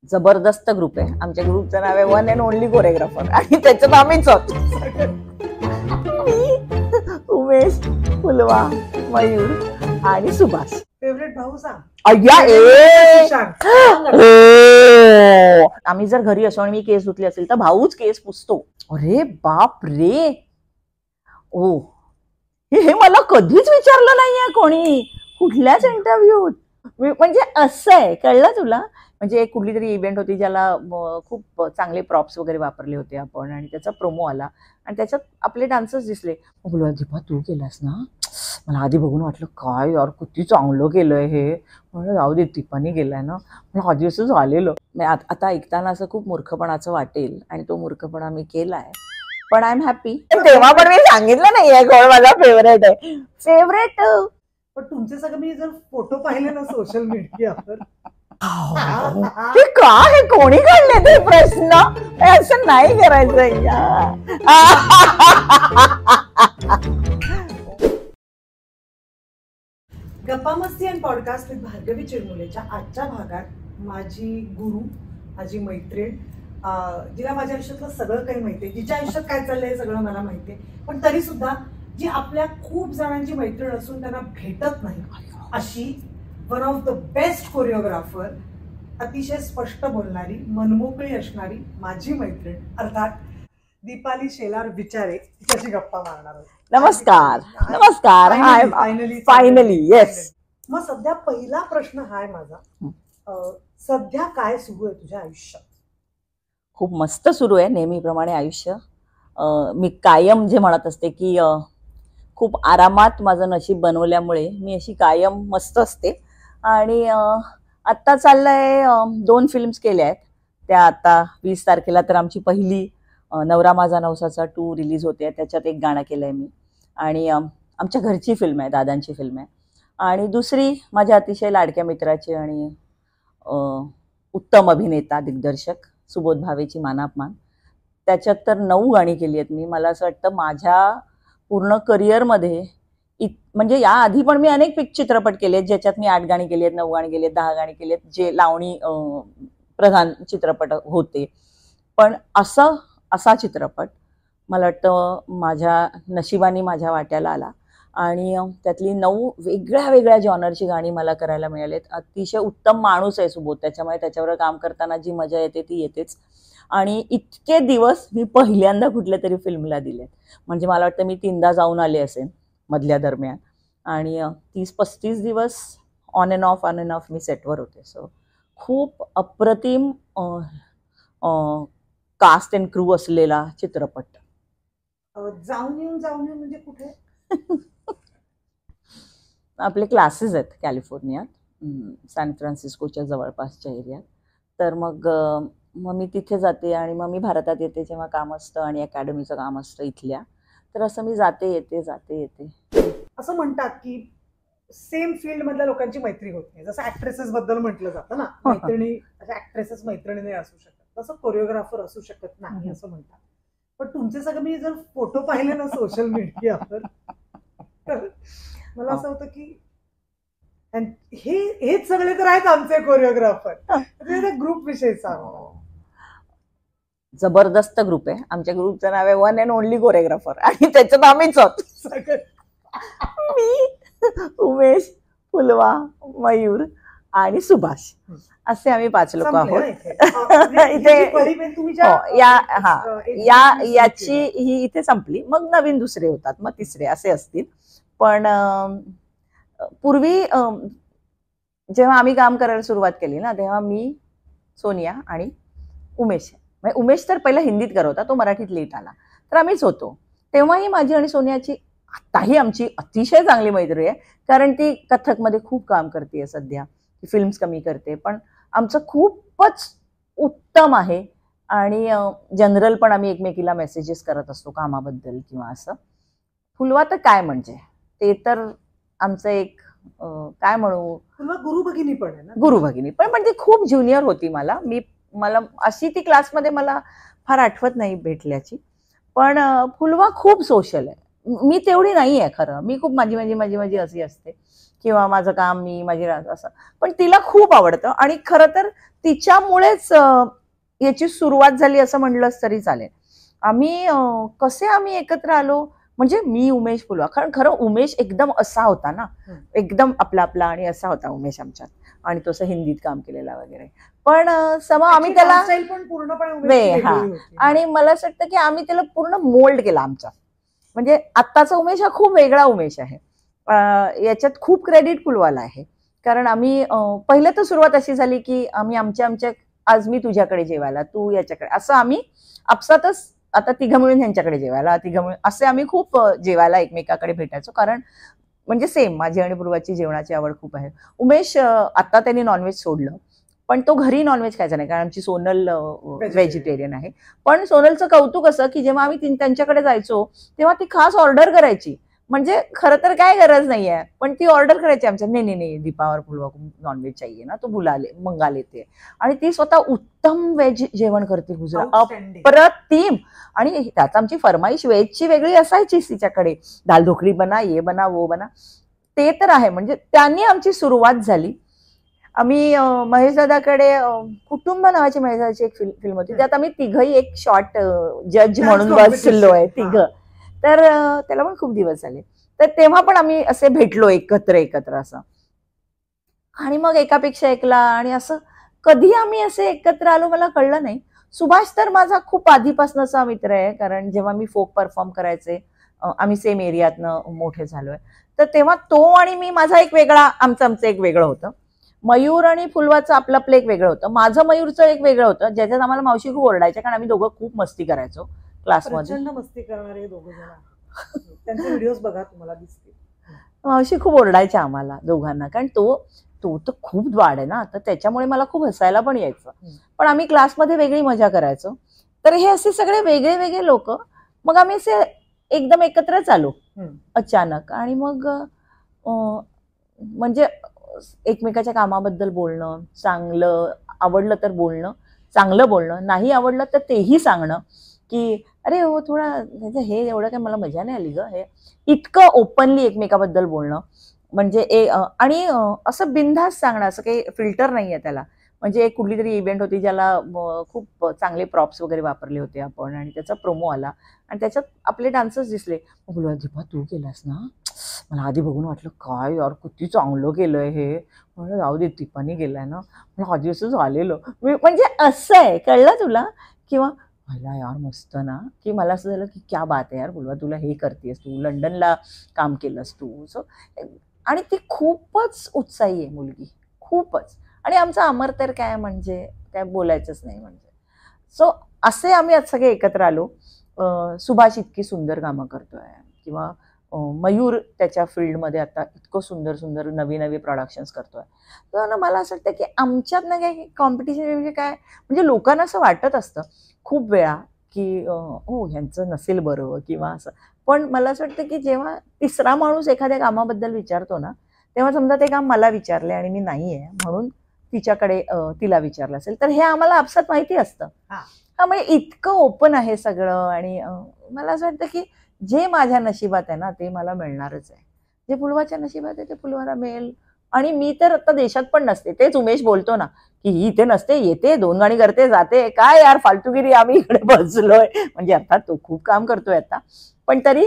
जबरदस्त ग्रुप आहे. आमच्या ग्रुपचं नाव आहे वन अँड ओनली कोरिओग्राफर आणि त्याच्यात आम्हीच आहोत. मी, उमेश, फुलवा, मयूर आणि सुभाष. फेवरेट भाऊ सांग. अय्या आम्ही जर घरी असो आणि मी केस धुतले असेल तर भाऊच केस पुसतो. अरे बाप रे. ओ हे मला कधीच विचारलं नाहीये कोणी कुठल्याच इंटरव्ह्यूत. म्हणजे असं आहे, कळलं तुला. म्हणजे एक कुठली तरी इव्हेंट होती ज्याला खूप चांगले प्रॉप्स वगैरे वापरले होते आपण आणि त्याचा प्रोमो आला आणि त्याच्यात आपले डान्सर्स दिसले. बोलवा दीपा तू केलास ना. मला आधी बघून वाटलं काय यार किती चांगलं केलंय हे. म्हणलं जाऊ दे दीपाने गेलाय ना. मला आधी असं झालेलं. आता ऐकताना असं खूप मूर्खपणाचं वाटेल आणि तो मूर्खपणा मी केलाय पण आय एम हॅपी. तेव्हा पण मी सांगितलं नाहीये कोण माझा फेवरेट आहे. फेवरेट पण तुमचे सगळे मी जर फोटो पाहिले ना सोशल मीडियावर ते काय कोणी काढले ते प्रश्न. असं नाही करायचं. गप्पा मस्ती आणि पॉडकास्ट विथ भार्गवी चिरमुलेच्या आजच्या भागात माझी गुरु, माझी मैत्रीण, जिला माझ्या आयुष्यातलं सगळं काही माहितीये, जिच्या आयुष्यात काय चाललंय सगळं मला माहितीये, पण तरी सुद्धा जी आपल्या खूप जणांची मैत्रीण असून त्यांना भेटत नाही अशी one of the best choreographer, अतिशय स्पष्ट बोलणारी, मनमोकळी असणारी माझी मैत्रीण अर्थात दीपाली शेलार विचारे तिच्याशी गप्पा मारणार आहोत. नमस्कार. नमस्कार. हाय. Finally yes. मग सध्या पहिला प्रश्न हाय माझा, सध्या काय सुरू आहे तुझ्या आयुष्यात? खूप मस्त सुरू आहे नेहमीप्रमाणे आयुष्य. मी कायम जे म्हणत असते की खूप आरामात माझं नशीब बनवल्यामुळे मी अशी कायम मस्त असते. आणि आत्ता चाललंय 2 फिल्म्स केल्या आहेत. त्या आता 20 तारखेला तर आमची पहिली नवरा माझा नवसाचा 2 रिलीज होते. त्याच्यात एक गाणं केलंय मी आणि आमच्या घरची फिल्म आहे, दादांची फिल्म आहे. आणि दुसरी माझ्या अतिशय लाडक्या मित्राची आणि उत्तम अभिनेता दिग्दर्शक सुबोध भावेची मानापमान. त्याच्यात तर 9 गाणी केली आहेत मी. मला असं वाटतं माझ्या पूर्ण करिअरमध्ये म्हणजे या आधी पण मी अनेक चित्रपट केले आहेत ज्याच्यात मी 8 गाणी केली आहेत, 9 गाणी केली आहेत, 10 गाणी केली आहेत, जे लावणी प्रधान चित्रपट होते. पण असा चित्रपट मला वाटतं माझ्या नशिबाने माझ्या वाट्याला आला आणि त्यातली 9 वेगळ्या वेगळ्या जॉनरची गाणी मला करायला मिळालेत. अतिशय उत्तम माणूस आहे सुबोध, त्याच्यामुळे त्याच्यावर काम करताना जी मजा येते ती येतेच. आणि इतके दिवस मी पहिल्यांदा कुठल्या तरी फिल्मला दिलेत. म्हणजे मला वाटतं मी 3दा जाऊन आले असेल मधल्या दरम्यान आणि 30-35 दिवस ऑन अँड ऑफ मी सेटवर होते. सो खूप अप्रतिम कास्ट अँड क्रू असलेला चित्रपट. जाऊन येऊन म्हणजे कुठे? आपले क्लासेस आहेत कॅलिफोर्नियात, सॅन फ्रान्सिस्कोच्या जवळपासच्या एरियात. तर मग मी तिथे जाते आणि मग मी भारतात येते जेव्हा काम असतं आणि अकॅडमीचं काम असतं इथल्या. तर असं मी जाते येते. असं म्हणतात की सेम फील्ड मधल्या लोकांची मैत्री होत नाही. जसं ऍक्ट्रेसेस बद्दल म्हटलं जातं ना, मैत्रिणी ऍक्ट्रेसेस मैत्रिणी नाही असू शकत, तसं कोरिओग्राफर असू शकत नाही असं म्हणतात. पण तुमचे सगळे मी जर फोटो पाहिले ना सोशल मीडियावर तर मला असं होतं की हेच सगळे तर आहेत आमचे कोरिओग्राफर. ग्रुप विषयी सांग. जबरदस्त ग्रुप आहे. आमच्या ग्रुपचं नाव आहे वन अँड ओनली कोरिओग्राफर आणि त्याच्यात आम्हीच आहोत. मी, उमेश, फुलवा, मयूर आणि सुभाष असे आम्ही 5 लोक आहोत इथे. याची ही इथे संपली, मग नवीन दुसरे होतात, मग तिसरे असे असतील. पण पूर्वी जेव्हा आम्ही काम करायला सुरुवात केली ना तेव्हा मी, सोनिया आणि उमेश तर पहिला हिंदीत करत होता, तो मराठीत लेट आला, तर आम्हीच होतो. तेव्हाही माझी आणि सोनियाची आताही आमची अतिशय चांगली मैत्री आहे. कारण ती कथकमध्ये खूप काम करते सध्या, ती फिल्म्स कमी करते, पण आमचं खूपच उत्तम आहे. आणि जनरल पण आम्ही एकमेकीला मेसेजेस करत असतो कामाबद्दल किंवा असं. फुलवा तर काय म्हणजे ते तर आमचं एक काय म्हणू, गुरु भगिनी पण आहे ना. गुरु भगिनी पण ती खूप ज्युनियर होती मला अशी ती क्लासमध्ये मला फार आठवत नाही भेटल्याची. पण फुलवा खूप सोशल आहे. मी तेवढी नाही आहे खरं. मी खूप माझी अशी असते किंवा माझं काम मी माझी असं, पण तिला खूप आवडतं. आणि खरं तर तिच्यामुळेच याची सुरुवात झाली असं म्हणलंच तरी चालेल. कसे आम्ही एकत्र आलो म्हणजे मी उमेश फुलवा, कारण खरं उमेश एकदम असा होता ना, एकदम आपला आपला आणि असा होता उमेश आमच्यात, आणि तो असं हिंदीत काम केलेला वगैरे. पण समा आम्ही त्याला आणि मला असं वाटतं की आम्ही त्याला पूर्ण मोल्ड केला आमचा. म्हणजे आत्ताचा उमेश हा खूप वेगळा उमेश आहे. याच्यात खूप क्रेडिट फुलवाला आहे, कारण आम्ही पहिले तर सुरुवात अशी झाली की आम्ही आमच्या आज मी तुझ्याकडे जेवायला, तू याच्याकडे, असं आम्ही आपसातच आता तिघं मिळून ह्यांच्याकडे जेवायला, तिघं मिळून असे आम्ही खूप जेवायला एकमेकाकडे भेटायचो. कारण म्हणजे सेम माझी आणि पूर्वाची जेवणाची आवड खूप आहे. उमेश आता त्यांनी नॉनव्हेज सोडलं, पण तो घरी नॉनव्हेज खायचा नाही, कारण आमची सोनल व्हेजिटेरियन आहे. पण सोनलचं कौतुक असं की जेव्हा आम्ही त्यांच्याकडे जायचो तेव्हा ती खास ऑर्डर करायची. म्हणजे खरं तर काय गरज नाहीये, पण ती ऑर्डर करायची आमच्या, नाही नाही नाही दीपावर फुलवा नॉनव्हेज चाहिए ना, तो मंगा लेते. आणि ती स्वतः उत्तम व्हेज जेवण करते गुजरात, अप्रतिम. आणि त्यात आमची फरमाईश व्हेजची वेगळी असायचीच तिच्याकडे, दाल ढोकळी बना, ये बना वो बना. ते तर आहे. म्हणजे त्यांनी आमची सुरुवात झाली. आम्ही महेश दादाकडे कुटुंब नावाची महेश दादाची एक फिल्म होती, त्यात आम्ही तिघही एक शॉर्ट जज म्हणून बसलोय तिघं. तर त्याला पण खूप दिवस झाले. तर तेव्हा पण आम्ही असे भेटलो एकत्र असं, आणि मग एकापेक्षा एकला, आणि असं कधी आम्ही असे एकत्र आलो मला कळलं नाही. सुभाष तर माझा खूप आधीपासूनचा मित्र आहे, कारण जेव्हा मी फोक परफॉर्म करायचे, आम्ही सेम एरियातनं मोठे झालोय, तर तेव्हा तो आणि मी, माझा एक वेगळा, आमचं एक वेगळं होतं. मयूर आणि फुलवाचं आपलं एक वेगळं होतं. माझं मयूरचं एक वेगळं होतं, ज्याच्यात आम्हाला मावशी खूप ओरडायच्या, कारण आम्ही दोघं खूप मस्ती करायचो क्लासमध्ये. मस्ती करणारे दोघं जण, त्यांचे व्हिडिओज बघा तुम्हाला दिसतील. मावशी खूप ओरडायच्या आम्हाला दोघांना, कारण तो तर खूप वाढ आहे ना, तर त्याच्यामुळे मला खूप हसायला पण यायचं. पण आम्ही क्लासमध्ये वेगळी मजा करायचो. तर हे असे सगळे वेगळे वेगळे लोक, मग आम्ही असे एकदम एकत्रच आलो अचानक. आणि मग म्हणजे एकमेकाच्या कामाबद्दल बोलणं, चांगलं आवडलं तर बोलणं, चांगलं बोलणं, नाही आवडलं तर तेही सांगणं की अरे हो थोडा हे एवढं काय मला मजा नाही आली ग, हे इतकं ओपनली एकमेकाबद्दल बोलणं. म्हणजे आणि असं बिनधास्त सांगणं, असं काही फिल्टर नाहीये त्याला. म्हणजे एक कुठली तरी इव्हेंट होती ज्याला खूप चांगले प्रॉप्स वगैरे वापरले होते आपण, आणि त्याचा प्रोमो आला आणि त्याच्यात आपले डान्सर्स दिसले. बोलू दीपा तू केलास ना, मला आधी बघून वाटलं काय यार किती चांगलं केलंय हे, म्हणलं जाऊ दे दीपाने गेलाय ना, मला आधी असं झालेलं. म्हणजे असं आहे, कळलं तुला? किंवा मला यार मस्त ना, की मला असं झालं की क्या बात आहे यार बोलवा, तुला हे करतेस, तू लंडनला काम केलंस तू. सो आणि ती खूपच उत्साही आहे मुलगी, खूपच. आणि आमचा अमर तर काय म्हणजे काय बोलायचंच नाही. म्हणजे सो असे आम्ही आज सगळे एकत्र आलो. सुभाष इतकी सुंदर कामं करतोय, किंवा मयूर त्याच्या फील्डमध्ये आता इतकं सुंदर सुंदर नवी नवी प्रोडक्शन्स करतोय. तर मला असं वाटतं की आमच्यात ना काही कॉम्पिटिशन म्हणजे काय, म्हणजे लोकांना असं वाटत असतं खूप वेळा की हो ह्यांचं नसेल बरं किंवा असं. पण मला असं वाटतं की जेव्हा तिसरा माणूस एखाद्या कामाबद्दल विचारतो ना, तेव्हा समजा ते काम मला विचारले आणि मी नाही आहे म्हणून तिच्याकडे तिला विचारलं असेल, तर हे आम्हाला आपसात माहिती असतं. हा म्हणजे इतकं ओपन आहे सगळं. आणि मला असं वाटतं की जे माझ्या नशिबात आहे ना ते मला मिळणारच आहे, जे फुलवाच्या नशिबात आहे ते फुलवाला मिळेल. आणि मी तर आता देशात पण नसते, तेच उमेश बोलतो ना की ही इथे नसते, येते 2 गाणी करते जाते, काय यार फालतूगिरी, आम्ही इकडे बसलोय. म्हणजे अर्थात तो खूप काम करतोय आता, पण तरी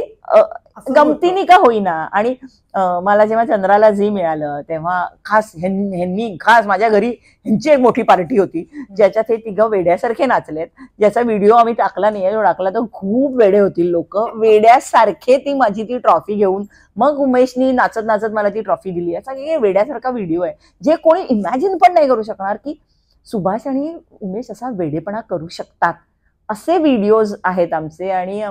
गमतीने का होईना. आणि मला जेव्हा चंद्राला झी मिळालं तेव्हा खास ह्यांनी खास माझ्या घरी ह्यांची एक मोठी पार्टी होती, ज्याच्यात हे तिघं वेड्यासारखे नाचलेत, ज्याचा व्हिडिओ आम्ही टाकला नाहीये, जो टाकला तर खूप वेडे होतील लोक, वेड्यासारखे ती माझी ती ट्रॉफी घेऊन. मग उमेशनी नाचत नाचत मला ती ट्रॉफी दिली. याचा वेड्यासारखा व्हिडिओ आहे, जे कोणी इमॅजिन पण नाही करू शकणार की सुभाष आणि उमेश असा वेडेपणा करू शकतात. असे व्हिडिओज आहेत आमचे. आणि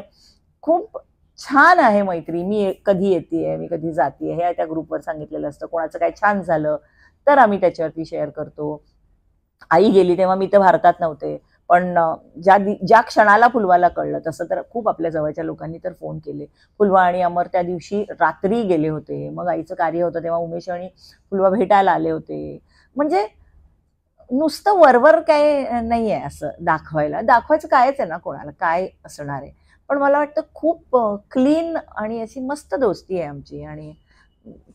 खूप छान आहे मैत्री. मी कधी येतेय, मी कधी जातेय, हे त्या ग्रुपवर सांगितलेलं असतं. कोणाचं काय छान झालं तर आम्ही त्याच्यावरती शेअर करतो. आई गेली तेव्हा मी तर भारतात नव्हते, पण ज्या क्षणाला फुलवाला कळलं तसं तर खूप आपल्या जवळच्या लोकांनी तर फोन केले. फुलवा आणि अमर त्या दिवशी रात्री गेले होते, मग आईचं कार्य होतं तेव्हा उमेश आणि फुलवा भेटायला आले होते. म्हणजे नुसतं वरवर काय नाहीये असं दाखवायचं कायच आहे ना, कोणाला काय असणार आहे. पण मला वाटतं खूप क्लीन आणि अशी मस्त दोस्ती आहे आमची. आणि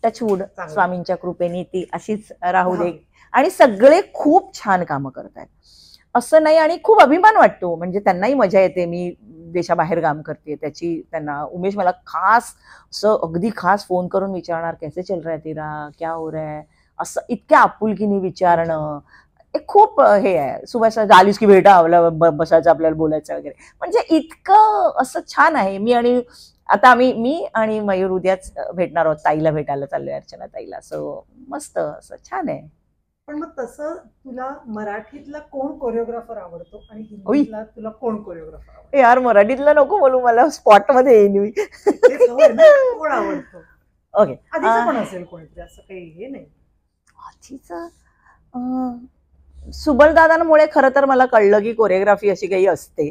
टचवूड चांगलं. स्वामींच्या कृपेने ती अशीच राहू दे. आणि सगळे खूप छान कामं करतायत असं नाही, आणि खूप अभिमान वाटतो. म्हणजे त्यांनाही मजा येते, मी देशाबाहेर काम करते त्याची. त्यांना उमेश मला खास असं अगदी खास फोन करून विचारणार, कैसे चल रहा है तेरा, क्या हो रहा है, असं इतक्या आपुलकीने विचारणं. एक खूप हे आहे. सुभाष आलीस की भेटा, बसायचं आपल्याला बोलायचं वगैरे. म्हणजे इतकं असं छान आहे. आता मी आणि मयूर उद्याच भेटणार आहोत. ताईला भेटायला चाललोय, अर्चना ताईला. सो मस्त असं छान आहे. पण मग तसं तुला मराठीतला कोण कोरिओग्राफर आवडतो आणि हिंदीतला तुला कोण कोरिओग्राफर आवडतो? यार मराठीतला नको बोलू, मला स्पॉट मध्ये येईन मी. कोण आवडतो? ओके, आधीचं पण असेल कोणीतरी, असं काही हे नाही. आधीचं सुबलदादांमुळे खरं तर मला कळलं की कोरिओग्राफी अशी काही असते.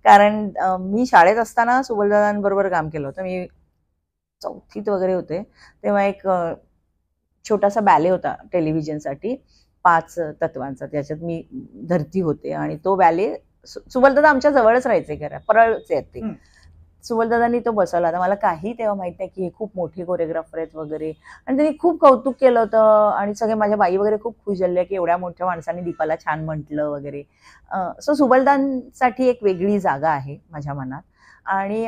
कारण मी शाळेत असताना सुबलदादांबरोबर काम केलं होतं. मी 4थीत वगैरे होते तेव्हा एक छोटासा बॅले होता टेलिव्हिजनसाठी, 5 तत्वांचा. त्याच्यात मी धरती होते आणि तो बॅले सुबलदादा आमच्या जवळच राहायचे, घरा परळचे आहेत ते. सुबलदादांनी तो बसवला होता. मला काही तेव्हा माहित नाही की हे खूप मोठे कोरिओग्राफर आहेत वगैरे, आणि त्यांनी खूप कौतुक केलं होतं. आणि सगळे माझ्या बाई वगैरे खूप खुश झाले की एवढ्या मोठ्या माणसाने दीपाला छान म्हटलं वगैरे. सो सुबलदादांसाठी एक वेगळी जागा आहे माझ्या मनात. आणि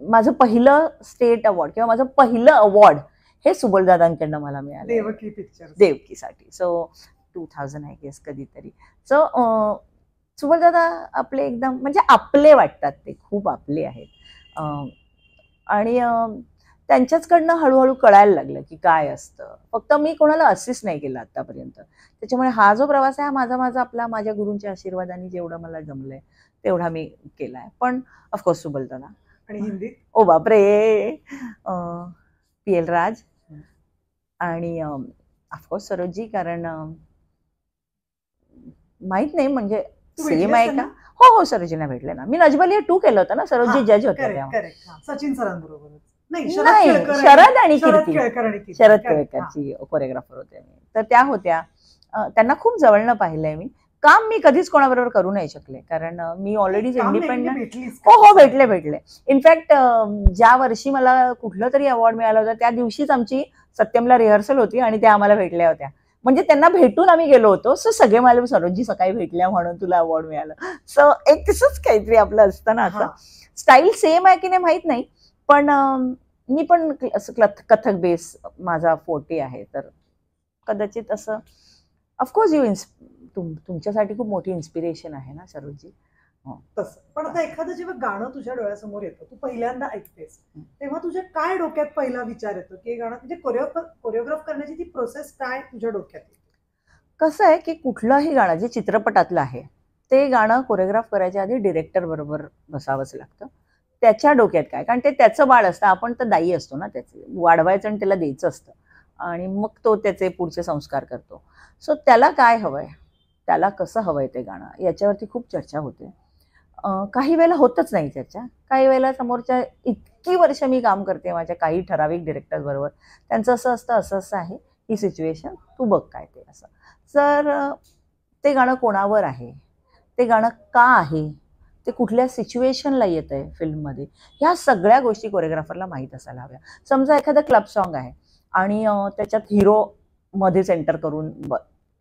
माझं पहिलं स्टेट अवॉर्ड किंवा माझं पहिलं अवॉर्ड हे सुबलदादांकडनं मला मिळालं, देवकी पिक्चर, देवकीसाठी. सो 2000 आय गेस कधीतरी. सो सुबलदादा आपले एकदम म्हणजे आपले वाटतात, ते खूप आपले आहेत. आणि त्यांच्याचकडनं हळूहळू कळायला लागलं की काय असतं. फक्त मी कोणाला असिस्ट नाही केलं आतापर्यंत. त्याच्यामुळे हा जो प्रवास आहे माझा आपला माझ्या गुरूंच्या आशीर्वादाने जेवढं मला जमलंय तेवढा मी केलाय. पण ऑफकोर्स सुबलदादा. आणि हिंदीत ओ बापरे, PL राज आणि ऑफकोर्स सरोजजी. कारण माहित नाही म्हणजे सेम आहे का. हो सरोजींना भेटले ना. मी नजबलिया 2 केलं होतं ना, सरोजी जज होते तेव्हा. सचिन सरांबरोबर नाही, शरद आणि कीर्ती, शरद केळकरची कोरिओग्राफर होते मी. तर त्या होत्या. त्यांना खूप जवळनं पाहिलंय मी. काम मी कधीच कोणाबरोबर करू नाही शकले, कारण मी ऑलरेडी इंडिपेंडंट. हो भेटले. इनफॅक्ट ज्या वर्षी मला कुठलं तरी अवॉर्ड मिळाला होता त्या दिवशीच आमची सत्यमला रिहर्सल होती आणि त्या आम्हाला भेटल्या होत्या. म्हणजे त्यांना भेटून आम्ही गेलो होतो. सो सगळे मला सरोजी सकाळी भेटल्या म्हणून तुला अवॉर्ड मिळालं. सो एक तसंच काहीतरी आपलं असतं ना. असं स्टाईल सेम आहे की नाही माहित नाही, पण मी पण कथक बेस माझा फोर्टे आहे. तर कदाचित असं ऑफकोर्स तुमच्यासाठी खूप मोठी इन्स्पिरेशन आहे ना सरोजी. तसं. पण आता एखादं जेव्हा गाणं तुझ्या डोळ्यासमोर येतं, तू पहिल्यांदा ऐकतेस, तेव्हा तुझ्या काय डोक्यात पहिला विचार येतो की गाणं म्हणजे कोरिओग्राफ करण्याची ती प्रोसेस काय तुझ्या डोक्यात येते? कसं आहे की कुठलंही गाणं जे चित्रपटातलं आहे ते गाणं कोरिओग्राफ करायच्या आधी डिरेक्टर बरोबर बसावंच लागतं. त्याच्या डोक्यात काय, कारण ते त्याचं बाळ असतं, आपण तर दाई असतो ना, त्याचे वाढवायचं आणि त्याला द्यायचं असतं आणि मग तो त्याचे पुढचे संस्कार करतो. सो त्याला काय हवंय, त्याला कसं हवंय ते गाणं, याच्यावरती खूप चर्चा होते. काही वेळेला होतच नाही चर्चा. काही वेळेला समोरच्या, इतकी वर्ष मी काम करते माझ्या काही ठराविक डिरेक्टर बरोबर, त्यांचं असं असतं, असं आहे ही सिच्युएशन, तू बघ काय ते. असं जर ते गाणं कोणावर आहे, ते गाणं का आहे, ते कुठल्या सिच्युएशनला येत आहे फिल्ममध्ये, ह्या सगळ्या गोष्टी कोरिओग्राफरला माहीत असायला हव्या. समजा एखादं क्लब सॉन्ग आहे आणि त्याच्यात हिरो मध्येच एंटर करून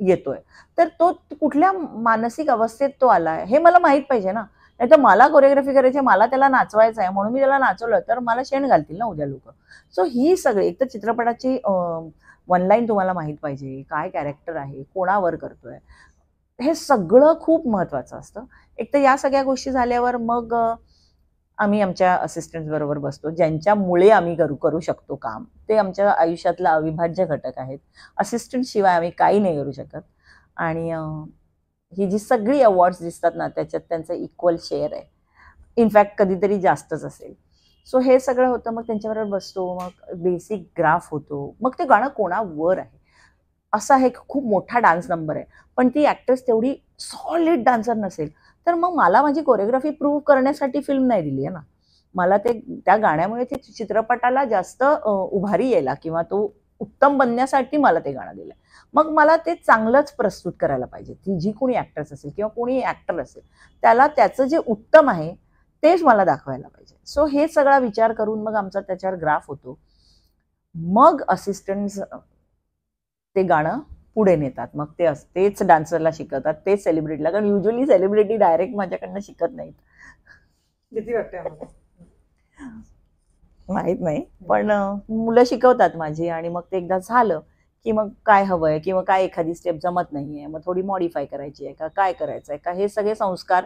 येतोय, तर तो कुठल्या मानसिक अवस्थेत तो आलाय हे मला माहीत पाहिजे ना. नाही तर मला कोरिओग्राफी करायची, मला त्याला नाचवायचं आहे म्हणून मी त्याला नाचवलं तर मला शेण घालतील ना उद्या लोक. सो ही सगळी, एक तर चित्रपटाची वन लाईन तुम्हाला माहीत पाहिजे, काय कॅरेक्टर आहे, कोणावर करतोय, हे सगळं खूप महत्वाचं असतं. एक तर या सगळ्या गोष्टी झाल्यावर मग आम्ही आमच्या असिस्टंट बरोबर बसतो, ज्यांच्यामुळे आम्ही करू शकतो काम. ते आमच्या आयुष्यातला अविभाज्य घटक आहेत. असिस्टंट शिवाय आम्ही काही नाही करू शकत. आणि ही जी सगळी अवॉर्ड्स दिसतात ना, त्याच्यात त्यांचं इक्वल शेअर आहे. इनफॅक्ट कधीतरी जास्तच असेल. सो हे सगळं होतं. मग त्यांच्याबरोबर बसतो, मग बेसिक ग्राफ होतो, मग ते गाणं कोणावर आहे. असा एक खूप मोठा डान्स नंबर आहे, पण ती ऍक्ट्रेस तेवढी सॉलिड डान्सर नसेल, तर मग मला माझी कोरिओग्राफी प्रूव्ह करण्यासाठी फिल्म नाही दिली आहे ना. मला त्या गाण्यामुळे ते चित्रपटाला जास्त उभारी यायला किंवा तो उत्तम बनण्यासाठी मला ते गाणं दिलं. मग मला ते चांगलंच प्रस्तुत करायला पाहिजे. ती जी कोणी ऍक्ट्रेस असेल किंवा कोणी ऍक्टर असेल, त्याला त्याचं जे उत्तम आहे तेच मला दाखवायला पाहिजे. सो हे सगळा विचार करून मग आमचा त्याच्यावर ग्राफ होतो. मग असिस्टंट ते गाणं पुढे नेतात, मग तेच डान्सरला शिकवतात, तेच सेलिब्रिटीला, कारण युजली सेलिब्रिटी डायरेक्ट माझ्याकडनं शिकत नाहीत. भीती वाटते आम्हाला. माहित नाही, पण मुलं शिकवतात माझी, आणि मग ते एकदा झालं की मग काय हवंय किंवा काय एखादी स्टेप जमत नाहीये, मग थोडी मॉडिफाय करायची आहे का, काय करायचं आहे का, हे सगळे संस्कार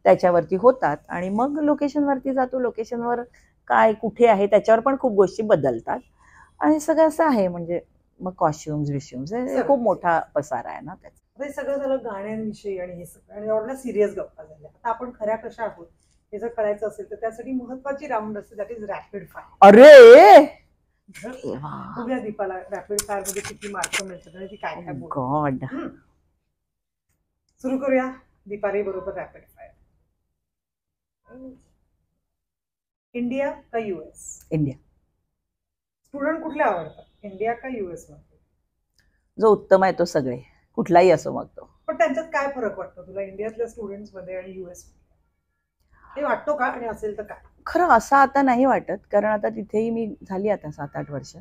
त्याच्यावरती होतात. आणि मग लोकेशनवरती जातो, लोकेशनवर काय कुठे आहे त्याच्यावर पण खूप गोष्टी बदलतात, आणि सगळं असं आहे. म्हणजे मग कॉस्ट्युम्स विश्युम्स खूप मोठा पसारा आहे ना त्याचा. हे सगळं झालं गाण्यांविषयी आणि हे सगळं, आणि एवढ्या सिरियस गप्पा झाल्या. आता आपण खऱ्या कशा आहोत हे जर कळायचं असेल तर त्यासाठी महत्वाची राऊंड असते, दॅट इज रॅपिड फायर. अरे बघूया दीपाला रॅपिड फायर मध्ये किती मार्क मिळतात आणि ती काय काय बोलते. गॉड. सुरू करूया दीपाली बरोबर रॅपिड फायर. इंडिया का यूएस? इंडिया. स्टुडंट कुठले आवडतात, इंडिया का यूएस मध्ये? जो उत्तम आहे तो सगळे, कुठलाही असो मग तो. पण त्यांच्यात काय फरक वाटतो तुला इंडियातल्या स्टुडंट्स मध्ये आणि यूएस मध्ये? हे वाटतो का, आणि असेल तर काय? खरं असं आता नाही वाटत, कारण आता तिथेही मी झाली आता 7-8 वर्ष.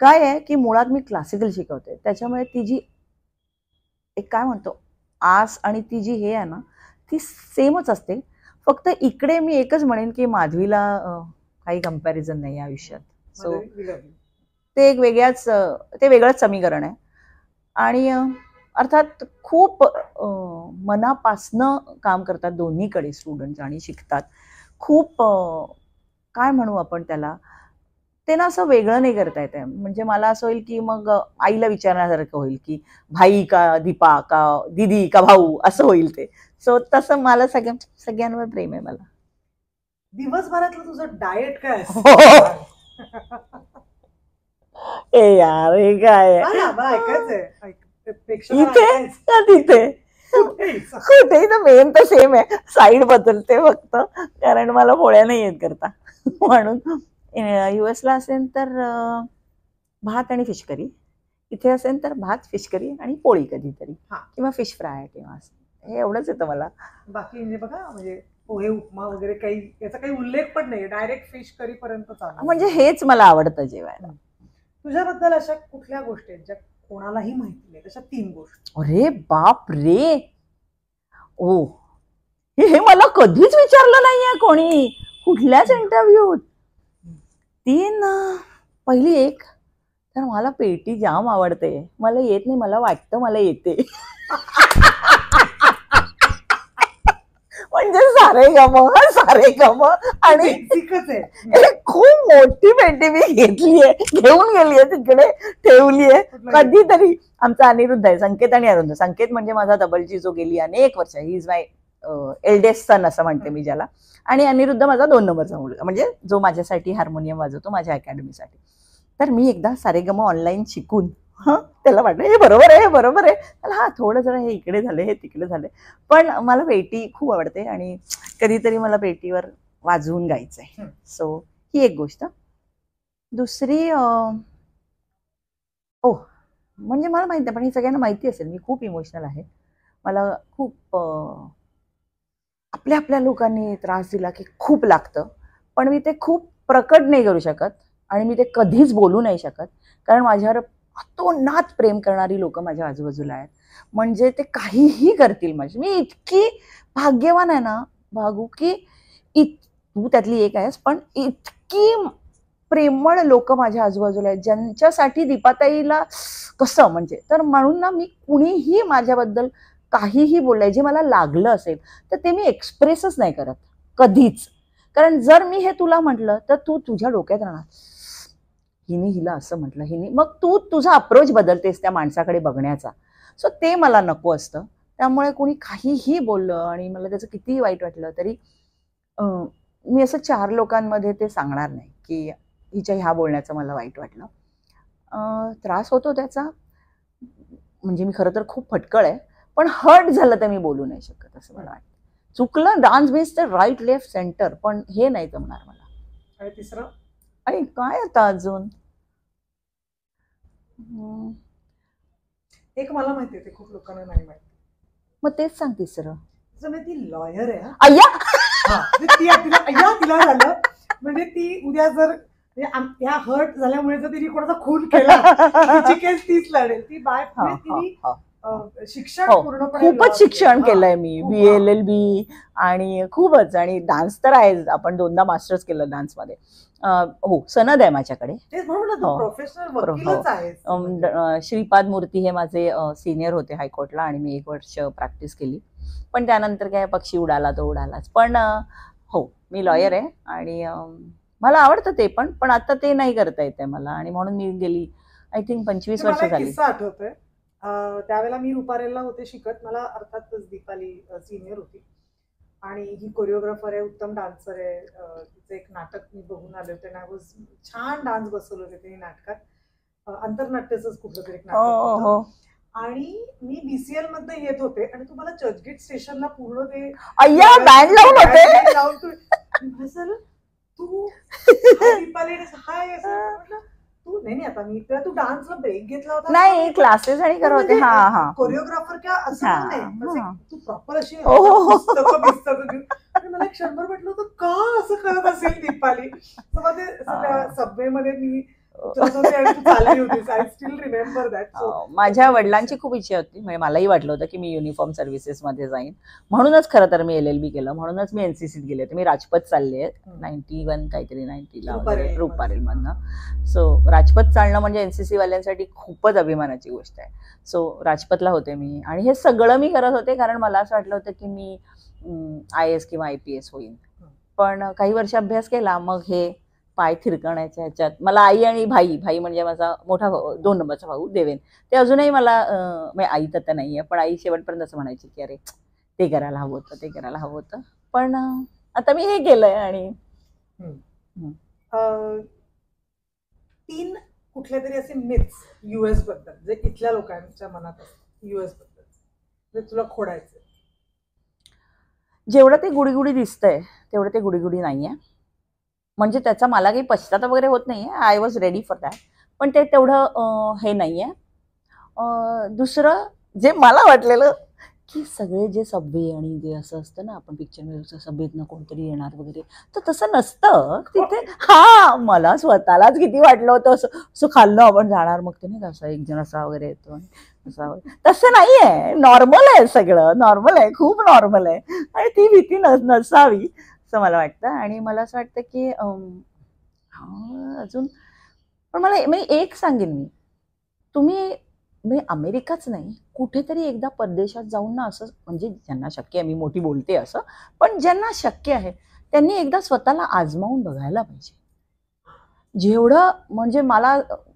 काय आहे की मुळात मी क्लासिकल शिकवते, त्याच्यामुळे ती जी एक काय म्हणतो आस आणि ती जी हे आहे ना ती सेमच असते. फक्त इकडे मी एकच म्हणेन की माधवीला काही कम्पॅरिझन नाही आयुष्यात. सो ते एक ते वेगळंच समीकरण आहे. आणि अर्थात खूप मनापासनं काम करतात दोन्हीकडे स्टुडंट्स आणि शिकतात. खूप काय म्हणू आपण त्याला, ते ना असं वेगळं नाही करता येत आहे. म्हणजे मला असं होईल की मग आईला विचारण्यासारखं होईल की भाई का दीपा का दीदी का भाऊ असं होईल ते. सो तसं मला सगळ्यांवर प्रेम आहे मला. दिवसभरातलं तुझं डाएट काय असतं? ए यार हे काय ऐकायचंय इथे का तिथे कुठेही तर मेन तर सेम आहे, साईड बदलते फक्त, कारण मला पोळ्या नाही येत करता. म्हणून युएसला असेल तर भात आणि फिश करी, इथे असेल तर भात फिश करी आणि पोळी कधीतरी, किंवा फिश फ्राय किंवा असं, हे एवढंच येतं मला. बाकी म्हणजे बघा, म्हणजे पोहे उपमा वगैरे काही याचा काही उल्लेख पण नाही, डायरेक्ट फिश करी पर्यंत चालू. म्हणजे हेच मला आवडतं जेवायला. तुझ्याबद्दल अशा कुठल्या गोष्टी आहेत ज्या कोणालाही माहिती नाही, तशा 3 गोष्टी? अरे बाप रे, ओ हे मला कधीच विचारलं नाहीये कोणी कुठल्याच इंटरव्ह्यूत. 3, पहिली एक तर मला पेटी जाम आवडते. मला येत नाही, मला वाटतं मला येते. म्हणजे सारे गम आणि खूप मोठी पेटी मी घेतलीये, घेऊन गेलीये तिकडे, ठेवलीये. कधीतरी आमचा अनिरुद्ध आहे, संकेत आणि अरुंध. संकेत म्हणजे माझा डबलची जो गेली अनेक वर्ष, he is my eldest son असं म्हणते मी ज्याला. आणि अनिरुद्ध माझा 2 नंबरचा मुलगा, म्हणजे जो माझ्यासाठी हार्मोनियम वाजवतो माझ्या अकॅडमीसाठी. तर मी एकदा सारेगम ऑनलाईन शिकून त्याला वाटलं हे बरोबर आहे, हे बरोबर आहे. हा थोडं जरा हे इकडे झालं, हे तिकडे झालं, पण मला पेटी खूप आवडते आणि कधीतरी मला पेटीवर वाजवून गायचंय. सो ही एक गोष्ट. दुसरी म्हणजे मला माहिती आहे, पण हे सगळ्यांना माहिती असेल, मी खूप इमोशनल आहे. मला खूप आपल्या लोकांनी त्रास दिला की खूप लागतं, पण मी ते खूप प्रकट नाही करू शकत आणि मी ते कधीच बोलू नाही शकत, कारण माझ्यावर अतोनात प्रेम करणारी लोक माझ्या आजूबाजूला आहेत. म्हणजे ते काहीही करतील माझी. मी इतकी भाग्यवान आहे ना भागू, की तू त्यातली एक आहेस, पण इतकी प्रेमळ लोक माझ्या आजूबाजूला आहेत ज्यांच्यासाठी दीपाताईला कसं म्हणजे. तर म्हणून ना मी कुणीही माझ्याबद्दल काहीही बोललंय जे मला लागलं असेल तर ते मी एक्सप्रेसच नाही करत कधीच. कारण जर मी हे तुला म्हटलं तर तू तुझ्या डोक्यात राहणार, हिने हिला असं म्हटलं, हिने, मग तू तुझा अप्रोच बदलतेस त्या माणसाकडे बघण्याचा. सो ते मला नको असतं. त्यामुळे कोणी काहीही बोललं आणि मला त्याचं कितीही वाईट वाटलं तरी मी असं 4 लोकांमध्ये ते सांगणार नाही की हिच्या ह्या बोलण्याचं मला वाईट वाटलं. त्रास होतो त्याचा, म्हणजे मी खरं तर खूप फटकळ आहे, पण हर्ट झालं तर मी बोलू नाही शकत असं मला वाटतं. चुकलं डान्स बेस तर राईट लेफ्ट सेंटर, पण हे नाही जमणार मला. आणि तिसरं आणि काय आता अजून एक मला माहिती आहे, ते खूप लोकांना नाही माहिती, मग तेच सांग तिसरं. ती लॉयर आहे. अय्या तिला झालं म्हणजे ती उद्या जर म्हणजे ह्या हर्ट झाल्यामुळे जर तिने कोणाचा खून केला तिची केस तीच लढेल. ती बाय तिने शिक्षण पूर्णपणे खूपच शिक्षण केलंय मी, BA-LLB आणि खूपच, आणि डान्स तर आहे. आपण 2दा मास्टर्स केलं डान्समध्ये. हो, सनद आहे माझ्याकडे. श्रीपाद मूर्ती हे माझे सिनियर होते हायकोर्टला आणि मी 1 वर्ष प्रॅक्टिस केली. पण त्यानंतर काय पक्षी उडाला तो उडालाच. पण हो, मी लॉयर आहे आणि मला आवडतं ते पण आता ते नाही करता येते मला, आणि म्हणून मी गेली आय थिंक 25 वर्ष झाली. आठवतंय त्यावेळेला मी रुपारेलला होते शिकत. मला अर्थातच दीपाली सिनियर होती आणि ही कोरिओग्राफर आहे, उत्तम डान्सर आहे. तिचं एक नाटक मी बघून आले होते. छान डान्स बसवले होते ते नाटकात. आंतरनाट्याचंच कुठलं तरी नाटक. आणि मी BCL मध्ये येत होते आणि तुम्हाला चर्चगेट स्टेशनला पूर्ण ते बँड लावून होते. तू दीपाली हाय म्हटलं तू नाही आता मी तू डान्सला ब्रेक घेतला होता नाही, क्लासेस आणि करत होते. कोरिओग्राफर किंवा असं नाही, तू प्रॉपर अशी पुस्तकं घेऊन. मला क्षणभर म्हटलं होतं का असं करत असेल दीपाली. सबवे मध्ये मी माझ्या वडिलांची खूप इच्छा होती, म्हणजे मलाही वाटलं होतं की मी युनिफॉर्म सर्व्हिसेस मध्ये जाईन. म्हणूनच खरं तर मी LLB केलं, म्हणूनच मी NCCत गेले होते. मी राजपथ चालले आहे 91 काहीतरी 90ला रुपारेल मधनं. सो राजपथ चालणं म्हणजे NCC वाल्यांसाठी खूपच अभिमानाची गोष्ट आहे. सो राजपथला होते मी आणि हे सगळं मी करत होते कारण मला असं वाटलं होतं की मी IAS किंवा IPS होईन. पण काही वर्ष अभ्यास केला, मग हे पाय थिरकण्याच्या ह्याच्यात मला आई आणि भाई म्हणजे माझा मोठा भाऊ, 2 नंबरचा भाऊ देवेन, ते अजूनही मला आई तर नाहीये, पण आई शेवटपर्यंत असं म्हणायची की अरे ते करायला हवं होतं, ते करायला हवं होतं. पण आता मी हे केलंय. आणि 3 कुठले तरी असे मिथ्स US बद्दल जे इथल्या लोकांच्या मनात असतात US बद्दल, तुला खोडायचं. जेवढं ते गुडीगुडी दिसतंय तेवढं ते गुडीगुडी नाहीये. म्हणजे त्याचा मला काही पश्चाताप वगैरे होत नाहीये. I was ready for that. पण ते तेवढं हे नाहीये. दुसरं जे मला वाटलेलं की सगळे जे सबवे आणि जे असं असतं ना, आपण पिक्चर सबवेतनं कोणतरी येणार वगैरे, तर तसं नसतं तिथे. मला स्वतःलाच किती वाटलं होतं असं खाल्लं आपण जाणार, मग ते नाही का असं एक जण असा वगैरे येतो, तसं नाहीये. नॉर्मल आहे, सगळं नॉर्मल आहे, खूप नॉर्मल आहे. आणि ती भीती नसावी असं मला वाटतं. आणि मला असं वाटतं की अजून पण मला मी एक सांगेन, मी तुम्ही अमेरिकाच नाही, कुठेतरी एकदा परदेशात जाऊन ना, असं म्हणजे ज्यांना शक्य आहे, मी मोठी बोलते असं, पण ज्यांना शक्य आहे त्यांनी एकदा स्वतःला आजमावून बघायला पाहिजे. जेवढं म्हणजे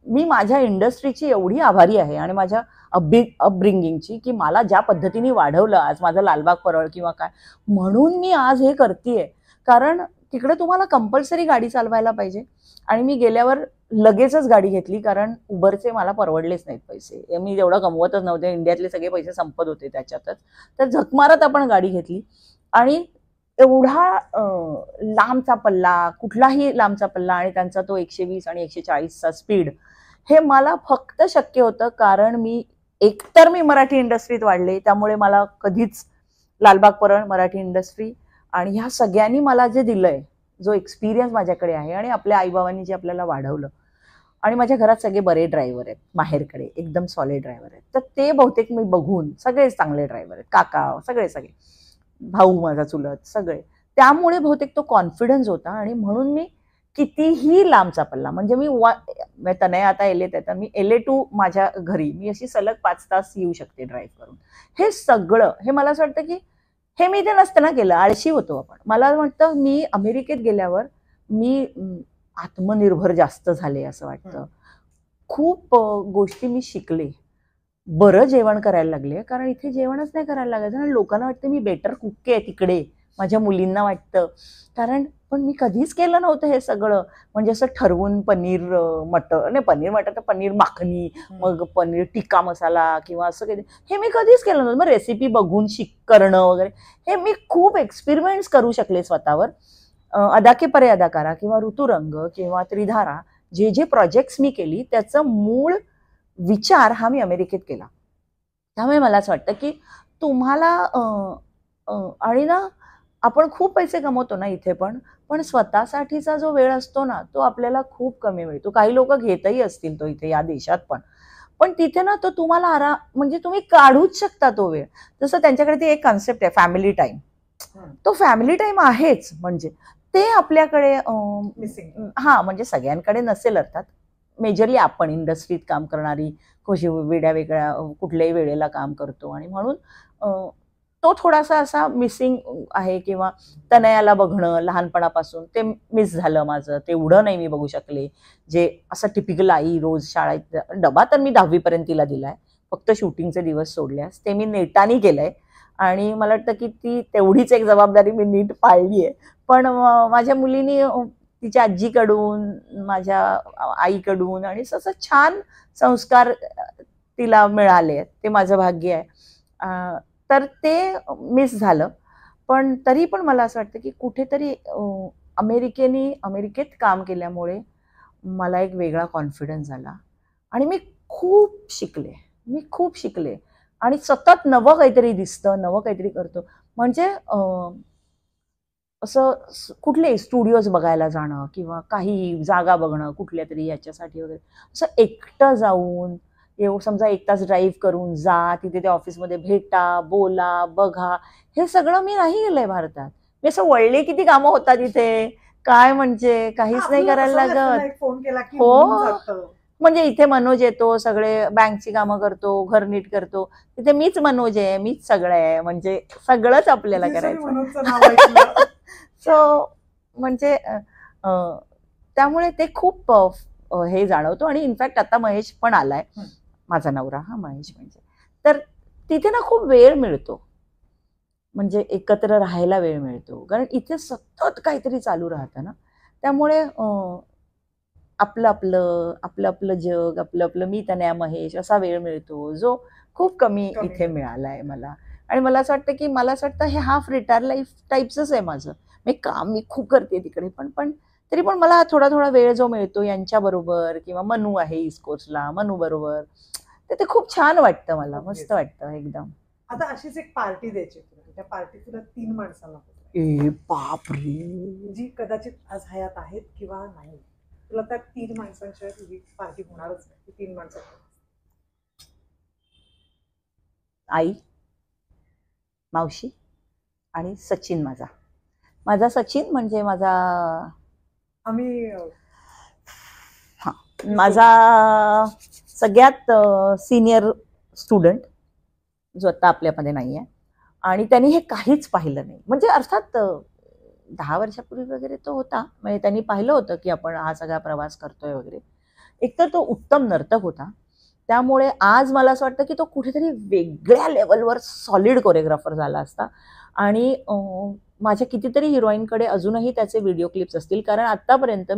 मी माझ्या इंडस्ट्रीची एवढी आभारी आहे आणि माझ्या अपब्रिंगिंगची, की मला ज्या पद्धतीने वाढवलं, आज माझं लालबाग परळ किंवा काय, म्हणून मी आज हे करतेय. कारण तिकडे तुम्हाला कंपल्सरी गाडी चालवायला पाहिजे. आणि मी गेल्यावर लगेचच गाडी घेतली, कारण उबरचे मला परवडलेच नाहीत पैसे. मी जेवढं कमवतच नव्हते, इंडियातले सगळे पैसे संपत होते त्याच्यातच. तर झक मारत आपण गाडी घेतली आणि एवढा लांबचा पल्ला, कुठलाही लांबचा पल्ला, आणि त्यांचा तो 120 आणि 140चा स्पीड, हे मला फक्त शक्य होतं कारण एकतर मी मराठी इंडस्ट्रीत वाढले, त्यामुळे मला कधीच लालबाग परळ, मराठी इंडस्ट्री आणि ह्या सगळ्यांनी मला जे दिलंय, जो एक्सपिरियन्स माझ्याकडे आहे, आणि आपल्या आईबाबांनी जे आपल्याला वाढवलं, आणि माझ्या घरात सगळे बरे ड्रायव्हर आहेत, माहेरकडे एकदम सॉलिड ड्रायव्हर आहेत, तर ते बहुतेक मी बघून सगळेच चांगले ड्रायव्हर आहेत, काका सगळे भाऊ माझा चुलत सगळे, त्यामुळे बहुतेक तो कॉन्फिडन्स होता. आणि म्हणून मी कितीही लांबचा पल्ला, म्हणजे मी तनय आता LA आहे, तर मी LA टू माझ्या घरी मी अशी सलग 5 तास येऊ शकते ड्राईव्ह करून. हे सगळं हे मला असं वाटतं की हे मी ते नसताना केलं, आळशी होतो आपण. मला वाटतं मी अमेरिकेत गेल्यावर मी आत्मनिर्भर जास्त झाले असं वाटतं. खूप गोष्टी मी शिकले, बरं जेवण करायला लागले, कारण इथे जेवणच नाही करायला लागायचं. आणि लोकांना वाटतं मी बेटर कुक आहे तिकडे, माझ्या मुलींना वाटतं, पण मी कधीच केलं नव्हतं हे सगळं. म्हणजे असं ठरवून पनीर मटर तर पनीर माखनी, मग पनीर टिक्का मसाला किंवा असं काही, हे मी कधीच केलं नव्हतं. मग रेसिपी बघून करणं वगैरे, हे मी खूप एक्सपेरिमेंट्स करू शकले स्वतःवर. अदाके परे अदाकारा किंवा ऋतुरंग किंवा त्रिधारा, जे प्रोजेक्ट्स मी केली, त्याचं मूळ विचार हा मी अमेरिकेत केला. त्यामुळे मला असं वाटतं की तुम्हाला आणि ना आपण खूप पैसे कमवतो ना इथे पण स्वतःसाठीचा जो वेळ असतो ना तो आपल्याला खूप कमी मिळतो. काही लोक घेतही असतील तो इथे या देशात पण तिथे ना तो तुम्हाला म्हणजे तुम्ही काढूच शकता तो वेळ. जसं त्यांच्याकडे ती एक कॉन्सेप्ट आहे फॅमिली टाइम. तो फॅमिली टाइम आहेच, म्हणजे ते आपल्याकडे मिसिंग. हा म्हणजे सगळ्यांकडे नसेल अर्थात, मेजरली आपण इंडस्ट्रीत काम करणारी कशी वेगळ्या कुठल्याही वेळेला काम करतो आणि म्हणून तो थोडासा असा मिसिंग आहे. किंवा तनयाला बघणं लहानपणापासून ते मिस झालं माझं, तेवढं नाही मी बघू शकले. जे असं टिपिकल आई रोज शाळेत डबा तर मी 10वी पर्यंत तिला दिलाय, फक्त शूटिंगचे दिवस सोडल्यास ते मी नेटाने केलंय आणि मला वाटतं की ती तेवढीच एक जबाबदारी मी नीट पाळली आहे. पण माझ्या मुलीनी तिच्या आजीकडून माझ्या आईकडून आणि असं छान संस्कार तिला मिळाले, ते माझं भाग्य आहे. तर ते मिस झालं. पण तरी पण मला असं वाटतं की कुठेतरी अमेरिकेत काम केल्यामुळे मला एक वेगळा कॉन्फिडन्स आला आणि मी खूप शिकले आणि सतत नवं काहीतरी दिसतं, नवं काहीतरी करतो. म्हणजे असं कुठले स्टुडिओज बघायला जाणं किंवा काही जागा बघणं कुठल्या तरी याच्यासाठी वगैरे, असं एकटं जाऊन समजा 1 तास ड्राईव्ह करून जा, तिथे त्या ऑफिसमध्ये भेटा, बोला, बघा, हे सगळं मी नाही केलंय भारतात. मी असं वळले किती कामं होतात इथे, काय म्हणजे काहीच नाही करायला लागत. फोन केला की हो, म्हणजे इथे मनोज येतो, सगळे बँकची कामं करतो, घर नीट करतो. तिथे मीच मनोज आहे, मीच सगळं आहे, म्हणजे सगळंच आपल्याला करायचं. सो म्हणजे त्यामुळे ते खूप हे जाणवतो. आणि इनफॅक्ट आता महेश पण आलाय, माझा नवरा, हा महेश म्हणजे, तर तिथे ना खूप वेळ मिळतो, म्हणजे एकत्र राहायला वेळ मिळतो, कारण इथे सतत काहीतरी चालू राहतं ना. त्यामुळे आपलं आपलं जग, आपलं मी तनया महेश असा वेळ मिळतो, जो खूप कमी इथे मिळालाय मला. आणि मला असं वाटतं की हे हाफ रिटायर लाईफ टाईपच आहे माझं. मी खूप करते तिकडे पण तरी पण मला थोडा वेळ जो मिळतो यांच्याबरोबर, किंवा मनू आहे ईस्ट कोस्टला, मनू बरोबर, तर ते खूप छान वाटतं मला, मस्त वाटतं एकदम. आता अशीच एक पार्टी द्यायची, त्या पार्टीत तुला 3 माणसांना, बापरे, जी कदाचित आज हयात आहेत किंवा नाही, तुला त्या 3 माणसांशिवाय तुझी पार्टी होणारच नाही. 3 माणसं: आई, मावशी आणि सचिन. माझा सचिन म्हणजे माझा सगळ्यात सिनियर स्टुडंट, जो आता आपल्यामध्ये नाही आहे, आणि त्यांनी हे काहीच पाहिलं नाही. म्हणजे अर्थात 10 वर्षापूर्वी वगैरे तो होता, म्हणजे त्यांनी पाहिलं होतं की आपण हा सगळा प्रवास करतोय वगैरे. एकतर तो उत्तम नर्तक होता, त्यामुळे आज मला असं वाटतं की तो कुठेतरी वेगळ्या लेवलवर सॉलिड कोरिओग्राफर झाला असता. आणि माझ्या कितीतरी हिरोईनकडे अजूनही त्याचे व्हिडिओ क्लिप्स असतील, कारण आतापर्यंत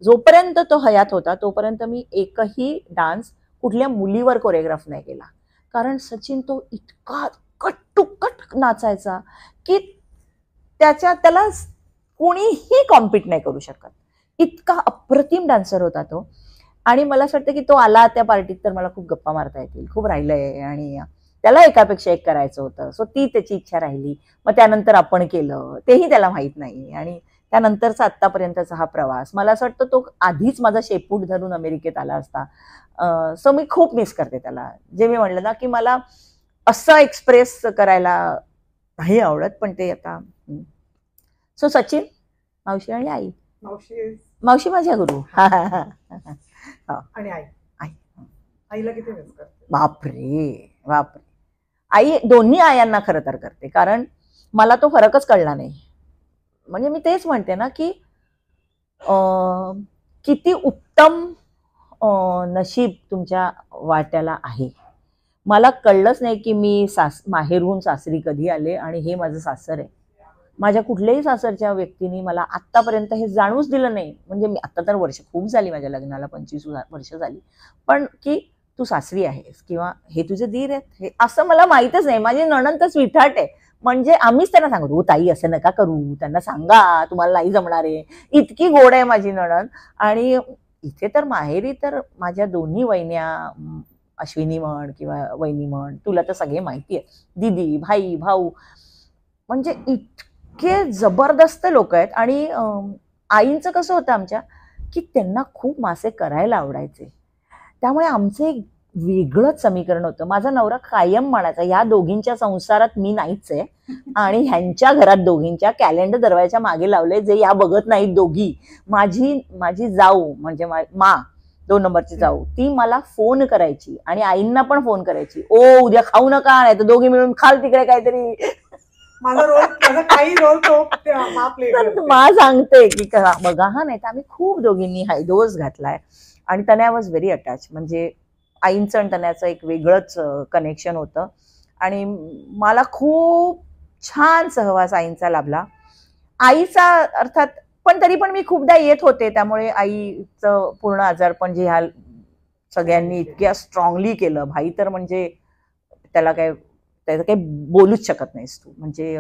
जोपर्यंत तो हयात होता तोपर्यंत मी एकही डान्स कुठल्या मुलीवर कोरिओग्राफ नाही केला. कारण सचिन तो इतका कट टू कट नाचायचा की त्याला कोणीही कॉम्पिट नाही करू शकत, इतका अप्रतिम डान्सर होता तो. आणि मला असं वाटतं की तो आला त्या पार्टीत तर मला खूप गप्पा मारता येतील, खूप राहिलंय, आणि त्याला एकापेक्षा एक करायचं होतं. सो ती त्याची इच्छा राहिली. मग त्यानंतर आपण केलं, तेही त्याला माहित नाही. आणि त्यानंतरचा आतापर्यंतचा हा प्रवास, मला असं वाटतं तो आधीच माझा शेपूट धरून अमेरिकेत आला असता. सो मी खूप मिस करते त्याला. जे मी म्हणलं ना की मला असं एक्सप्रेस करायला नाही आवडत, पण ते आता. सो सचिन, मावशी आणि आई. मावशी माझ्या गुरु. आणि आईला किती मिस करते? बापरे, आई दोन्ही आयांना खरं तर करते, कारण मला तो फरकच कळला नाही. म्हणजे मी तेच म्हणते ना की किती उत्तम नशीब तुमच्या वाट्याला आहे. मला कळलंच नाही की मी माहेरहून सासरी कधी आले आणि हे माझं सासर आहे. माझ्या कुठल्याही सासरच्या व्यक्तीने मला आतापर्यंत हे जाणूच दिलं नाही. म्हणजे मी आता तर वर्ष खूप झाली माझ्या लग्नाला, 25 वर्ष झाली, पण की तू सासरी आहेस किंवा हे तुझे दीर आहेत, हे असं मला माहीतच नाही. माझी नणंद तर स्वीटहार्ट आहे, म्हणजे आम्हीच त्यांना सांगतो, ताई असं नका करू, त्यांना सांगा तुम्हाला नाही जमणार आहे, इतकी गोड आहे माझी नणंद. आणि इथे तर माहेरी तर माझ्या दोन्ही वहिन्या, अश्विनी म्हण किंवा वहिनी म्हण, तुला तर सगळे माहिती आहे, दिदी, भाई, भाऊ, म्हणजे इतके जबरदस्त लोक आहेत. आणि आईंचं कसं होतं आमच्या, की त्यांना खूप मासे करायला आवडायचे, त्यामुळे आमचं एक वेगळंच समीकरण होतं. माझा नवरा कायम म्हणायचा, ह्या दोघींच्या संसारात मी नाहीच आहे, आणि ह्यांच्या घरात दोघींच्या कॅलेंडर दरवाजाच्या मागे लावले, जे या बघत नाहीत दोघी. माझी माझी जाऊ म्हणजे मा 2 नंबरची जाऊ, ती मला फोन करायची आणि आईंना पण फोन करायची, ओ उद्या खाऊ नका, नाही तर दोघी मिळून खाल तिकडे काहीतरी. माझा काही रोल तो प्ले करते. मा सांगते की बघा हा, नाही तर आम्ही खूप दोघींनी डोस घातलाय. आणि तन्या वॉज व्हेरी अटॅच, म्हणजे आईंचं आणि तन्याचं एक वेगळंच कनेक्शन होतं. आणि मला खूप छान सहवास आईंचा लाभला. आईचा अर्थात, पण तरी पण मी खूपदा येत होते, त्यामुळे आईचं पूर्ण आजारपण जे ह्या सगळ्यांनी इतक्या स्ट्रॉंगली केलं. भाई तर म्हणजे त्याला त्याचं काही बोलूच शकत नाहीस तू. म्हणजे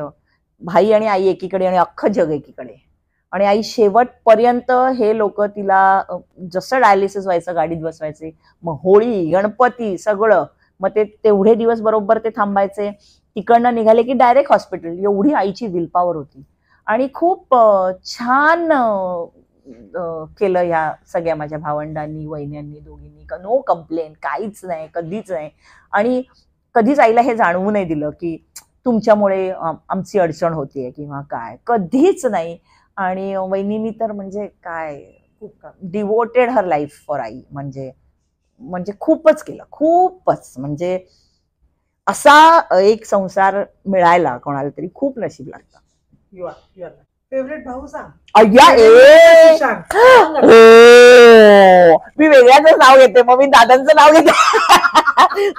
भाई आणि आई एकीकडे आणि अख्खं जग एकीकडे. आणि आई शेवटपर्यंत हे लोक तिला जसं डायलिसिस व्हायचं गाडीत बसवायचे, मग होळी गणपती सगळं, मग ते तेवढे दिवस बरोबर ते थांबायचे. तिकडनं निघाले की डायरेक्ट हॉस्पिटल. एवढी आईची विल पॉवर होती. आणि खूप छान केलं ह्या सगळ्या माझ्या भावंडांनी, वहिन्यांनी, दोघींनी. नो कंप्लेन, काहीच नाही, कधीच नाही. आणि कधीच आईला हे जाणवू नाही दिलं की तुमच्यामुळे आमची अडचण होतीये किंवा काय, कधीच नाही. आणि वहिनीनी तर म्हणजे काय, खूप devoted her life for I. म्हणजे खूपच केलं, खूपच. म्हणजे असा एक संसार मिळायला कोणाला तरी खूप नशीब लागतं. फेवरेट भाऊ सांग. अय्या मी वेगळ्याच नाव घेते, मग मी दादांचं नाव घेते.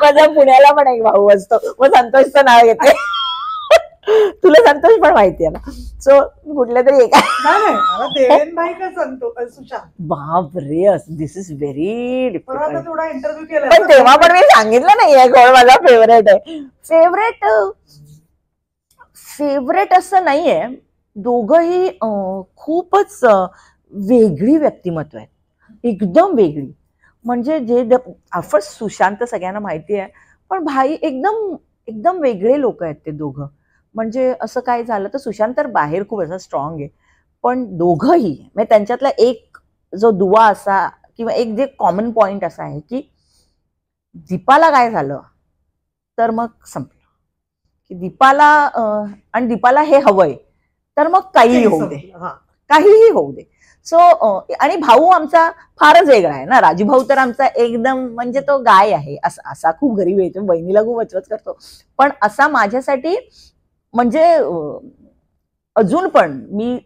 माझा पुण्याला पण एक भाऊ असतो, मग संतोषचं नाव घेते. तुला संतोष पण माहिती आहे ना, सो कुठल्या तरी एका. देवेनभाई का सुशांत? बाप रे, दिस इज व्हेरी डिफिकल्ट. थोडा इंटरव्ह्यू केला पण तेव्हा पण मी सांगितलं नाहीये कोण माझा फेवरेट आहे. फेवरेट असं नाहीये. दोघंही खूपच वेगळी व्यक्तिमत्व आहेत, एकदम वेगळी. म्हणजे जे ऑफकोर्स सुशांत सगळ्यांना माहिती आहे, पण भाई एकदम एकदम वेगळे लोक आहेत ते दोघं. म्हणजे असं काय झालं तर सुशांत तर बाहेर खूप असं स्ट्रॉंग आहे, पण दोघंही म्हणजे त्यांच्यातला एक जो दुवा असा किंवा एक जे कॉमन पॉइंट असा आहे की दीपाला काय झालं तर मग संपलं, की दीपाला आणि दीपाला हे हवंय तर मग काहीही होऊ दे, काहीही होऊ दे. सो आणि भाऊ आमचा फारच वेगळा आहे ना. राजू भाऊ तर आमचा एकदम म्हणजे तो गाय आहे, असा खूप गरीब आहे, बहिणीला खूप वचवच करतो. पण असा माझ्यासाठी म्हणजे अजून पण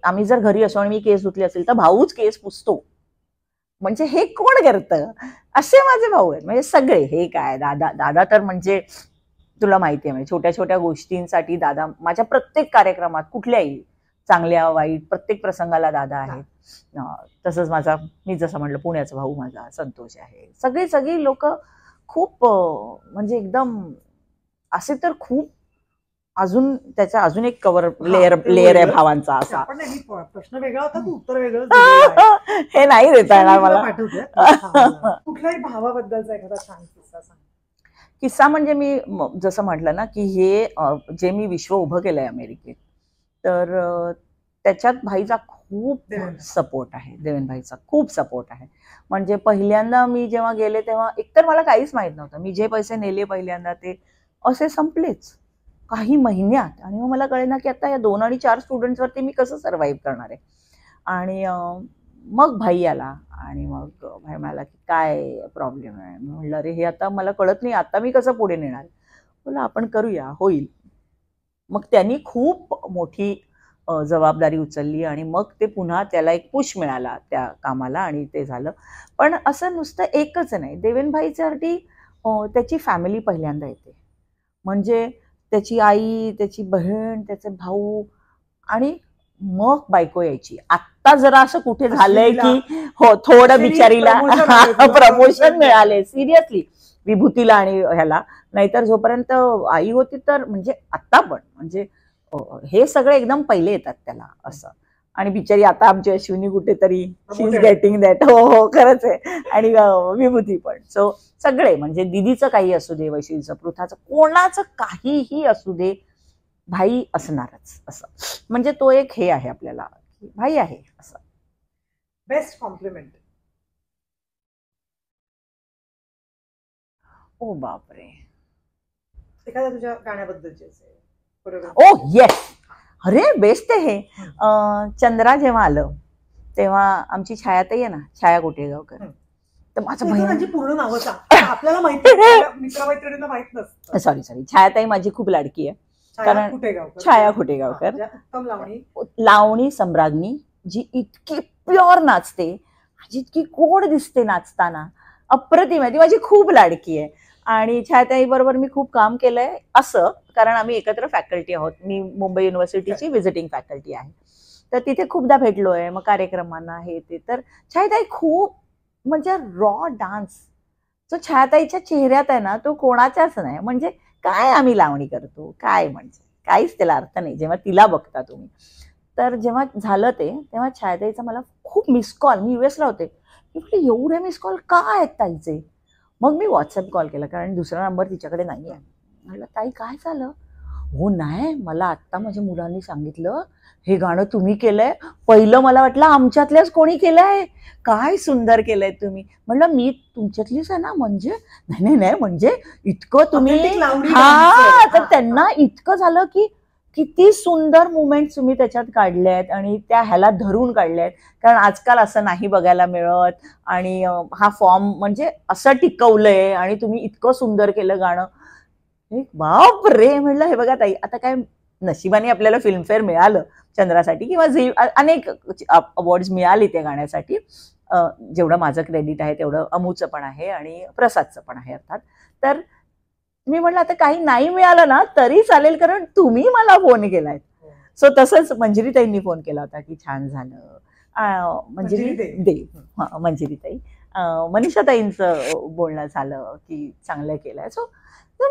आम्ही जर घरी असो आणि मी केस धुतली असेल तर भाऊच केस पुसतो. म्हणजे हे कोण करतं, असे माझे भाऊ आहेत. म्हणजे सगळे हे काय दादा तर म्हणजे तुला माहिती आहे, म्हणजे छोट्या छोट्या गोष्टींसाठी दादा माझ्या प्रत्येक कार्यक्रमात, कुठल्याही चांगल्या वाईट प्रत्येक प्रसंगाला दादा आहेत. तसंच मी जसं म्हणलं पुण्याचा भाऊ माझा संतोष आहे. सगळी लोक खूप म्हणजे एकदम असे तर खूप. अजून एक कव्हर लेअर आहे भावांचा असा. प्रश्न वेगळा होता, तू उत्तर वेगळं हे नाही देता येणार मला. कुठल्याही भावाबद्दलचा एखादा छान किस्सा सांग. किस्सा म्हणजे मी जसं म्हटलं ना की हे जे मी विश्व उभं केलंय अमेरिकेत, तर त्याच्यात भाईचा खूप सपोर्ट आहे, देवेनभाईचा खूप सपोर्ट आहे. म्हणजे पहिल्यांदा मी जेव्हा गेले तेव्हा एकतर मला काहीच माहित नव्हतं. मी जे पैसे नेले पहिल्यांदा ते असे संपलेच काही महिन्यात. आणि मग मला कळेना की आता या 2 आणि 4 स्टुडंट्सवरती मी कसं सर्व्हाइव्ह करणार आहे. आणि मग भाई आला आणि मग भाई म्हणाला की काय प्रॉब्लेम आहे. म्हणलं अरे हे आता मला कळत नाही, आता मी कसं पुढे नेणार. बोला आपण करूया, होईल. मग त्यांनी खूप मोठी जबाबदारी उचलली आणि मग ते पुन्हा त्याला एक पुश मिळाला त्या कामाला आणि ते झालं. पण असं नुसतं एकच नाही, देवेनभाईसाठी त्याची फॅमिली पहिल्यांदा येते. म्हणजे त्याची आई, त्याची बहीण, त्याचे भाऊ आणि मग बायको यायची. आत्ता जरा असं कुठे झालंय की हो थोडं बिचारीला प्रमोशन मिळाले सिरियसली, विभूतीला आणि ह्याला. नाहीतर जोपर्यंत आई होती तर म्हणजे आत्ता पण म्हणजे हे सगळे एकदम पहिले येतात त्याला असं. आणि बिचारी आता आमची अश्विनी कुठेतरी शी इज गेटिंग दॅट. हो खरंच आहे. आणि विभूती पण. सो सगळे म्हणजे दिदीचं काही असू दे, वैशिचं, पृथाचं, कोणाचं काहीही असू दे, भाई असणारच असं, म्हणजे तो एक हे आहे आपल्याला, भाई आहे असं. Best complement. ओ बापरे. एखाद्या तुझ्या गाण्याबद्दलची असेल. ओ येस, अरे बेस्ट आहे हे. चंद्रा जेव्हा आलं तेव्हा आमची छायाताई आहे ना, छाया कोटेगावकर, तर माझं म्हणजे पूर्ण नाव सांग, आपल्याला माहिती मित्रमैत्रिणींना माहित नसतं. सॉरी छायाताई माझी खूप लाडकी आहे, कारण छाया खुटेगावकर, लावणी सम्राज्ञी, जी इतकी प्युअर नाचते, जी इतकी गोड दिसते नाचताना, अप्रतिम आहे, ती माझी खूप लाडकी आहे. आणि छायाताई बरोबर मी खूप काम केलंय असं, कारण आम्ही एकत्र फॅकल्टी आहोत. मी मुंबई युनिव्हर्सिटीची व्हिजिटिंग फॅकल्टी आहे, तर तिथे खूपदा भेटलोय, मग कार्यक्रमांना हे ते. तर छायाताई खूप म्हणजे रॉ डान्स जो छायाताईच्या चेहऱ्यात आहे ना, तो कोणाच्याच नाही. म्हणजे काय आम्ही लावणी करतो काय, म्हणजे काहीच त्याला अर्थ नाही जेव्हा तिला बघता तुम्ही. तर जेव्हा झालं ते, तेव्हा छायाताईचा मला खूप मिस कॉल, मी युएसला होते, एवढे मिस कॉल का आहेत ताईचे. मग मी व्हॉट्सअप कॉल केला, कारण दुसरा नंबर तिच्याकडे नाही आहे. म्हटलं ताई काय झालं. हो नाही, मला आत्ता माझ्या मुलांनी सांगितलं हे गाणं तुम्ही केलंय. पहिलं मला वाटलं आमच्यातल्याच कोणी केलंय, काय सुंदर केलंय तुम्ही. म्हटलं मी तुमच्यातलीच आहे ना. म्हणजे नाही नाही म्हणजे इतकं तुम्ही, हा, तर त्यांना इतकं झालं की किती सुंदर मुमेंट तुम्ही त्याच्यात काढले आहेत आणि त्या ह्याला धरून काढले आहेत. कारण आजकाल असं नाही बघायला मिळत, आणि हा फॉर्म म्हणजे असं टिकवलंय आणि तुम्ही इतकं सुंदर केलं गाणं. बाप रे. म्हटलं हे बघा ताई, आता काय नशिबाने आपल्याला फिल्मफेअर मिळालं चंद्रासाठी, किंवा झी अनेक अवॉर्ड्स मिळाली त्या गाण्यासाठी. जेवढं माझं क्रेडिट आहे तेवढं अमूचं पण आहे आणि प्रसादचं पण आहे अर्थात. तर मी म्हटलं आता काही नाही मिळालं ना तरी चालेल, कारण तुम्ही मला फोन केलाय. सो तसंच मंजिरीताईंनी फोन केला होता की छान झालं. मंजिरीताई, मनीषाताईंचं बोलणं झालं की चांगलं केलंय. सो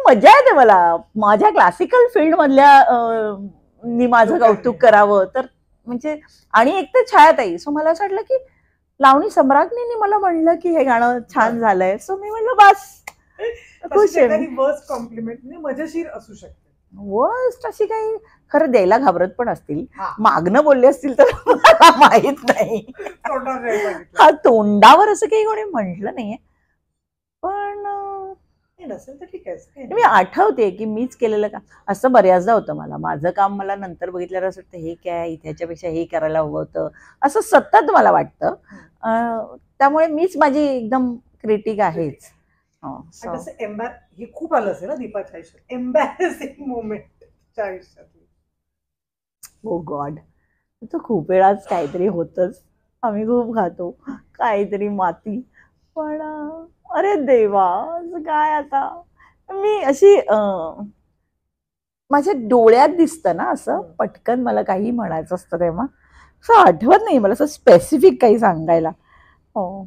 मजा येते मला, माझ्या क्लासिकल फील्ड मधल्या माझं कौतुक करावं तर. म्हणजे आणि एक तर छायाताई. सो मला असं वाटलं की लावणी सम्राज्ञींनी मला म्हणलं की हे गाणं छान झालंय. सो मी म्हणलं बस खुश आहे. वर्स्ट कॉम्प्लिमेंट म्हणजे मजेशीर असू शकते. वर्स्ट अशी काही खरं द्यायला घाबरत पण असतील, मागणं बोलले असतील तर मला माहित नाही. हा, तोंडावर असं काही कोणी म्हटलं नाहीये, पण नसेल तर ठीक आहे. मी आठवते की मीच केलेलं काम असं बऱ्याचदा होतं. माझं काम मला नंतर बघितल्यावर असं वाटतं हे काय, इथेच्यापेक्षा हे करायला हवं होतं, असं सतत मला वाटतं. त्यामुळे मीच माझी एकदम क्रिटिक आहेच. हे खूप आलं असेल ना दीपाच्या आयुष्यात, एम्बॅरेसिंग मोमेंट आयुष्यातली. ओ गॉड, तर खूप वेळाच काहीतरी होतच. आम्ही खूप खातो काहीतरी माती, पण अरे देवा काय आता. मी अशी माझ्या डोळ्यात दिसतं ना असं पटकन मला काही म्हणायचं असतं तेव्हा. असं आठवत नाही मला असं स्पेसिफिक काही सांगायला. हो,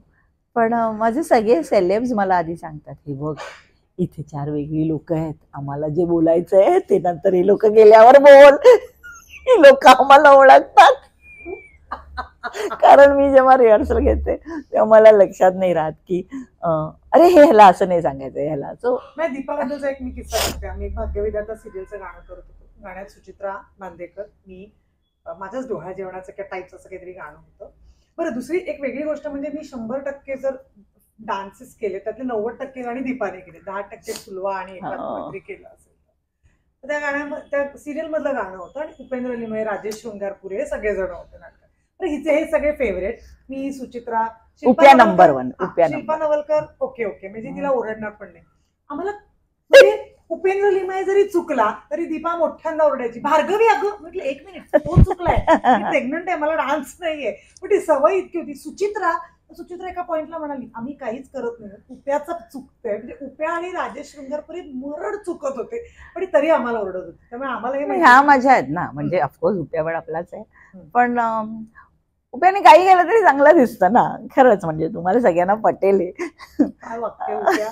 पण माझे सगळे सेलेब्स मला आधी सांगतात, हे बघ इथे 4 वेगळी लोक आहेत, आम्हाला जे बोलायचंय ते नंतर हे लोक गेल्यावर बोल. ही लोक आम्हाला ओळखतात. कारण मी जेव्हा रिहर्सल घेते तेव्हा मला लक्षात नाही राहत की अरे हे ह्याला असं नाही सांगायचं ह्याला. सो दीपाबद्दलचा एक मी किस्सा सांगते. आम्ही एक भाग्यविधाता सिरियलचं गाणं करत होतो. गाण्यात सुचित्रा बांदेकर, मी, माझ्याच डोळ्या जेवणाचं किंवा टाईपचं असं काहीतरी गाणं होतं. बरं, दुसरी एक वेगळी गोष्ट म्हणजे मी 100% जर डान्सेस केले त्यातले 90% गाणी दीपाने केले, 10% फुलवा आणि एकाच केलं असेल. त्या गाण्यामध्ये त्या सिरियल मधलं गाणं होतं आणि उपेंद्र लिमये, राजेश शृंगारपुरे हे सगळेजण होते नाटकात. तर हिचे हे सगळे फेवरेट. मी, सुचित्रा, शिल्पा नंबर 1, शिल्पा नवलकर ओके म्हणजे तिला ओरडणार पण नाही. आम्हाला म्हणजे उपेंद्र लिमये जरी चुकला तरी दीपा मोठ्यांदा ओरडायची, भार्गवी अगं. म्हटलं 1 मिनिट, तो चुकलाय, प्रेग्नंट आहे, मला डान्स नाहीये. पण ती सवय इतकी होती. सुचित्रा एका पॉइंटला म्हणाली, आम्ही काहीच करत नाही, उप्याच चुकतंय. म्हणजे उप्या आणि राजेश शृंगारपुरी मरड चुकत होते, पण तरी आम्हाला ओरडत होते. त्यामुळे आम्हाला ह्या माझ्या आहेत ना. म्हणजे ऑफकोर्स उप्या पण आपलाच आहे, पण उप्याने काही केलं तरी चांगलं दिसतं ना. खरंच म्हणजे तुम्हाला सगळ्यांना पटेल. काय वाक्य उप्या,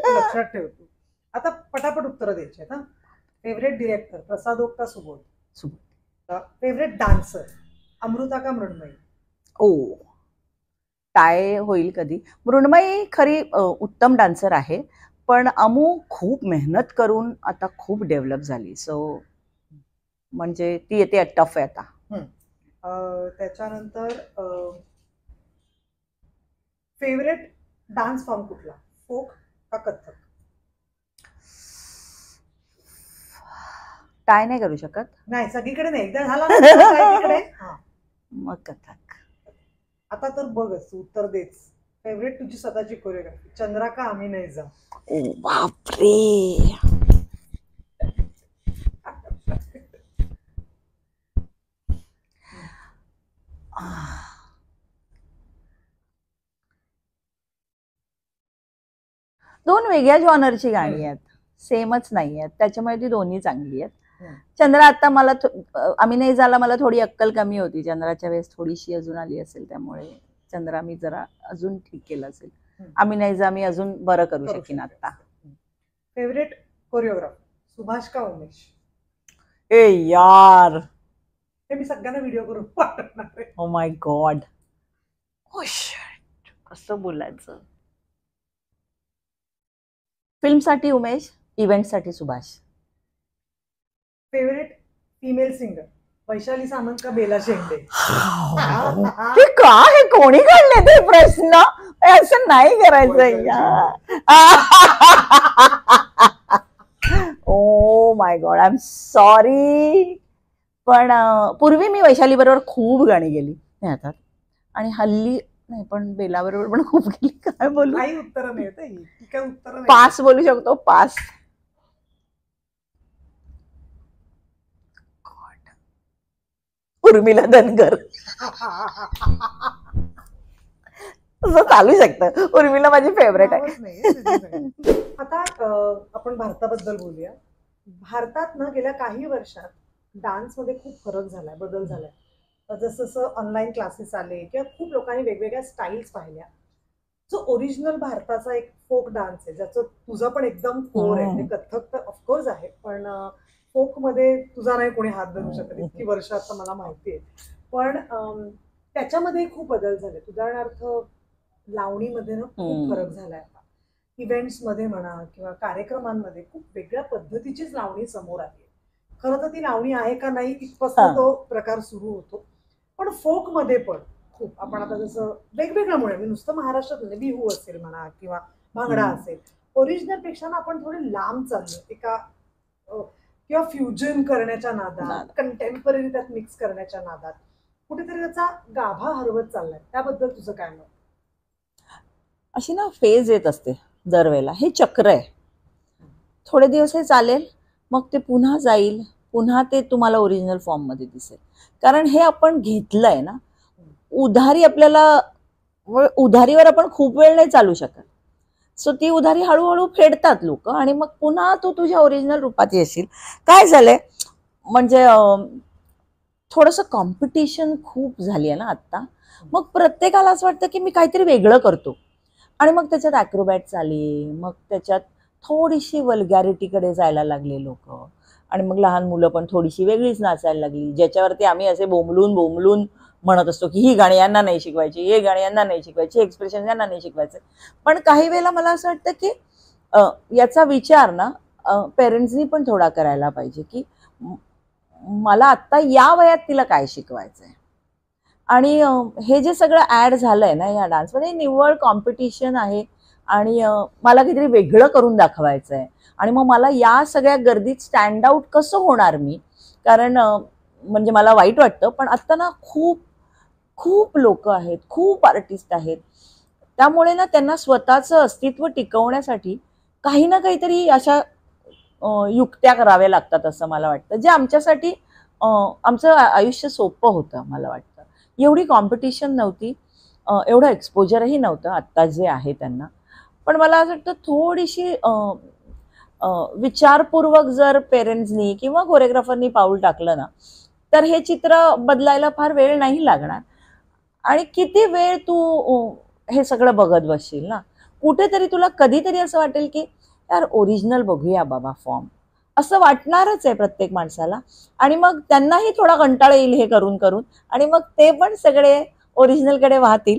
लक्षात ठेवतो. आता पटापट उत्तर द्यायची आहेत. फेवरेट डिरेक्टर प्रसादोक्ता सुबोध. फेवरेट डान्सर अमृता का मृण्मयी? ओ, काय होईल कधी. मृण्मयी खरी उत्तम डान्सर आहे, पण अमू खूप मेहनत करून आता खूप डेव्हलप झाली. सो म्हणजे ती येते टफ आहे आता. त्याच्यानंतर फेवरेट डान्स फॉर्म कुठला, फोक का कथ्थक? काय नाही करू शकत. नाही, सगळीकडे नाही, एकदा झाला ना तिकडे. मग कथक. आता तर बघच, तू उत्तर देच. फेवरेट तुझी स्वतःची कोरिओग्राफी, चंद्रा का आम्ही नाही जा? ओ बापरे. दोन वेगळ्या जॉनरची गाणी आहेत, सेमच नाही आहेत, त्याच्यामुळे ती दोन्ही चांगली आहेत. चंद्रा आता मला आम्ही नाही झाला, मला थोडी अक्कल कमी होती, चंद्राच्या वेळेस थोडीशी अजून आली असेल, त्यामुळे चंद्रा मी जरा अजून ठीक केलं असेल. आम्ही नाही जा मी अजून बरं करू शकीन आता. फेवरेट कोरिओग्राफर सुभाष का उमेश? ए यार, हे मी सगळ्यांना व्हिडिओ करून पाठवणार आहे. ओ माय गॉड, कसं बोलायचं. फिल्मसाठी उमेश, इव्हेंटसाठी Subhash. Favourite female singer Vaishali Samant का बेला शेंडे? हे काय, कोणी काढले ते प्रश्न? असं नाही करायचं. Oh my God, I am sorry. पण पूर्वी मी वैशाली बरोबर खूप गाणी गेली आता, आणि हल्ली नाही, पण बेला बरोबर पण खूप गेली. काय बोलू, काही उत्तर नाही, काय उत्तर पास बोलू शकतो, पास. उर्मिला धनगर असं चालू शकतं. उर्मिला माझी फेवरेट आहे. आता आपण भारताबद्दल बोलूया. भारतात ना गेल्या काही वर्षात डान्स मध्ये खूप फरक झालाय, बदल झालाय. जसं जसं ऑनलाईन क्लासेस आले किंवा खूप लोकांनी वेगवेगळ्या स्टाईल्स पाहिल्या, जो ओरिजिनल भारताचा एक फोक डान्स आहे, ज्याचं तुझं पण एकदम कोर आहे. कथ्थक तर ऑफकोर्स आहे, पण फोक मध्ये तुझा नाही कोणी हात धरू शकत, इतकी वर्ष आता मला माहिती आहे. पण त्याच्यामध्ये खूप बदल झाले. उदाहरणार्थ लावणीमध्ये ना खूप फरक झालाय आता. इव्हेंट्स मध्ये म्हणा किंवा कार्यक्रमांमध्ये खूप वेगळ्या पद्धतीचीच लावणी समोर आली. खरं तर ती लावणी आहे का नाही इथपासून तो प्रकार सुरू होतो. पण फोक मध्ये पण खूप, आपण आता जसं वेगवेगळ्यामुळे, मी नुसतं महाराष्ट्रात म्हणजे बिहू असेल म्हणा किंवा भांगडा असेल, ओरिजिनल पेक्षा ना आपण थोडे लांब चाललो एका, किंवा फ्युजन करण्याच्या नादात, कंटेम्पररी त्यात मिक्स करण्याच्या नादात कुठेतरी त्याचा गाभा हरवत चाललाय. त्याबद्दल तुझं काय मत? अशी ना फेज येत असते दरवेळेला, हे चक्र आहे. थोडे दिवस हे चालेल, मग ते पुन्हा जाईल, पुन्हा ते तुम्हाला ओरिजिनल फॉर्म मध्ये दिसेल. कारण हे आपण घेतलंय ना उधारी, आपल्याला उधारीवर आपण खूप वेळ नाही चालू शकत. सो ती उधारी हळूहळू फेडतात लोक, आणि मग पुन्हा तू तुझ्या ओरिजिनल रूपात येशील. काय झालंय म्हणजे थोडंसं कॉम्पिटिशन खूप झाली आहे ना आता. मग प्रत्येकाला असं वाटतं की मी काहीतरी वेगळं करतो, आणि मग त्याच्यात ॲक्रोबॅट्स आली, मग त्याच्यात थोडीशी वल्गॅरिटीकडे जायला लागले लोक, आणि मग लहान मुलं पण थोडीशी वेगळीच नाचायला लागली, ज्याच्यावरती आम्ही असे बोंबलून बोंबलून म्हणत असतो की ही गाणी यांना नाही शिकवायची, हे गाणी यांना नाही शिकवायची, एक्सप्रेशन यांना नाही शिकवायचं. पण काही वेळेला मला असं वाटतं की याचा विचार ना पेरेंट्सनी पण थोडा करायला पाहिजे की मला आत्ता या वयात तिला काय शिकवायचं आहे. आणि हे जे सगळं ॲड झालंय ना या डान्समध्ये, निव्वळ कॉम्पिटिशन आहे, आणि मला काहीतरी वेगळं करून दाखवायचं आहे. आणि मग मला या सगळ्या गर्दीत स्टँड आउट कसं होणार मी, कारण म्हणजे मला वाईट वाटतं, पण आत्ता ना खूप खूप लोक आहेत, खूप आर्टिस्ट आहेत, त्यामुळे ना त्यांना स्वतःचं अस्तित्व टिकवण्यासाठी काही ना काहीतरी अशा युक्त्या कराव्या लागतात असं मला वाटतं, जे आमच्यासाठी आमचं आयुष्य सोपं होतं. मला वाटतं एवढी कॉम्पिटिशन नव्हती, एवढं एक्सपोजरही नव्हतं आत्ता जे आहे त्यांना. पण मला असं वाटतं थोडीशी विचारपूर्वक जर पेरेंट्सनी किंवा कोरिओग्राफरनी पाऊल टाकलं ना, तर हे चित्र बदलायला फार वेळ नाही लागणार. आणि किती वेळ तू हे सगळं बघत बसशील ना, कुठेतरी तुला कधीतरी असं वाटेल की यार ओरिजिनल बघूया बाबा फॉर्म, असं वाटणारच आहे प्रत्येक माणसाला. आणि मग त्यांनाही थोडा कंटाळा येईल हे करून करून, आणि मग ते पण सगळे ओरिजिनलकडे वाहतील.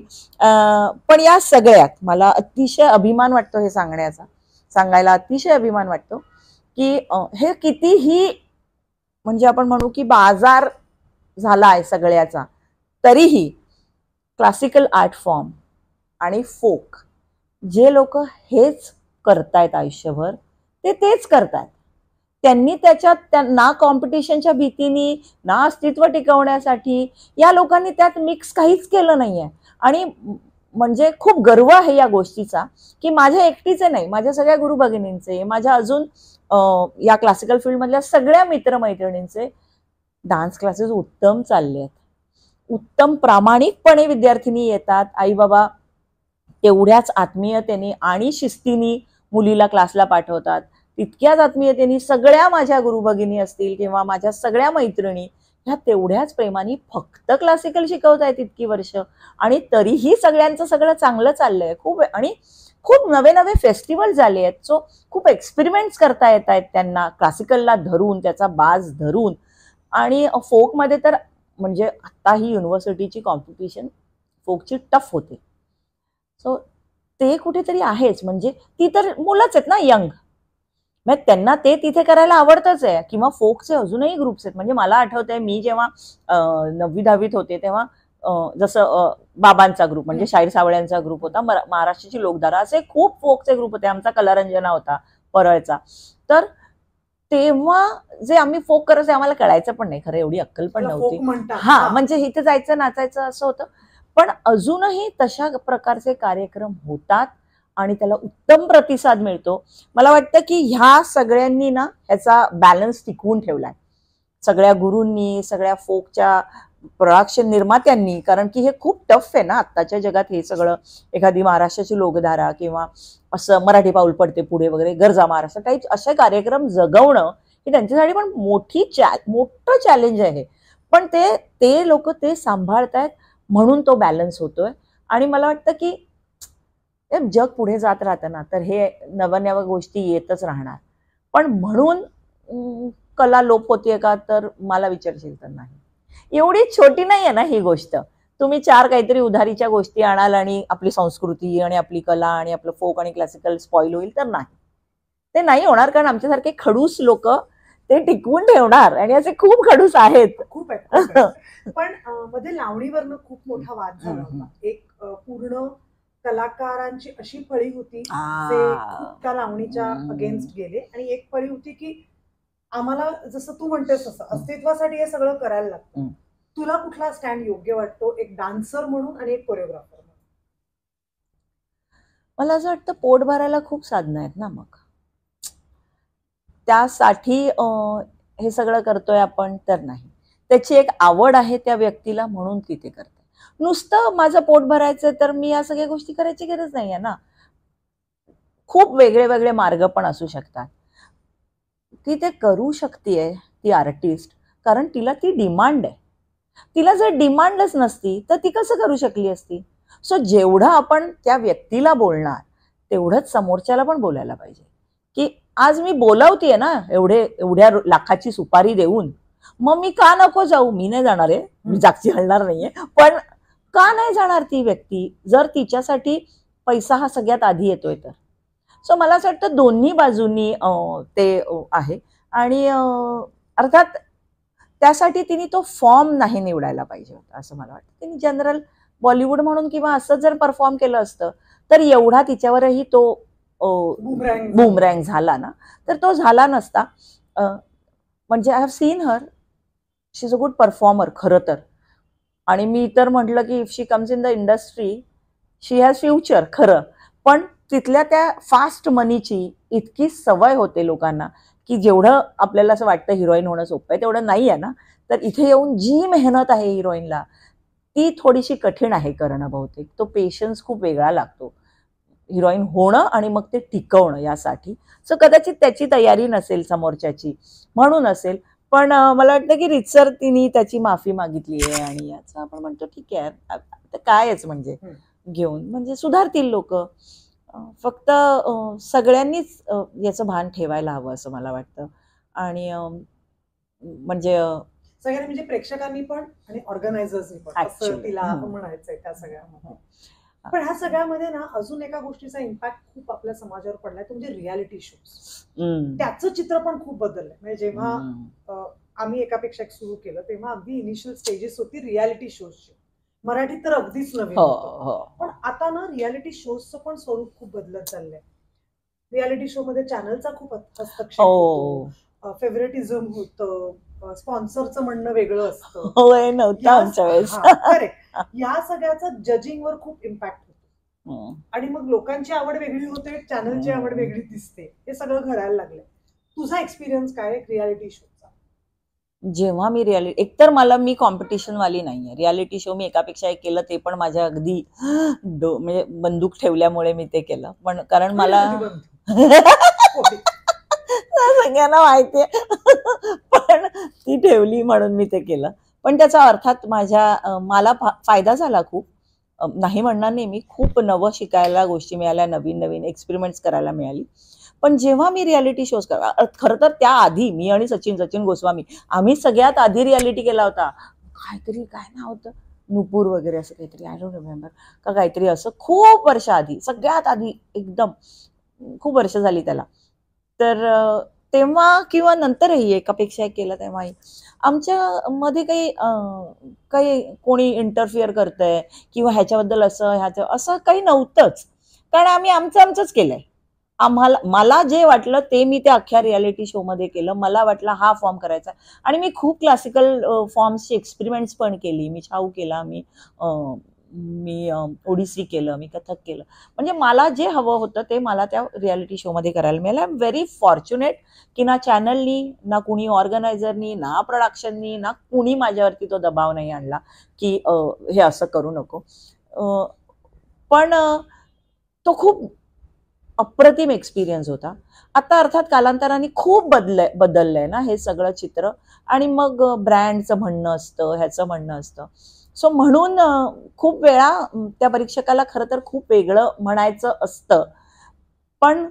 पण या सगळ्यात मला अतिशय अभिमान वाटतो हे सांगायला अतिशय अभिमान वाटतो की हे कितीही म्हणजे आपण म्हणू की बाजार झाला आहे सगळ्याचा, तरीही क्लासिकल आर्ट फॉर्म आणि फोक जे लोक हेच करतायत आयुष्यभर ते तेच करतायत. त्यांनी त्याच्यात ना कॉम्पिटिशनच्या भीतीने ना अस्तित्व टिकवण्यासाठी या लोकांनी त्यात मिक्स काहीच केलं नाहीये. आणि म्हणजे खूप गर्व आहे या गोष्टीचा की माझ्या एकटीचे नाही, माझ्या सगळ्या गुरु भगिनींचे, माझ्या अजून या क्लासिकल फील्ड मधल्या सगळ्या मित्रमैत्रिणींचे डान्स क्लासेस उत्तम चालले आहेत. उत्तम प्रामाणिकपणे विद्यार्थिनी येतात. आई बाबा तेवढ्याच आत्मीयतेने आणि शिस्तीने मुलीला क्लासला पाठवतात. तितक्याच आत्मीयतेने सगळ्या माझ्या गुरु भगिनी असतील किंवा माझ्या सगळ्या मैत्रिणी ह्या तेवढ्याच प्रेमाने फक्त क्लासिकल शिकवतायत इतकी वर्ष, आणि तरीही सगळ्यांचं सगळं चांगलं चाललंय खूप. आणि खूप नवे नवे फेस्टिवल झाले आहेत. सो खूप एक्सपेरिमेंट्स करता येत आहेत त्यांना क्लासिकलला धरून, त्याचा बाज धरून. आणि फोकमध्ये तर म्हणजे आता ही युनिव्हर्सिटीची कॉम्पिटिशन फोकची टफ होते. सो ते कुठेतरी आहेच. म्हणजे ती तर मुलंच आहेत ना, यंग, म्हणजे त्यांना ते तिथे करायला आवडतच आहे. किंवा फोकचे अजूनही ग्रुप्स आहेत. म्हणजे मला आठवतंय मी जेव्हा 9वी 10वीत होते तेव्हा जसं बाबांचा ग्रुप म्हणजे शाहीर सावळ्यांचा ग्रुप होता, महाराष्ट्राची लोकधारा, असे खूप फोकचे ग्रुप होते. आमचा कलारंजना होता परळचा. तर तेव्हा जे आम्ही फोक करायचं आम्हाला कळायचं पण नाही, खरं एवढी अक्कल पण नव्हती. हा, म्हणजे इथे जायचं नाचायचं असं होतं. पण अजूनही तशा प्रकारचे कार्यक्रम होतात आणि त्याला उत्तम प्रतिसाद मिळतो. मला वाटतं की ह्या सगळ्यांनी ना ह्याचा बॅलन्स टिकवून ठेवलाय, सगळ्या गुरूंनी, सगळ्या फोकच्या प्रोडक्शन निर्मात्यांनी. कारण की हे खूप टफ आहे ना आत्ताच्या जगात हे सगळं. एखादी महाराष्ट्राची लोकधारा किंवा असं मराठी पाऊल पडते पुढे वगैरे, गरजा महाराष्ट्र टाईप असे कार्यक्रम जगवणं ही त्यांच्यासाठी पण मोठं चॅलेंज आहे. पण ते लोक ते सांभाळतायत म्हणून तो बॅलन्स होतोय. आणि मला वाटतं की जग पुढे जात राहतं ना, तर हे नव्या गोष्टी येतच राहणार. पण म्हणून कला लोप होतीये का, तर मला विचारशील तर नाही. एवढी छोटी नाहीये ना ही गोष्ट. तुम्ही 4 काहीतरी उधारीच्या गोष्टी आणाल आणि आपली संस्कृती आणि आपली कला आणि आपलं फोक आणि क्लासिकल स्पॉइल होईल, तर नाही, ते नाही होणार. कारण आमच्यासारखे खडूस लोक ते टिकवून ठेवणार, आणि असे खूप खडूस आहेत. खूप आहेत. पण मध्ये लावणीवरनं खूप मोठा वाद झाला होता. एक पूर्ण कलाकारांची अशी फळी होती जे खूप त्या लावणीच्या अगेन्स्ट गेले, आणि एक फळी होती की आम्हाला जसं तू म्हणतेस तसं अस्तित्वासाठी हे सगळं करायला लागतं. तुला कुठला स्टँड योग्य वाटतो, एक डान्सर म्हणून आणि एक कोरिओग्राफर म्हणून? मला असं वाटतं पोट भरायला खूप साधनं आहेत ना, मग त्यासाठी हे सगळं करतोय आपण तर नाही. त्याची एक आवड आहे त्या व्यक्तीला म्हणून ती ते करते. नुसतं माझं पोट भरायचं तर मी या सगळ्या गोष्टी करायची गरज नाहीये ना. खूप वेगळे वेगळे मार्ग पण असू शकतात. ती ते करू शकतेय ती आर्टिस्ट, कारण तिला ती डिमांड आहे. तिला जर डिमांडच नसती तर ती कसं करू शकली असती. सो जेवढं आपण त्या व्यक्तीला बोलणार तेवढंच समोरच्याला पण बोलायला पाहिजे. की आज मी बोलावतीये ना एवढ्या लाखाची सुपारी देऊन, मग मी का नको जाऊ. मी नाही जाणार आहे, मी जागची हलणार नाहीये, पण का नाही जाणार ती व्यक्ती जर तिच्यासाठी पैसा हा सगळ्यात आधी येतोय तर. सो मला असं वाटतं दोन्ही बाजूंनी ते आहे. आणि अर्थात त्यासाठी तिने तो फॉर्म नाही निवडायला पाहिजे होता असं मला वाटतं. तिने जनरल बॉलिवूड म्हणून किंवा असं जर परफॉर्म केलं असतं तर एवढा तिच्यावरही तो बूमरँग झाला ना, तर तो झाला नसता. म्हणजे I have seen her, she is a good performer खरं तर. आणि मी तर म्हटलं की if she comes in the industry she has future खरं. पण तिथल्या त्या फास्ट मनीची इतकी सवय होते लोकांना की जेवढं आपल्याला असं वाटतं हिरोईन होणं सोपं आहे तेवढं नाही आहे ना. तर इथे येऊन जी मेहनत आहे हिरोईनला ती थोडीशी कठीण आहे करणं बहुतेक. तो पेशन्स खूप वेगळा लागतो हिरोईन होणं आणि मग ते टिकवणं यासाठी. सो कदाचित त्याची तयारी नसेल समोरच्याची म्हणून असेल. पण मला वाटतं की रितसर तिने त्याची माफी मागितली आहे आणि याचं आपण म्हणतो ठीक आहे आता कायच म्हणजे घेऊन म्हणजे सुधारतील लोक. फक्त सगळ्यांनीच याचं भान ठेवायला हवं असं मला वाटतं. आणि म्हणजे सगळ्यांनी म्हणजे प्रेक्षकांनी पण आणि ऑर्गनायझर्सनी पण असं तिला म्हणायचंय त्या सगळ्यामध्ये. पण ह्या सगळ्यामध्ये ना अजून एका गोष्टीचा इम्पॅक्ट खूप आपल्या समाजावर पडलाय तो म्हणजे रियालिटी शोज. त्याचं चित्र पण खूप बदललंय. म्हणजे जेव्हा आम्ही एकापेक्षा एक सुरू केलं तेव्हा अगदी इनिशियल स्टेजेस होती रियालिटी शोजची. मराठीत तर अगदीच नवीन हो होतं. हो पण आता ना रियालिटी शोजचं पण स्वरूप खूप बदलत चाललंय. रियालिटी शो मध्ये चॅनलचा खूप हस्तक्षेप होतो, हो फेव्हरेटिझम होतं, स्पॉन्सरचं म्हणणं वेगळं असतं. होय नव्हतं आमच्या वेळेस. हा करेक्ट. या सगळ्याचा जजिंगवर खूप इम्पॅक्ट होतो हम्म. आणि मग लोकांची आवड वेगळी होते, चॅनलची आवड वेगळी दिसते. हे सगळं घडायला लागलंय. तुझा एक्सपिरियन्स काय आहे रियालिटी शोचा? जेव्हा मी रियालिटी, एकतर मी कॉम्पिटिशन वाली नाहीये. रियालिटी शो मी एकापेक्षा एक केलं, ते पण माझ्या अगदी म्हणजे बंदूक ठेवल्यामुळे मी ते केलं. पण कारण मला सगळ्यांना माहितीये पण ती ठेवली म्हणून मी ते केलं. पण त्याचा अर्थात मला फायदा झाला खूप. नाही म्हणणार नाही, मी खूप नवं शिकायला गोष्टी मिळाल्या, नवीन नवीन एक्सपेरिमेंट्स करायला मिळाली. पण जेव्हा मी रियालिटी शोज खरं तर त्याआधी मी आणि सचिन गोस्वामी आम्ही सगळ्यात आधी रियालिटी केला होता. काहीतरी काय नाव होतं, नुपूर वगैरे असं काहीतरी, आय डोंट रिमेंबर का काहीतरी असं, खूप वर्ष आधी, सगळ्यात आधी एकदम खूप वर्ष झाली त्याला. तर तेव्हा किंवा नंतरही एकापेक्षा एक केलं तेव्हाही आमच्या मध्ये काही कोणी इंटरफिअर करतंय किंवा ह्याच्याबद्दल असं काही नव्हतंच. कारण आम्ही आमचंच केलंय. मला जे वाटलं ते मी त्या अख्ख्या रियालिटी शो मध्ये केलं. मला वाटलं हा फॉर्म करायचा आणि मी खूप क्लासिकल फॉर्म्सची एक्सपेरिमेंट्स पण केली. मी छाऊ केला, मी ओडिसी केलं, मी कथक केलं. म्हणजे मला जे हवं होतं ते मला त्या रियालिटी शो मध्ये करायला मिळालं. आय एम व्हेरी फॉर्च्युनेट की ना चॅनलनी, ना कुणी ऑर्गनायझरनी, ना प्रोडक्शननी, ना कुणी माझ्यावरती तो दबाव नाही आणला की हे असं करू नको. पण तो खूप अप्रतिम एक्सपिरियन्स होता. आता अर्थात कालांतराने खूप बदललंय ना हे सगळं चित्र. आणि मग ब्रँडचं म्हणणं असतं, ह्याचं म्हणणं असतं. सो म्हणून खूप वेळा त्या परीक्षकाला खरं तर खूप वेगळं म्हणायचं असतं. पण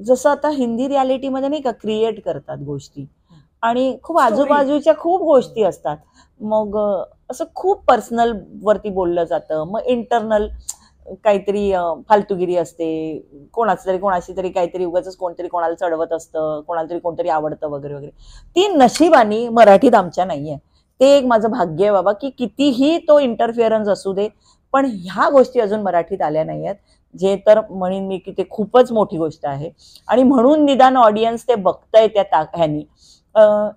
जसं आता हिंदी रियालिटीमध्ये नाही का क्रिएट करतात गोष्टी आणि खूप आजूबाजूच्या खूप गोष्टी असतात. मग असं खूप पर्सनल वरती बोललं जातं. मग इंटरनल काहीतरी फालतूगिरी असते, कोणाची तरी काहीतरी उगाच कोणतरी कोणाला चढवत असतं, कोणाला तरी कोणतरी आवडतं वगैरे वगैरे. ती नशिबानी मराठीत आमच्या नाहीये. ते एक माझं भाग्य आहे बाबा की कितीही तो इंटरफिअरन्स असू दे, पण ह्या गोष्टी अजून मराठीत आल्या नाहीयेत. जे तर म्हणेन मी की ते खूपच मोठी गोष्ट आहे. आणि म्हणून निदान ऑडियन्स ते बघतंय त्या ह्यानी.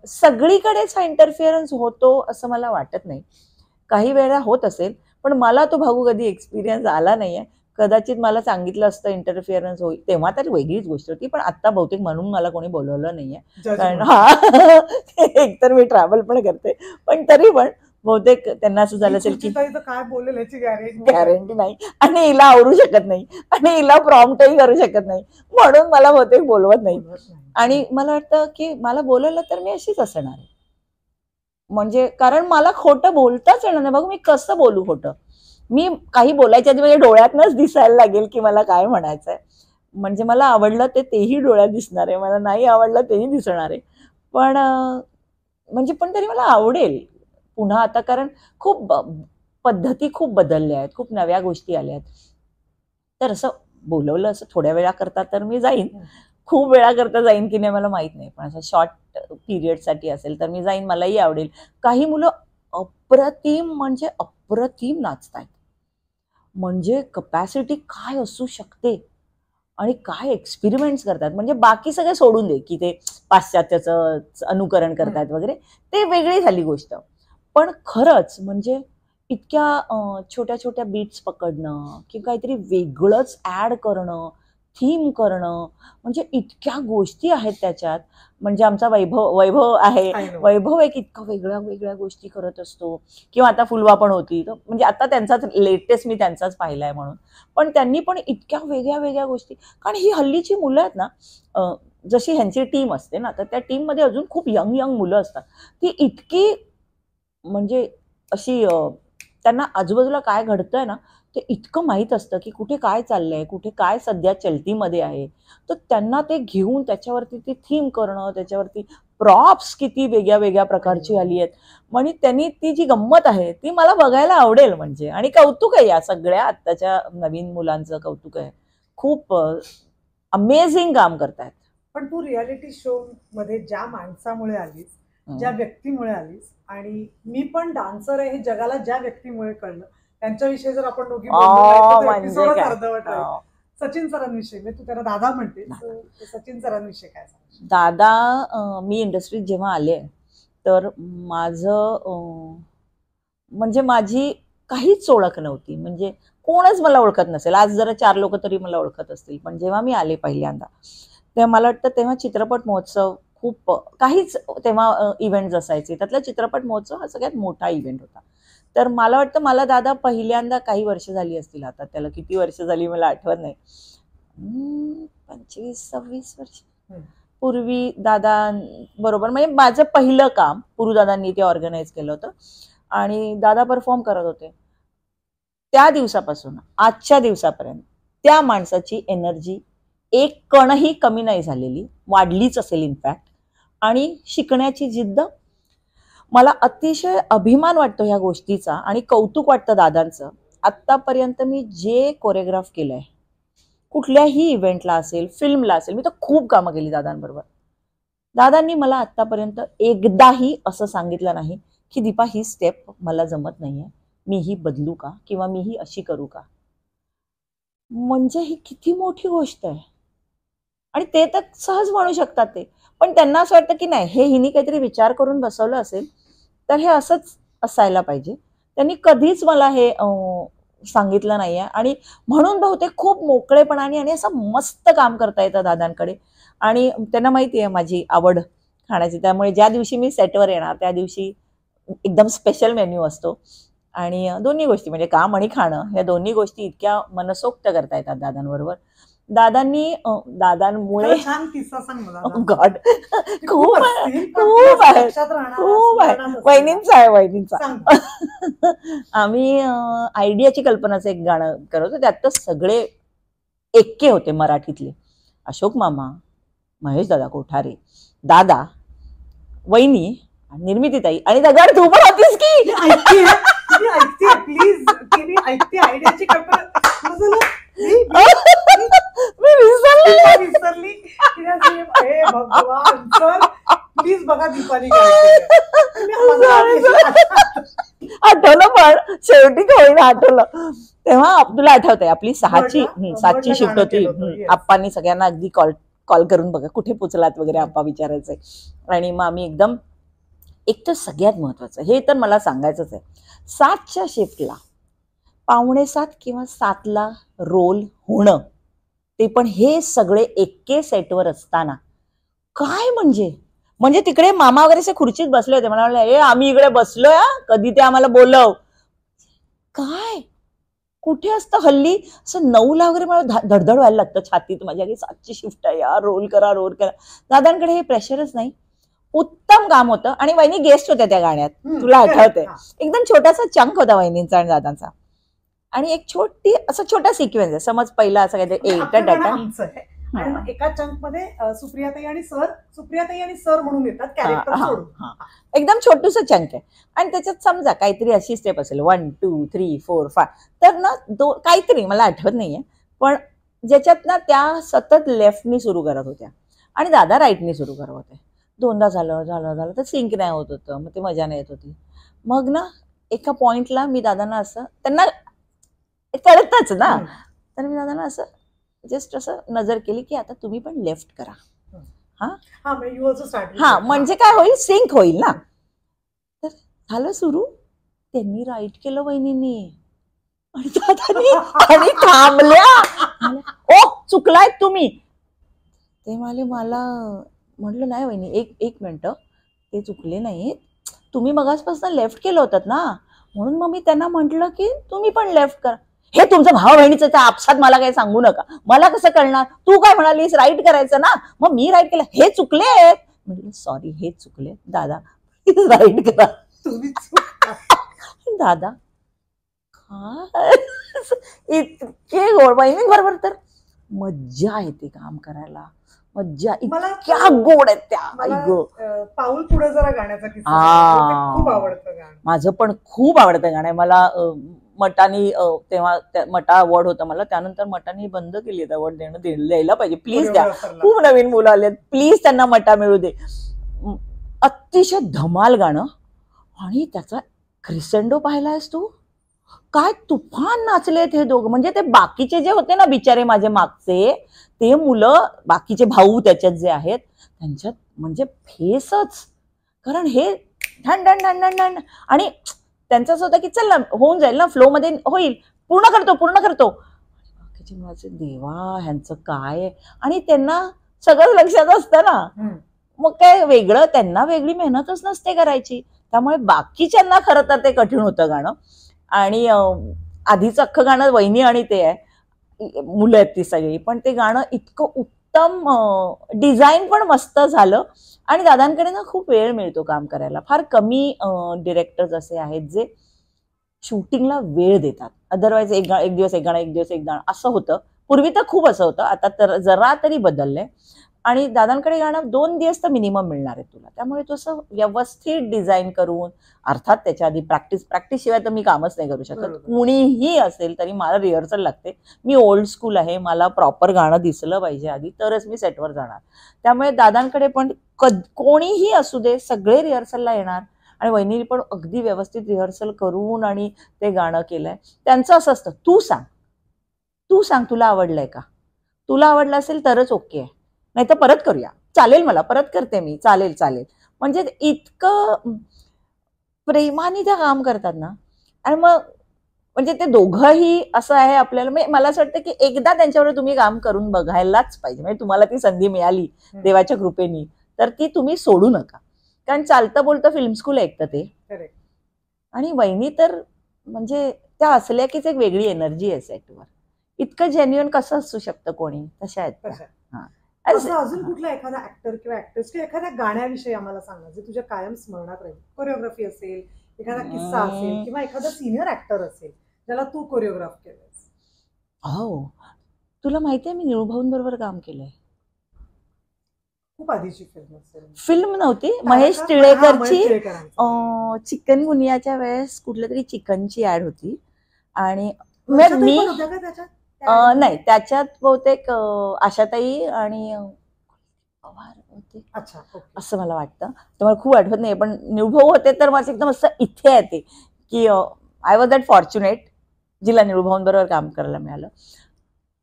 सगळीकडेच हा इंटरफिअरन्स होतो असं मला वाटत नाही. काही वेळा होत असेल, पण मला तो भाऊ कधी एक्सपिरियन्स आला नाहीये. कदाचित मला सांगितलं असतं इंटरफिअरन्स होईल तेव्हा तर वेगळीच गोष्ट होती. पण आता बहुतेक म्हणून मला कोणी बोलवलं नाहीये. कारण एकतर मी ट्रॅव्हल पण करते, पण तरी पण बहुतेक त्यांना असं झालं असेल की काय बोलेल याची गॅरंटी नाही आणि हिला आवरू शकत नाही आणि हिला प्रॉम्प्टही करू शकत नाही, म्हणून मला बहुतेक बोलवत नाही. आणि मला वाटतं की मला बोलवलं तर मी अशीच असणार आहे. म्हणजे कारण मला खोटं बोलताच येणार नाही. बघ मी कसं बोलू खोटं. मी काही बोलायच्या आधी माझ्या डोळ्यातनच दिसायला लागेल की मला काय म्हणायचंय. म्हणजे मला आवडलं तेही डोळ्यात दिसणार आहे, मला नाही आवडलं तेही दिसणार आहे. पण म्हणजे पण तरी मला आवडेल पुन्हा आता, कारण खूप पद्धती खूप बदलल्या आहेत, खूप नव्या गोष्टी आल्या आहेत. तर असं बोलवलं असं थोड्या वेळा करता तर मी जाईन. खूप वेळा करता जाईन की नाही मला माहित नाही, पण असं शॉर्ट पिरियडसाठी असेल तर मी जाईन, मलाही आवडेल. काही मुलं म्हणजे अप्रतिम नाचतायत. म्हणजे कपॅसिटी काय असू शकते आणि काय एक्सपेरिमेंट्स करतात. म्हणजे बाकी सगळे सोडून दे की ते पाश्चात्याचं अनुकरण करतात वगैरे, ते वेगळी झाली गोष्ट. पण खरंच म्हणजे इतक्या छोट्या छोट्या बीट्स पकडणं किंवा काहीतरी वेगळंच ऍड करणं, थीम करणं, म्हणजे इतक्या गोष्टी आहेत त्याच्यात. म्हणजे आमचा वैभव आहे, वैभव एक इतकं वेगळ्या वेगळ्या गोष्टी करत असतो. किंवा आता फुलवा पण होती, तर म्हणजे आता त्यांचाच लेटेस्ट मी त्यांचाच पाहिलाय म्हणून. पण त्यांनी पण इतक्या वेगळ्या वेगळ्या गोष्टी, कारण ही हल्लीची मुलं आहेत ना, जशी ह्यांची टीम असते ना, तर त्या टीम मध्ये अजून खूप यंग मुलं असतात. ती इतकी म्हणजे अशी त्यांना आजूबाजूला काय घडतंय ना ते इतकं माहीत असतं की कुठे काय चाललंय, कुठे काय सध्या चलतीमध्ये आहे. तर त्यांना ते घेऊन त्याच्यावरती ती थीम करणं, त्याच्यावरती प्रॉप्स किती वेगळ्या वेगळ्या प्रकारची आली आहेत. म्हणजे त्यांनी ती जी गंमत आहे ती मला बघायला आवडेल. म्हणजे आणि कौतुक आहे या सगळ्या आत्ताच्या नवीन मुलांचं, कौतुक आहे. खूप अमेझिंग काम करतायत. पण तू रियालिटी शो मध्ये ज्या माणसामुळे आलीस ज्या व्यक्तीमुळे आलीस, आणि मी पण डान्सर आहे हे जगाला ज्या व्यक्तीमुळे कळलं, त्यांच्याविषयी जर आपण दोघी म्हणजे अर्धवट राहील. सचिन सरांविषयी, तू त्याला दादा म्हणते, सचिन सरांविषयी काय सांग? दादा, मी इंडस्ट्रीत जेव्हा आले तर माझं म्हणजे माझी काहीच ओळख नव्हती, म्हणजे कोणच मला ओळखत नसेल. आज जरा 4 लोक तरी मला ओळखत असतील, पण जेव्हा मी आले पहिल्यांदा तेव्हा मला वाटतं तेव्हा चित्रपट महोत्सव खूप काहीच तेव्हा इव्हेंट्स असायचे, त्यातला चित्रपट महोत्सव हा सगळ्यात मोठा इव्हेंट होता. तर मला वाटतं मला दादा पहिल्यांदा काही वर्ष झाली असतील, आता त्याला किती वर्ष झाली मला आठवत नाही, 25-26 वर्ष पूर्वी दादा बरोबर, म्हणजे माझं पहिलं काम पुरुदादांनी ते ऑर्गनाईज केलं होतं आणि दादा परफॉर्म करत होते. त्या दिवसापासून आजच्या दिवसापर्यंत त्या माणसाची एनर्जी एक कणही कमी नाही झालेली, वाढलीच असेल इनफॅक्ट. आणि शिकण्याची जिद्द, मला अतिशय अभिमान वाटतो ह्या गोष्टीचा आणि कौतुक वाटतं दादांचं. आत्तापर्यंत मी जे कोरिओग्राफ केलंय, कुठल्याही इव्हेंटला असेल, फिल्मला असेल, मी तर खूप कामं केली दादांबरोबर. दादांनी मला आत्तापर्यंत एकदाही असं सांगितलं नाही की दीपा ही स्टेप मला जमत नाहीये, मी ही बदलू का, किंवा मी ही अशी करू का. म्हणजे ही किती मोठी गोष्ट आहे. आणि ते तर सहज म्हणू शकतात ते, पण त्यांना असं वाटतं की नाही, हे हिनी काहीतरी विचार करून बसवलं असेल तर हे असंच असायला पाहिजे. त्यांनी कधीच मला हे सांगितलं नाहीये आणि म्हणून बहुतेक खूप मोकळेपणाने आणि असं मस्त काम करता येतं दादांकडे. आणि त्यांना माहिती आहे माझी आवड खाण्याची, त्यामुळे ज्या दिवशी मी सेटवर येणार त्या दिवशी एकदम स्पेशल मेन्यू असतो. आणि दोन्ही गोष्टी म्हणजे काम आणि खाणं, या दोन्ही गोष्टी इतक्या मनसोक्त करता येतात दादांबरोबर. दादांमुळे छान किस्सा सांग मला. गॉड, खूप खूप आहे, खूप आहे. वहिनींचा आम्ही आयडियाची कल्पनाचं एक गाणं करत होतो, त्यात तर सगळे एक्के होते मराठीतले. अशोक मामा, महेश दादा कोठारे, दादा, वहिनी, निर्मितीताई आणि दगड तू पण होतीस की. ऐकते प्लीज, मी ऐकते आयडियाची कल्पना. मी विसरली. भगवान सर प्लीज बघा दीपाली आठवलं, पण शेवटी होईना आठवलं. तेव्हा तुला आठवतंय आपली 7ची शिफ्ट होती. आप्पांनी सगळ्यांना अगदी कॉल करून बघा कुठे पोचलात वगैरे आप्पा विचारायचे. आणि मग आम्ही एकदम, एक तर सगळ्यात महत्वाचं हे तर मला सांगायचंच आहे, 7च्या शिफ्टला 6:45 किंवा 7ला रोल होणं, ते पण हे सगळे एक्के सेटवर असताना, काय म्हणजे तिकडे मामा वगैरे असे खुर्चीत बसले होते. मला म्हणलं, आम्ही इकडे बसलोय, कधी ते आम्हाला बोलव. काय कुठे असतं हल्ली असं 9ला वगैरे मला धडधड व्हायला लागतं छातीत माझ्या, की 7ची शिफ्ट आहे यार, रोल करा. दादांकडे हे प्रेशरच नाही, उत्तम काम होतं. आणि वहिनी गेस्ट होत्या त्या गाण्यात, तुला आठवतंय, एकदम छोटासा चंक होता वहिनींचा आणि दादांचा. आणि एक छोटा सिक्वेन्स आहे, समज पहिला असं काहीतरी एका चंक मध्ये सुप्रियाताई आणि सर म्हणून येतात कॅरेक्टर सोडून, एकदम छोटूस चंक आहे. आणि त्याच्यात समजा काहीतरी अशी स्टेप असेल 1 2 3 4 5, तर ना काहीतरी मला आठवत नाहीये, पण ज्याच्यात ना त्या सतत लेफ्टनी सुरू करत होत्या आणि दादा राईटनी सुरू करत होते. 2दा झालं तर सिंक नाही होत होतं, मग ते मजा नाही येत होती. मग ना एका पॉइंटला मी दादांना असं, त्यांना कळतच ना, तर मी दादांना असं जस्ट असं नजर केली की आता तुम्ही पण लेफ्ट करा. म्हणजे काय होईल, सिंक होईल ना. तर झालं सुरू, त्यांनी राईट केलं वहिनींनी आणि दादांनी थांबल्या. ओ चुकलाय तुम्ही, ते मला म्हटलं नाही वहिनी, एक मिनिट, ते चुकले नाही, तुम्ही मगासपासून लेफ्ट केलं होतात ना, म्हणून मग मी त्यांना म्हटलं की तुम्ही पण लेफ्ट करा. हे तुमचं भाव बहिणीचं त्या आपसात मला काही सांगू नका, मला कसं कळणार, तू काय म्हणालीस राईट करायचं ना, मग मी राईट केलं, हे चुकले. म्हटलं सॉरी, हे चुकले दादा, राईट करा तुम्ही. दादा काय इतके गोड, बहिणी बरोबर तर मज्जा येते काम करायला, मज्जा, इतक्या गोड आहेत त्या. पाऊल पुढे जरा गाण्याचा किस्सा खूप आवडतं गाणं, माझं पण खूप आवडतं गाणं आहे मला. मटानी तेव्हा मटा अवॉर्ड होता मला, त्यानंतर मटानी बंद केली अवॉर्ड द्यायला पाहिजे, प्लीज द्या. खूप नवीन मुलं आले, प्लीज त्यांना मटा मिळू दे. अतिशय धमाल गाणं. आणि त्याचा क्रिसेंडो पाहिलायस तू, काय तुफान नाचलेत हे दोघं. म्हणजे ते बाकीचे जे होते ना बिचारे माझे मागचे ते मुलं, बाकीचे भाऊ त्याच्यात जे आहेत त्यांच्यात म्हणजे फेसच. कारण हे ढण ढण ढण ढण ढण आणि त्यांचं असं होतं की चल ना होऊन जाईल ना, फ्लो मध्ये होईल, पूर्ण करतो. बाकीचे माझे देवा ह्यांचं काय आहे. आणि त्यांना सगळं लक्षात असतं ना, मग काय वेगळं, त्यांना वेगळी मेहनतच नसते करायची. त्यामुळे बाकीच्यांना खरं तर ते कठीण होतं गाणं. आणि आधीच अख्खं गाणं वहिनी आणि ते आहे, मुलं आहेत ती सगळी, पण ते गाणं इतकं उत्तम, डिझाईन पण मस्त झालं. आणि दादांकडे ना खूप वेळ मिळतो काम करायला. फार कमी डिरेक्टर्स असे आहेत जे शूटिंगला वेळ देतात. अदरवाईज एक दिवस एक गाणं असं होतं. पूर्वी तर खूप असं होतं, आता तर जरा तरी बदललंय. आणि दादांकडे गाणं 2 दिवस तर मिनिमम मिळणार आहे तुला. त्यामुळे तू असं व्यवस्थित डिझाईन करून, अर्थात त्याच्या आधी प्रॅक्टिस शिवाय तर मी कामच नाही करू शकत. कुणीही असेल तरी मला रिहर्सल लागते. मी ओल्ड स्कूल आहे, मला प्रॉपर गाणं दिसलं पाहिजे आधी, तरच मी सेटवर जाणार. त्यामुळे दादांकडे पण कोणीही असू दे सगळे रिहर्सलला येणार. आणि वहिनीने पण अगदी व्यवस्थित रिहर्सल करून आणि ते गाणं केलंय. त्यांचं असं असतं, तू सांग तुला आवडलंय का, तुला आवडलं असेल तरच ओके आहे, नाही तर परत करूया, चालेल, मला परत करते मी, चालेल. म्हणजे इतकं प्रेमाने ते काम करतात ना. आणि मग म्हणजे ते दोघंही असं आहे आपल्याला, मला असं वाटतं की एकदा त्यांच्यावर तुम्ही काम करून बघायलाच पाहिजे. म्हणजे तुम्हाला ती संधी मिळाली देवाच्या कृपेनी तर ती तुम्ही सोडू नका. कारण चालतं बोलतं फिल्म स्कूल ऐकतं ते. आणि वहिनी तर म्हणजे त्या असल्या कीच एक वेगळी एनर्जी आहे सेटवर. इतकं जेन्युअन कसं असू शकतं कोणी, तशा आहेत. अजून कुठला एखादा ऍक्टर किंवा ऍक्ट्रेस किंवा एखाद्या गाण्याविषयी आम्हाला सांगा जे तुझ्या कायम स्मरणात राहील. कोरिओग्राफी असेल, एखादा किस्सा असेल, किंवा एखादा सिनियर ऍक्टर असेल ज्याला तू कोरिओग्राफ केलंस. हो, तुला माहितीये मी निळूभाऊंबरोबर काम केलंय. खूप आधीची फिल्म नव्हती, महेश टिळेकरची. चिकनगुनियाच्या वेळेस कुठल्या तरी चिकनची ऍड होती. आणि मी नाही, त्याच्यात बहुतेक आशाताई आणि पवार होते असं मला वाटतं. तर मला खूप आठवत नाही, पण निळूभाऊ होते. तर माझं एकदम असं इथे येते की आय वॉज दॅट फॉर्च्युनेट जिला निळूभाऊंबरोबर काम करायला मिळालं.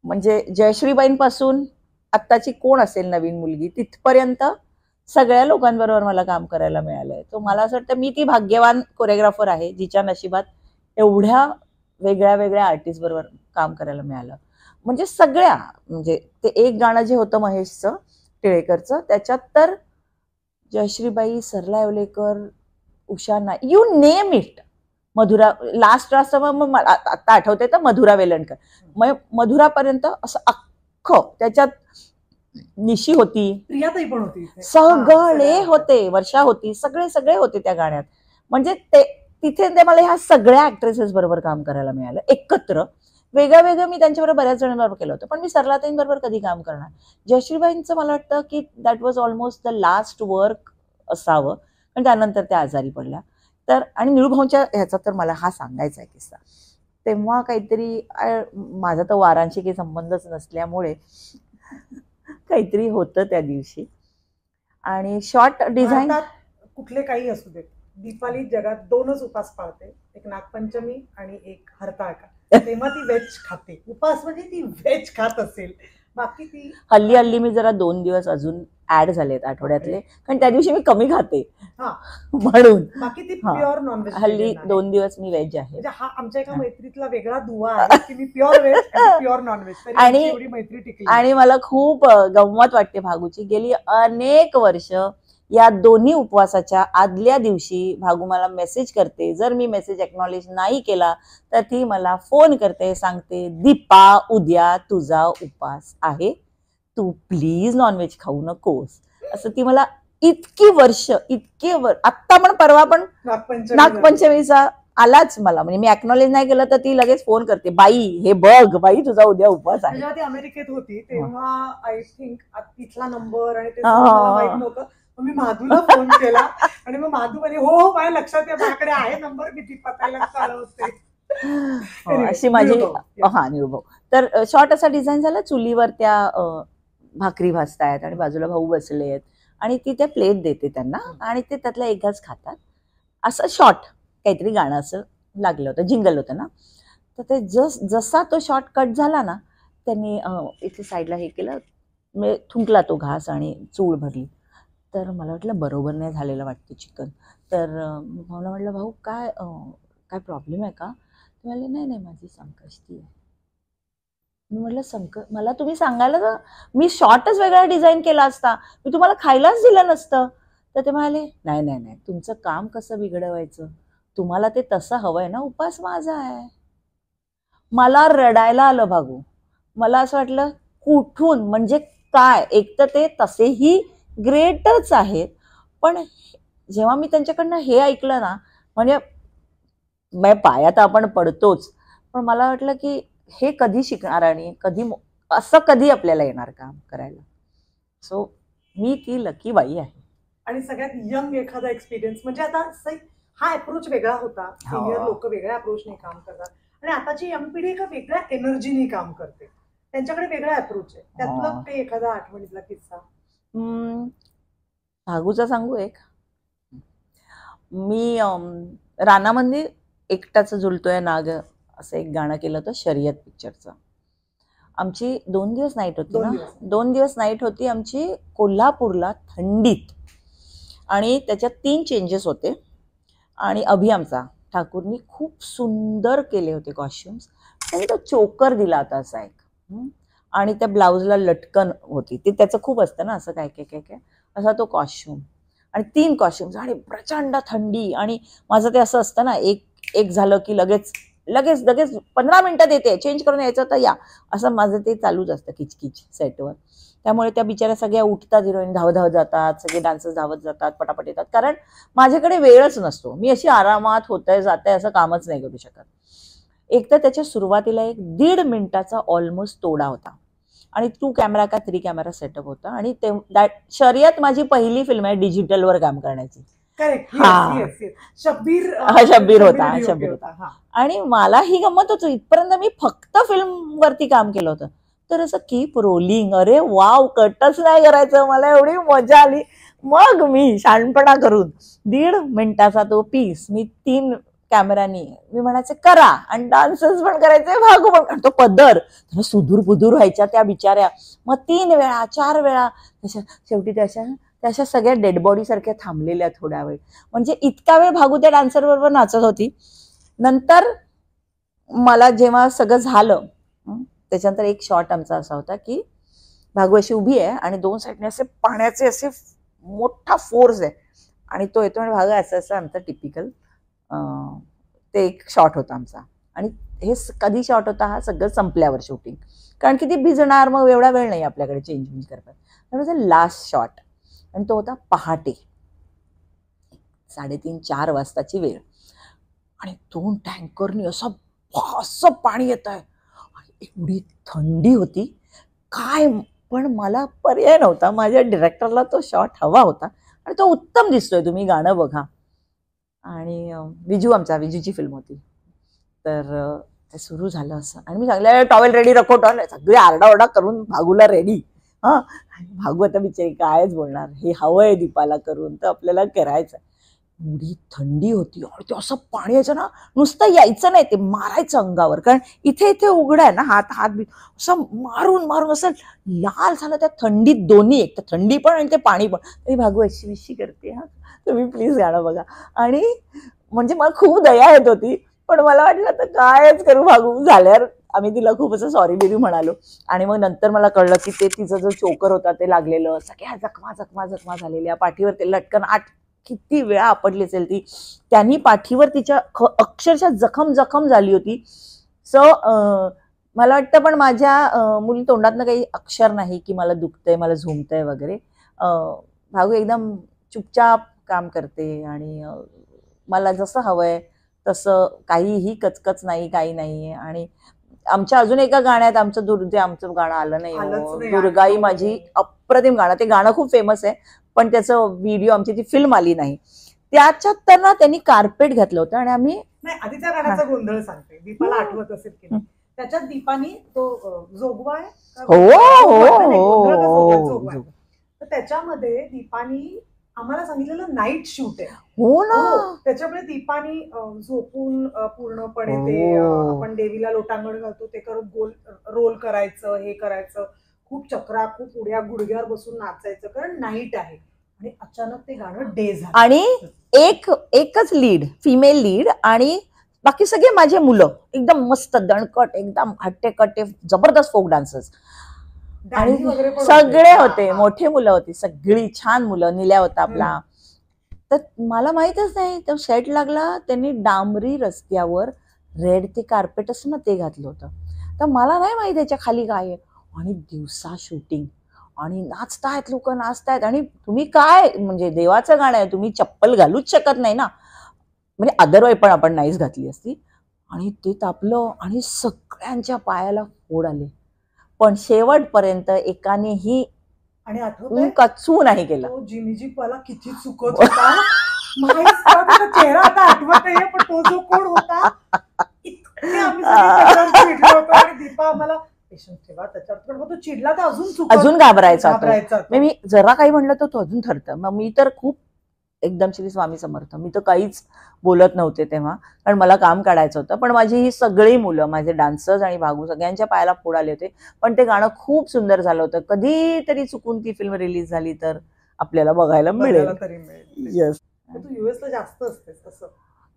म्हणजे जयश्रीबाईंपासून आत्ताची कोण असेल नवीन मुलगी तिथपर्यंत सगळ्या लोकांबरोबर मला काम करायला मिळालंय. तो मला असं वाटतं मी ती भाग्यवान कोरिओग्राफर आहे जिच्या नशिबात एवढ्या वेगळ्या वेगळ्या आर्टिस्ट बरोबर काम करायला मिळालं. म्हणजे सगळ्या, म्हणजे ते एक गाणं जे होतं महेशचं टिळेकरचं, त्याच्यात तर जयश्रीबाई, Sarala Yevlekar, Usha Naik, you name it, Madhura, last मला आता आठवते तर मधुरा वेलणकर, मधुरापर्यंत असं अख्खं. त्याच्यात निशी होती, प्रियाताई पण होती, सगळे होते, वर्षा होती, सगळे होते त्या गाण्यात. म्हणजे तिथे ते मला ह्या सगळ्या ऍक्ट्रेसेस बरोबर काम करायला मिळालं एकत्र. वेगळं मी त्यांच्याबरोबर बऱ्याच जणांबरोबर केलं होतं, पण मी सरलाताईंबरोबर कधी काम करणार. जयश्रीबाईंचं मला वाटतं की that was almost the last work असावं, पण त्यानंतर त्या आजारी पडल्या. तर आणि निळूभाऊंच्या ह्याचा तर मला हा सांगायचा आहे किस्सा. तेव्हा काहीतरी माझा तर वारांशी काही संबंधच नसल्यामुळे काहीतरी होतं त्या दिवशी. आणि शॉर्ट डिझाईन कुठले काही असू देत, दीपाली जगात 2च उपास पाळते, एक नागपंचमी आणि एक हरताळका. तेव्हा ती व्हेज खाते. उपास म्हणजे ती व्हेज खात असेल. बाकी ती हल्ली मी जरा 2 दिवस अजून ऍड झालेत आठवड्यातले, कारण त्या दिवशी मी कमी खाते म्हणून. बाकी ती प्युअर नॉनव्हेज. हल्ली 2 दिवस मी व्हेज आहे. म्हणजे हा आमच्या एका मैत्रीतला वेगळा दुवा आहे की मी प्युअर व्हेज आणि प्युअर नॉनव्हेज. आणि मैत्री टिकली. आणि मला खूप गंमत वाटते भागूची. गेली अनेक वर्ष या दोन्ही उपवासाच्या आदल्या दिवशी भागू मला मेसेज करते. जर मी मेसेज एक्नॉलेज नाही केला तर ती मला फोन करते, सांगते दीपा उद्या तुझा उपवास आहे, तू प्लीज नॉनव्हेज खाऊ नकोस. असं ती मला इतकी वर्ष आत्ता पण परवा पण नागपंचमीचा आलाच मला, म्हणजे मी एक्नॉलेज नाही केलं तर ती लगेच फोन करते, बाई हे बघ बाई तुझा उद्या उपवास आहे. जेव्हा ती अमेरिकेत होती तेव्हा आय थिंक तिथला नंबर आणि ते माहित नव्हतं. मी माधूला फोन केला आणि मग माधू म्हणे हो माझ्या लक्षात आहे, माझ्याकडे आहे नंबर, मी ती पतायला चालवते. अशी माझी निळूभाऊ. तर शॉर्ट असा डिझाईन झाला, चुलीवर त्या भाकरी भाजतायत आणि बाजूला भाऊ बसले आहेत आणि ती त्या प्लेट देते त्यांना आणि ते त्यातला एक घास खातात. असं शॉर्ट काहीतरी गाणं असं लागलं होतं, जिंगल होतं ना. तर ते जसा तो शॉर्ट कट झाला ना, त्यांनी इथे साईडला हे केलं, थुंकला तो घास आणि चूळ भरली. तर मला वाटलं बरोबर नाही झालेलं वाटतं चिकन. तर भाऊला म्हटलं, भाऊ काय प्रॉब्लेम आहे का? ते म्हणाले, नाही नाही माझी संकष्टी आहे. मी म्हटलं मला तुम्ही सांगायला तर मी शॉर्टच वेगळा डिझाईन केला असता, मी तुम्हाला खायलाच दिलं नसतं. तर ते म्हणाले, नाही नाही नाही, तुमचं काम कसं बिघडवायचं, तुम्हाला ते तसं हवंय ना, उपास माझा आहे. मला रडायला आलं भागू. मला असं वाटलं कुठून, म्हणजे काय, एक तर ते तसेही ग्रेटच आहेत, पण जेव्हा मी त्यांच्याकडनं हे ऐकलं ना, म्हणजे पायात आपण पडतोच, पण मला वाटलं की हे कधी शिकणार आणि असं कधी आपल्याला येणार काम करायला. सो मी ती लकी बाई आहे. आणि सगळ्यात यंग एखादा एक्सपिरियन्स म्हणजे आता हा अप्रोच वेगळा होता, सिनियर लोक वेगळ्या अप्रोचने काम करतात आणि आताची यंग पिढी एका वेगळ्या एनर्जीने काम करते, त्यांच्याकडे वेगळा अप्रोच आहे. त्यातलं काही एखादा आठवणीतला किस्सा? भागूचा सांगू एक. मी रानामध्ये एकटाच झुलतोय नाग असं एक गाणं केलं होतं शर्यत पिक्चरचं. आमची 2 दिवस नाईट होती ना, 2 दिवस नाईट होती आमची कोल्हापूरला थंडीत. आणि त्याच्यात 3 चेंजेस होते आणि आमचा ठाकूरनी खूप सुंदर केले होते कॉस्ट्युम्स. त्यांनी तो चोकर दिला होता असा एक, आणि त्या ब्लाऊजला लटकन होती, ते त्याचं खूप असतं ना असं काय काय काय काय असा तो कॉस्ट्युम. आणि 3 कॉस्ट्युम्स आणि प्रचंड थंडी. आणि माझं ते असं असतं ना, एक झालं की लगेच 15 मिनिटात येते, चेंज करून यायचं तर या, असं माझं ते चालूच असतं किचकिच सेटवर. त्यामुळे त्या बिचाऱ्या सगळ्या उठतात, हिरोईन धावत जातात, सगळे डान्सर्स धावत जातात, पटापट येतात, कारण माझ्याकडे वेळच नसतो. मी अशी आरामात होतंय जातंय असं कामच नाही करू शकत. एक तर त्याच्या सुरुवातीला 1.5 मिनिटाचा ऑलमोस्ट तोडा होता आणि 2 कॅमेरा का 3 कॅमेरा सेटअप होता. आणि शर्यत माझी पहिली फिल्म आहे डिजिटलवर काम करण्याची. शब्बीर होता. आणि मला ही गंमत होती, इथपर्यंत मी फक्त फिल्म वरती काम केलं होतं. तर असं कीप रोलिंग, अरे वाव, कटच नाही करायचं, मला एवढी मजा आली. मग मी शहाणपणा करून 1.5 मिनिटाचा तो पीस मी 3 कॅमेरानी मी म्हणायचे करा, आणि डान्सेस पण करायचे, भागू पण. तो पदर सुदूर बुदूर व्हायच्या त्या बिचाऱ्या. मग 3 वेळा 4 वेळा शेवटी त्या सगळ्या डेड बॉडी सारख्या थांबलेल्या थोड्या वेळ. म्हणजे इतका वेळ भागू त्या डान्सर बरोबर नाचत होती. नंतर मला जेव्हा सगळं झालं, त्याच्यानंतर एक शॉट आमचा असा होता की भागू अशी उभी आहे आणि 2 साईडने असे पाण्याचे असे मोठा फोर्स आहे आणि तो येतो आणि भागू असं आमचा टिपिकल ते एक शॉट होता आमचा. आणि हे कधी शॉट होता, हा सगळं संपल्यावर शूटिंग, कारण की ती भिजणार, मग एवढा वेळ नाही आपल्याकडे चेंज करतात. लास्ट शॉट, आणि तो होता पहाटे 3:30-4 वाजताची वेळ. आणि 2 टँकरनी असं पाणी येत आहे, एवढी थंडी होती काय, पण मला पर्याय नव्हता. माझ्या डिरेक्टरला तो शॉट हवा होता आणि तो उत्तम दिसतोय, तुम्ही गाणं बघा. आणि विजूची फिल्म होती. तर ते सुरू झालं असं, आणि मी सांगले टॉवेल रेडी रखो, टॉवेल. सगळे आरडाओरडा करून भागूला रेडी. भागू आता बिचारी कायच बोलणार, हे हवंय दीपाला करून तर आपल्याला करायचं. एवढी थंडी होती आणि ते असं पाणी यायचं ना, नुसतं यायचं नाही, ते मारायचं अंगावर, कारण इथे उघड आहे ना, हात असं मारून असं लाल झालं त्या थंडीत, दोन्ही, एक तर थंडी पण आणि ते पाणी पण. तरी भागू अशी विशी करते, तुम्ही प्लीज गाणं बघा. आणि म्हणजे मला खूप दया येत होती, पण मला वाटलं तर कायच करू. भागू झाल्यावर आम्ही तिला खूप असं सॉरी बेबी म्हणालो. आणि मग नंतर मला कळलं की ते तिचं जो चोकर होता ते लागलेलं, सगळ्या जखमा झालेल्या, पाठीवर ते लटकन किती वेळा आपडली असेल ती, त्यांनी पाठीवर तिच्या अक्षरशः जखम झाली होती. सो मला वाटतं, पण माझ्या मुली तोंडातनं काही अक्षर नाही की मला दुखतंय, मला झुमतंय वगैरे. भागू एकदम चुपचाप काम करते आणि मला जसं हवंय तसं, काहीही कचकच नाही, काही नाहीये. आणि आमच्या अजून एका गाण्यात आमचं गाणं आलं नाही, दुर्गाई माझी अप्रतिम गाणं, ते गाणं खूप फेमस आहे, पण त्याचं व्हिडिओ, आमची ती फिल्म आली नाही. त्याच्यात तर ना त्यांनी कार्पेट घातलं होतं आणि आम्ही आधीच्या गाण्याचा गोंधळ सांगते, दीपाला आठवत असेल की त्याच्यात दीपानी तो जोगवा आहे, तर त्याच्यामध्ये दीपानी आम्हाला सांगितलेलं नाईट शूट आहे. हो ना. त्याच्यामुळे दीपानी झोपून पूर्णपणे ते आपण देवीला लोटांगण घालतो ते करून गोल रोल करायचं, हे करायचं, खूप चक्रा, खूप उड्या, गुडघ्यावर बसून नाचायचं, कारण नाईट आहे. आणि अचानक ते गाणं डे झालं. आणि एकच लीड, फिमेल लीड, आणि बाकी सगळे माझे मुलं एकदम मस्त दणकट, एकदम हट्टे कट्टे जबरदस्त फोक डान्सर्स, आणि सगळे होते, मोठे मुलं होती, सगळी छान मुलं. निल्या होता आपला. तर मला माहितच नाही, तो सेट लागला, त्यांनी डांबरी रस्त्यावर रेड ते कार्पेट असं ना ते घातलं होतं. तर मला नाही माहिती त्याच्या खाली काय आहे. आणि दिवसा शूटिंग, आणि नाचतायत लोक, नाचतायत, आणि तुम्ही काय म्हणजे देवाचं गाणं आहे, तुम्ही चप्पल घालूच शकत नाही ना, म्हणजे अदरवाईज पण आपण नाहीच घातली असती. आणि ते तापलं आणि सगळ्यांच्या पायाला फोड आले, पण शेवटपर्यंत एकानेही आणि आठवतंय कचू नाही केलं. तो जिमीजीवाला किती चुकत होता. चेहरा आता आठवत नाहीये, पण तो जो कोण होता, इतके आम्ही सगळे चिडलो होतो. आणि दीपा आम्हाला पेशन्स ठेवा त्याच्यावर, पण तो चिडला तर अजून घाबरायचा. मी जरा काही म्हणलं तर तो अजून ठरतं. मग मी तर खूप एकदम श्री स्वामी समर्थ, मी तर काहीच बोलत नव्हते तेव्हा, कारण मला काम काढायचं होतं. पण माझी ही सगळी मुलं, माझे डान्सर्स आणि भागू, सगळ्यांच्या पायाला फोड आले होते. पण ते गाणं खूप सुंदर झालं होतं. कधीतरी चुकून ती फिल्म रिलीज झाली तर आपल्याला बघायला मिळेल. येस. तू युएसला जास्त असतेस तसं?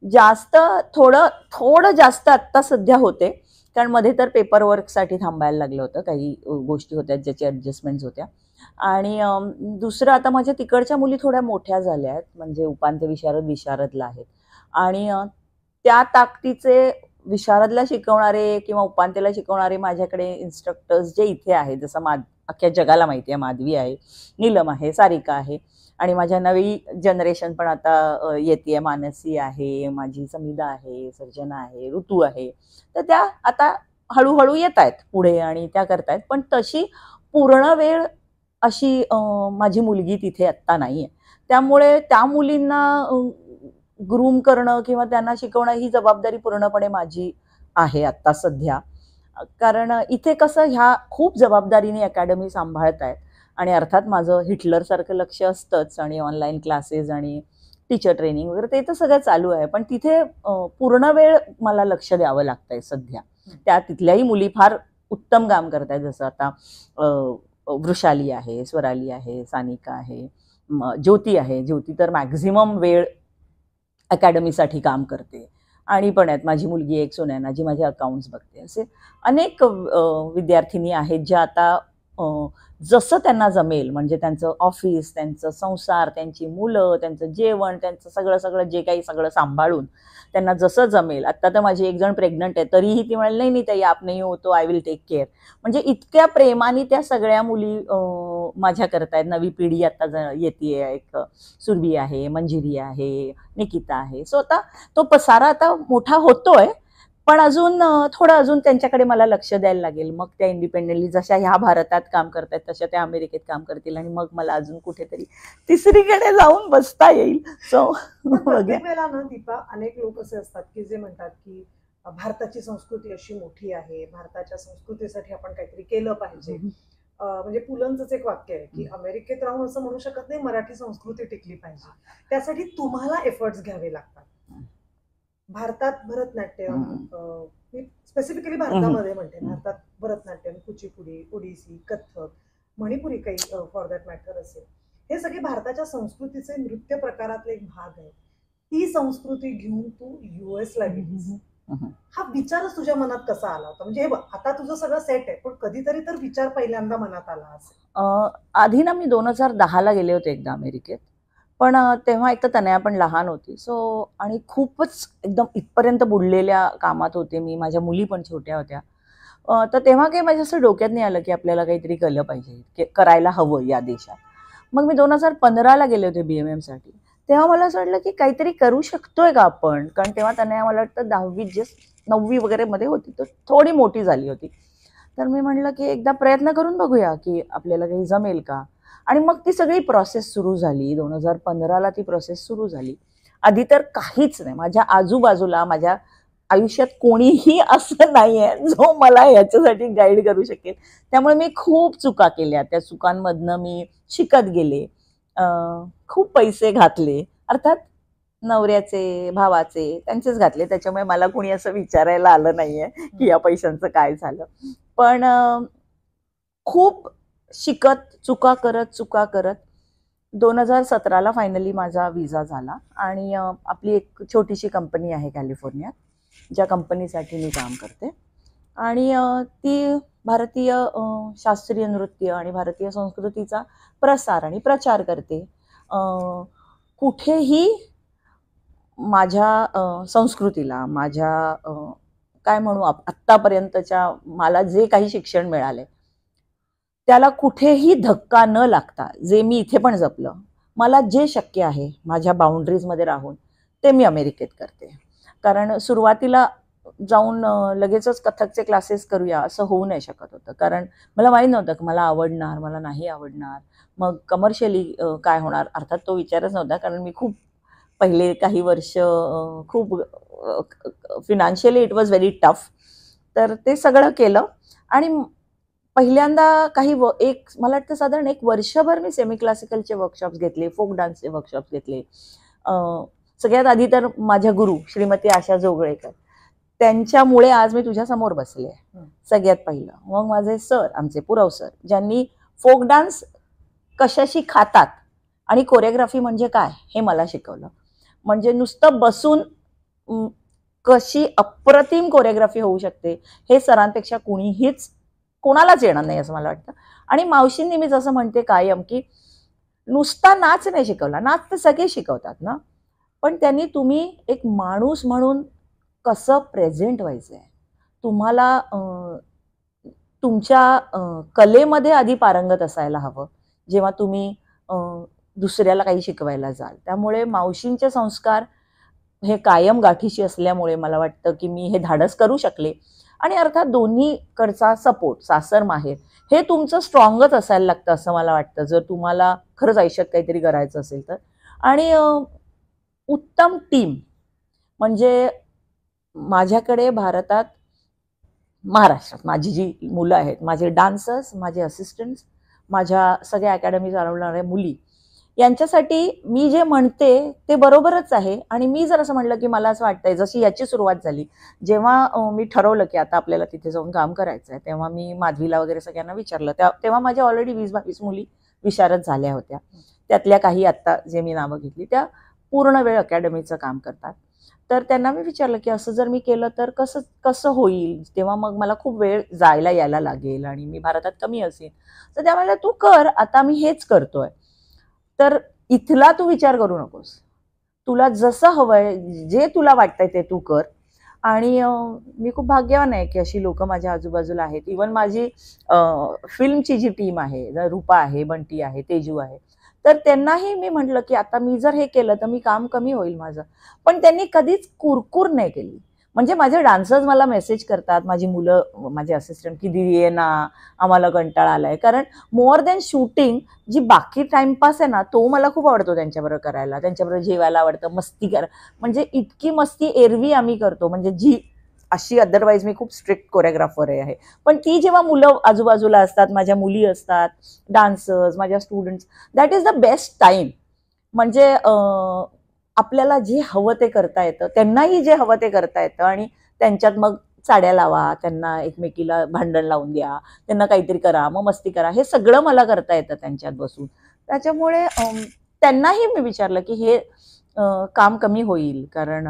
जास्त, थोडं जास्त आत्ता सध्या होते, कारण मध्ये तर पेपर वर्कसाठी थांबायला लागलं होतं, काही गोष्टी होत्या ज्याच्या ॲडजस्टमेंट्स होत्या. आणि दुसरं, आता माझ्या तिकडच्या मुली थोड्या मोठ्या झाल्या आहेत, म्हणजे उपांत्य विशारदला आहेत, आणि त्या ताकदीचे विशारदला शिकवणारे किंवा उपांत्यला शिकवणारे माझ्याकडे इन्स्ट्रक्टर्स जे इथे आहेत, जसं अख्ख्या जगाला माहिती आहे, माधवी आहे, नीलम आहे, सारिका आहे, आणि माझ्या नवी जनरेशन पण आता येते, मानसी आहे, माझी समिधा आहे, सर्जना आहे, ऋतू आहे. तर त्या आता हळूहळू येत आहेत पुढे आणि त्या करतायत. पण तशी पूर्ण वेळ अशी माझी मुलगी तिथे आत्ता नाहीये. त्यामुळे त्या मुलींना ग्रूम करणं किंवा त्यांना शिकवणं ही जबाबदारी पूर्णपणे माझी आहे आत्ता सध्या. कारण इथे कसं ह्या खूप जबाबदारीने अकॅडमी सांभाळतायत, आणि अर्थात माझं हिटलरसारखं लक्ष असतंच, आणि ऑनलाईन क्लासेस आणि टीचर ट्रेनिंग वगैरे ते तर सगळं चालू आहे. पण तिथे पूर्ण वेळ मला लक्ष द्यावं लागतंय सध्या. त्या तिथल्याही मुली फार उत्तम काम करतायत, जसं आता वृषाली आहे, स्वराली आहे, सानिका आहे, ज्योती आहे. ज्योती तर मॅक्झिमम वेळ अकॅडमीसाठी काम करते. आणि पण आहेत माझी मुलगी एक सोनैना, जी माझे अकाउंट्स बघते. असे अनेक विद्यार्थिनी आहेत ज्या आता जसं त्यांना जमेल, म्हणजे त्यांचं ऑफिस, त्यांचं संसार, त्यांची मुलं, त्यांचं जेवण, त्यांचं सगळं जे काही सगळं सांभाळून त्यांना जसं जमेल. आत्ता तर माझी एक जण प्रेग्नंट आहे, तरीही ती म्हणाली नाही नाही ताई आप नाही हो तो आय विल टेक केअर. म्हणजे इतक्या प्रेमाने त्या सगळ्या मुली माझ्या करतायत. नवी पिढी आता येते, एक सुरभी आहे, मंजिरी आहे, निकिता आहे. सो आता तो पसारा आता मोठा होतोय, पण अजून त्यांच्याकडे मला लक्ष द्यायला लागेल. मग त्या इंडिपेंडेंटली जशा ह्या भारतात काम करतात तशा त्या अमेरिकेत काम करतील, आणि मग मला अजून कुठेतरी तिसरीकडे जाऊन बसता येईल. सो वेळेला ना दीपा, अनेक लोक असे असतात की जे म्हणतात की भारताची संस्कृती अशी मोठी आहे, भारताच्या संस्कृतीसाठी आपण काहीतरी केलं पाहिजे. म्हणजे पुलंचंच एक वाक्य आहे की अमेरिकेत राहून असं म्हणू शकत नाही मराठी संस्कृती टिकली पाहिजे, त्यासाठी तुम्हाला एफर्ट्स घ्यावे लागतात. भारतात भरतनाट्यम, स्पेसिफिकली भारतामध्ये म्हणते, भारतात भरतनाट्यम, कुचिपुडी, ओडिसी, कथ्थक, मणिपुरी काही फॉर दॅट मॅटर असेल, हे सगळे भारताच्या संस्कृतीचे नृत्य प्रकारातले एक भाग आहे. ती संस्कृती घेऊन तू युएसला गेलीस, हा विचारच तुझ्या मनात कसा आला होता? म्हणजे हे बघ, आता तुझं सगळं सेट आहे, पण कधीतरी तर विचार पहिल्यांदा मनात आला असेल. आधी ना मी 2010ला गेले होते एकदा अमेरिकेत, पण तेव्हा एक तर तनया पण लहान होती. सो आणि खूपच एकदम इथपर्यंत बुडलेल्या कामात होते मी, माझ्या मुली पण छोट्या होत्या. तर तेव्हा काही माझ्या असं डोक्यात नाही आलं की आपल्याला काहीतरी केलं पाहिजे, करायला हवं या देशात. मग मी 2015ला गेले होते BMM साठी. तेव्हा मला असं वाटलं की काहीतरी करू शकतोय का आपण, कारण तेव्हा तनया मला वाटतं 9वी वगैरे मध्ये होती, तर थोडी मोठी झाली होती. तर मी म्हटलं की एकदा प्रयत्न करून बघूया की आपल्याला काही जमेल का. आणि मग ती सगळी प्रोसेस सुरू झाली. 2015ला ती प्रोसेस सुरू झाली. आधी तर काहीच नाही. माझ्या आजूबाजूला माझ्या आयुष्यात कोणीही असं नाहीये जो मला याच्यासाठी गाईड करू शकेल. त्यामुळे मी खूप चुका केल्या. त्या चुकांमधनं मी शिकत गेले. खूप पैसे घातले. अर्थात नवऱ्याचे, भावाचे त्यांचेच घातले. त्याच्यामुळे मला कोणी असं विचारायला आलं नाहीये की या पैशांचं काय झालं. पण खूप शिकत, चुका करत 2017ला फायनली माझा विजा झाला आणि आपली एक छोटीशी कंपनी आहे कॅलिफोर्नियात, ज्या कंपनीसाठी मी काम करते आणि ती भारतीय शास्त्रीय नृत्य आणि भारतीय संस्कृतीचा प्रसार आणि प्रचार करते. कुठेही माझ्या संस्कृतीला, माझ्या काय म्हणू आत्तापर्यंतच्या मला जे काही शिक्षण मिळाले त्याला कुठेही धक्का न लागता, जे मी इथे पण जपलं, मला जे शक्य आहे माझ्या बाउंड्रीजमध्ये राहून ते मी अमेरिकेत करते. कारण सुरुवातीला जाऊन लगेचच कथकचे क्लासेस करूया असं होऊ नाही शकत होतं. कारण मला माहीत नव्हतं की मला आवडणार, मला नाही आवडणार, मग कमर्शियली काय होणार. अर्थात तो विचारच नव्हता, कारण मी खूप पहिले काही वर्ष खूप financially it was very tough. तर ते सगळं केलं आणि पहिल्यांदा मला वाटतं साधारण 1 वर्षभर मी सेमी क्लासिकलचे वर्कशॉप्स घेतले, फोक डान्सचे वर्कशॉप्स घेतले. सगळ्यात आधी तर माझ्या गुरु श्रीमती आशा जोगळेकर, त्यांच्यामुळे आज मी तुझ्या समोर बसले आहे सगळ्यात पहिलं. मग माझे सर, आमचे पुरव सर, ज्यांनी फोक डान्स कशाशी खातात आणि कोरिओग्राफी म्हणजे काय हे मला शिकवलं. म्हणजे नुसतं बसून कशी अप्रतिम कोरिओग्राफी होऊ शकते हे सरांपेक्षा कोणालाच येणार नाही असं मला वाटतं. आणि मावशींनी मी जसं म्हणते कायम की नुसता नाच नाही शिकवला, नाच तर सगळे शिकवतात ना, पण त्यांनी तुम्ही एक माणूस म्हणून कसं प्रेझेंट व्हायचंय, तुम्हाला तुमच्या कलेमध्ये आधी पारंगत असायला हवं जेव्हा तुम्ही दुसऱ्याला काही शिकवायला जाल. त्यामुळे मावशींचे संस्कार हे कायम गाठीशी असल्यामुळे मला वाटतं की मी हे धाडस करू शकले. आणि अर्थात दोन्हीकडचा सपोर्ट, सासर माहेर, हे तुमचं स्ट्रॉंगच असायला लागतं असं मला वाटतं जर तुम्हाला खरंच आयुष्यात काहीतरी करायचं असेल तर. आणि उत्तम टीम, म्हणजे माझ्याकडे भारतात, महाराष्ट्रात माझी जी मुलं आहेत, माझे डान्सर्स, माझे असिस्टंट्स, माझ्या सगळ्या अकॅडमी चालवणाऱ्या मुली, यांच्यासाठी मी जे म्हणते ते बरोबरच आहे. आणि मी जर असं म्हणलं की मला असं वाटतंय, जशी याची सुरुवात झाली, जेव्हा मी ठरवलं की आता आपल्याला तिथे जाऊन काम करायचं आहे, तेव्हा मी माधवीला वगैरे सगळ्यांना विचारलं. तेव्हा माझ्या ऑलरेडी 20-22 मुली विशारद झाल्या होत्या. त्यातल्या काही आत्ता जे मी नावं घेतली त्या पूर्ण वेळ अकॅडमीचं काम करतात. तर त्यांना मी विचारलं की असं जर मी केलं तर कसं होईल, तेव्हा मग मला खूप वेळ जायला यायला लागेल आणि मी भारतात कमी असेल. तर त्या म्हणाल्या तू कर, आता मी हेच करतोय, तर इथला तू विचार करू नकोस, तुला जसं हवंय, जे तुला वाटतंय ते तू कर. आणि मी खूप भाग्यवान आहे की अशी लोक माझ्या आजूबाजूला आहेत. इवन माझी फिल्मची जी टीम आहे, रूपा आहे, बंटी आहे, तेजू आहे, तर त्यांनाही मी म्हटलं की आता मी जर हे केलं तर मी काम कमी होईल माझं. पण त्यांनी कधीच कुरकुर नाही केली. म्हणजे माझे डान्सर्स मला मेसेज करतात, माझी मुलं, माझे असिस्टंट, की दीदी ये ना, आम्हाला कंटाळा आलाय. कारण मोर दॅन शूटिंग जी बाकी टाइमपास आहे ना, तो मला खूप आवडतो त्यांच्याबरोबर करायला. त्यांच्याबरोबर जेवायला आवडतं, मस्ती म्हणजे इतकी मस्ती एरवी आम्ही करतो, म्हणजे जी अशी अदरवाईज मी खूप स्ट्रिक्ट कोरिओग्राफर आहे, पण ती जेव्हा मुलं आजूबाजूला असतात, माझ्या मुली असतात, डान्सर्स, माझ्या students, that is the best time. म्हणजे आपल्याला जे हवं ते करता येतं, त्यांनाही जे हवं ते करता येतं. आणि त्यांच्यात मग चाड्या लावा, त्यांना एकमेकीला भांडण लावून द्या, त्यांना काहीतरी करा, मग मस्ती करा, हे सगळं मला करता येतं त्यांच्यात बसून. त्याच्यामुळे त्यांनाही मी विचारलं की हे काम कमी होईल, कारण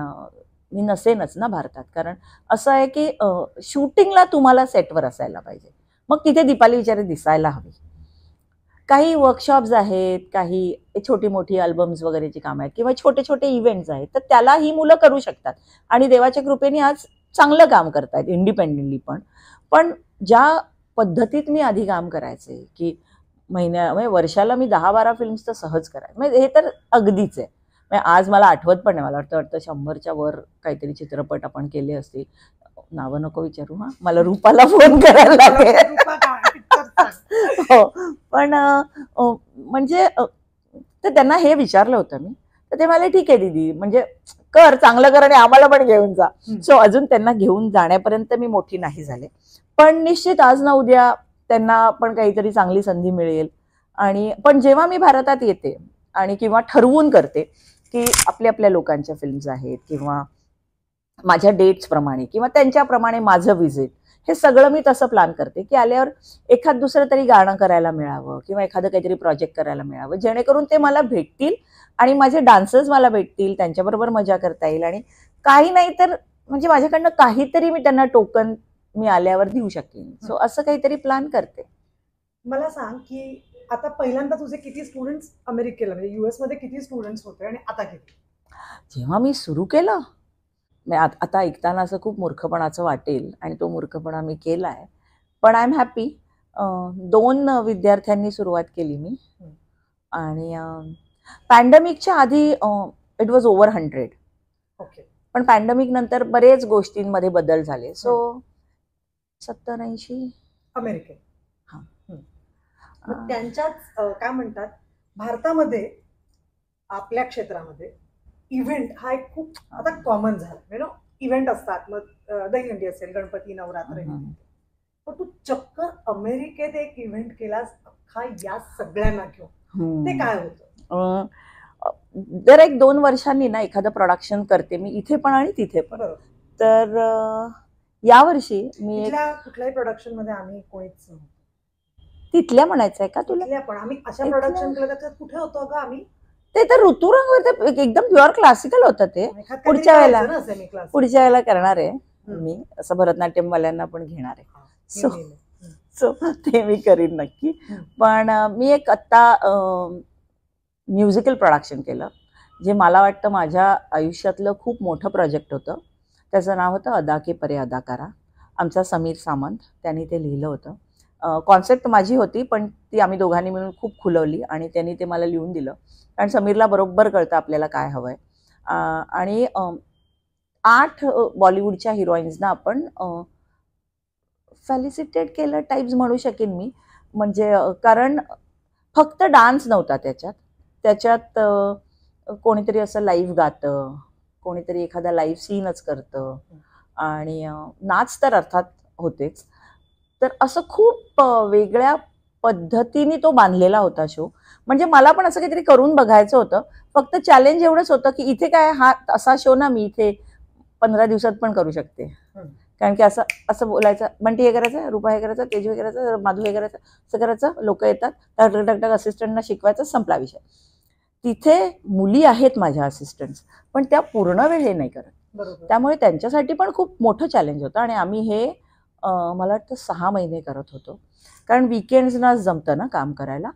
मी नसेनच ना भारतात. कारण असं आहे की शूटिंगला तुम्हाला सेटवर असायला पाहिजे, मग तिथे दीपाली विचारे दिसायला हवी. काही वर्कशॉप्स आहेत, काही छोटी मोठी अल्बम्स वगैरेची कामं आहेत, किंवा छोटे छोटे इव्हेंट्स आहेत, तर त्याला ही मुलं करू शकतात. आणि देवाच्या कृपेने आज चांगलं काम करतायत इंडिपेंडेंटली. पण ज्या पद्धतीत मी आधी काम करायचे की म्हणजे वर्षाला मी 10-12 फिल्म्स तर सहज करायचे, म्हणजे हे तर अगदीच आहे. म्हणजे आज मला आठवत पण नाही, मला वाटतं 100च्या वर काहीतरी चित्रपट आपण केले असतील. नावं नको विचारू, हा मला रूपाला फोन करायला लागेल. हो, पण म्हणजे तर त्यांना हे विचारलं होतं मी, तर ते मला ठीक आहे दीदी, म्हणजे कर, चांगलं कर आणि आम्हाला पण घेऊन जा. सो अजून त्यांना घेऊन जाण्यापर्यंत मी मोठी नाही झाले, पण निश्चित आज ना उद्या त्यांना पण काहीतरी चांगली संधी मिळेल. आणि पण जेव्हा मी भारतात येते आणि किंवा ठरवून करते की आपल्या आपल्या लोकांच्या फिल्म्स आहेत किंवा माझ्या डेट्स प्रमाणे किंवा त्यांच्याप्रमाणे माझं विजिट, हे सगळं मी तसं प्लॅन करते की आल्यावर एखाद दुसरं तरी गाणं करायला मिळावं किंवा एखादं काहीतरी प्रोजेक्ट करायला मिळावं, जेणेकरून ते मला भेटतील आणि माझे डान्सर्स मला भेटतील, त्यांच्याबरोबर मजा करता येईल. आणि काही नाही तर म्हणजे माझ्याकडनं काहीतरी मी त्यांना टोकन मी आल्यावर देऊ शकेन. सो असं काहीतरी प्लॅन करते. मला सांग की आता पहिल्यांदा तुझे किती स्टुडंट्स अमेरिकेला म्हणजे US मध्ये किती स्टुडंट्स होते आणि आता किती? जेव्हा मी सुरू केलं, आता ऐकताना असं खूप मूर्खपणाचं वाटेल आणि तो मूर्खपणा मी केलाय, पण आय एम हॅपी. 2 विद्यार्थ्यांनी सुरुवात केली मी. आणि पॅन्डेमिकच्या आधी इट वॉज ओव्हर 100. ओके. पण पॅन्डेमिक नंतर बरेच गोष्टींमध्ये बदल झाले. सो 70-80 अमेरिकेत. हा. मग त्यांच्याच काय म्हणतात, भारतामध्ये आपल्या क्षेत्रामध्ये इव्हेंट हा एक खूप आता कॉमन झाला. इव्हेंट असतात, मग दहीहंडी असेल, गणपती, नवरात्र. पण तू चक्क अमेरिकेत एक इव्हेंट केलास अख्खा या सगळ्यांना घेऊन, ते काय होतं? दर 1-2 वर्षांनी ना एखादं प्रोडक्शन करते मी, इथे पण आणि तिथे पण. तर यावर्षी मी कुठल्याही प्रोडक्शन मध्ये आम्ही कोणीच तिथल्या म्हणायचंय का तुला? पण आम्ही अशा प्रोडक्शन केलं तर कुठे होतो ग आम्ही? ते तर ऋतुरंग एकदम प्युअर क्लासिकल होतं ते. पुढच्या वेळेला करणार आहे मी, असं भरतनाट्यम वाल्यांना पण घेणार आहे. सो ते मी करीन नक्की. पण मी एक आत्ता म्युझिकल प्रोडक्शन केलं, जे मला वाटतं माझ्या आयुष्यातलं खूप मोठं प्रोजेक्ट होतं. त्याचं नाव होतं अदा के परे अदाकारा. आमचा समीर सामंत त्यांनी ते लिहिलं होतं. कॉन्सेप्ट माझी होती, पण ती आम्ही दोघांनी मिळून खूप खुलवली आणि त्यांनी ते मला लिहून दिलं, कारण समीरला बरोबर कळतं आपल्याला काय हवंय. आणि 8 बॉलिवूडच्या हिरोईन्सना आपण फेलिसिटेट केलं टाईप्स म्हणू शकेन मी. म्हणजे कारण फक्त डान्स नव्हता त्याच्यात कोणीतरी असं लाईव्ह गातं, कोणीतरी एखादा लाईव्ह सीनच करतं आणि नाच तर अर्थात होतेच. तर असं खूप वेगळ्या पद्धतीने तो बांधलेला होता शो. म्हणजे मला पण असं काहीतरी करून बघायचं होतं. फक्त चॅलेंज एवढंच होतं की इथे काय, हा असा शो ना मी इथे 15 दिवसात पण करू शकते. कारण की असं बोलायचं, बंटी हे करायचं, रुपा हे करायचं, तेजू हे करायचं, माधू हे करायचं, असं करायचं, लोक येतात, टक असिस्टंटना शिकवायचं, संपला विषय. तिथे मुली आहेत माझ्या असिस्टंट्स, पण त्या पूर्ण वेळ हे नाही करत. त्यामुळे त्यांच्यासाठी पण खूप मोठं चॅलेंज होतं. आणि आम्ही हे मला वाटतं 6 महिने करत होतो, कारण विकेंड्सना जमतं ना काम करायला.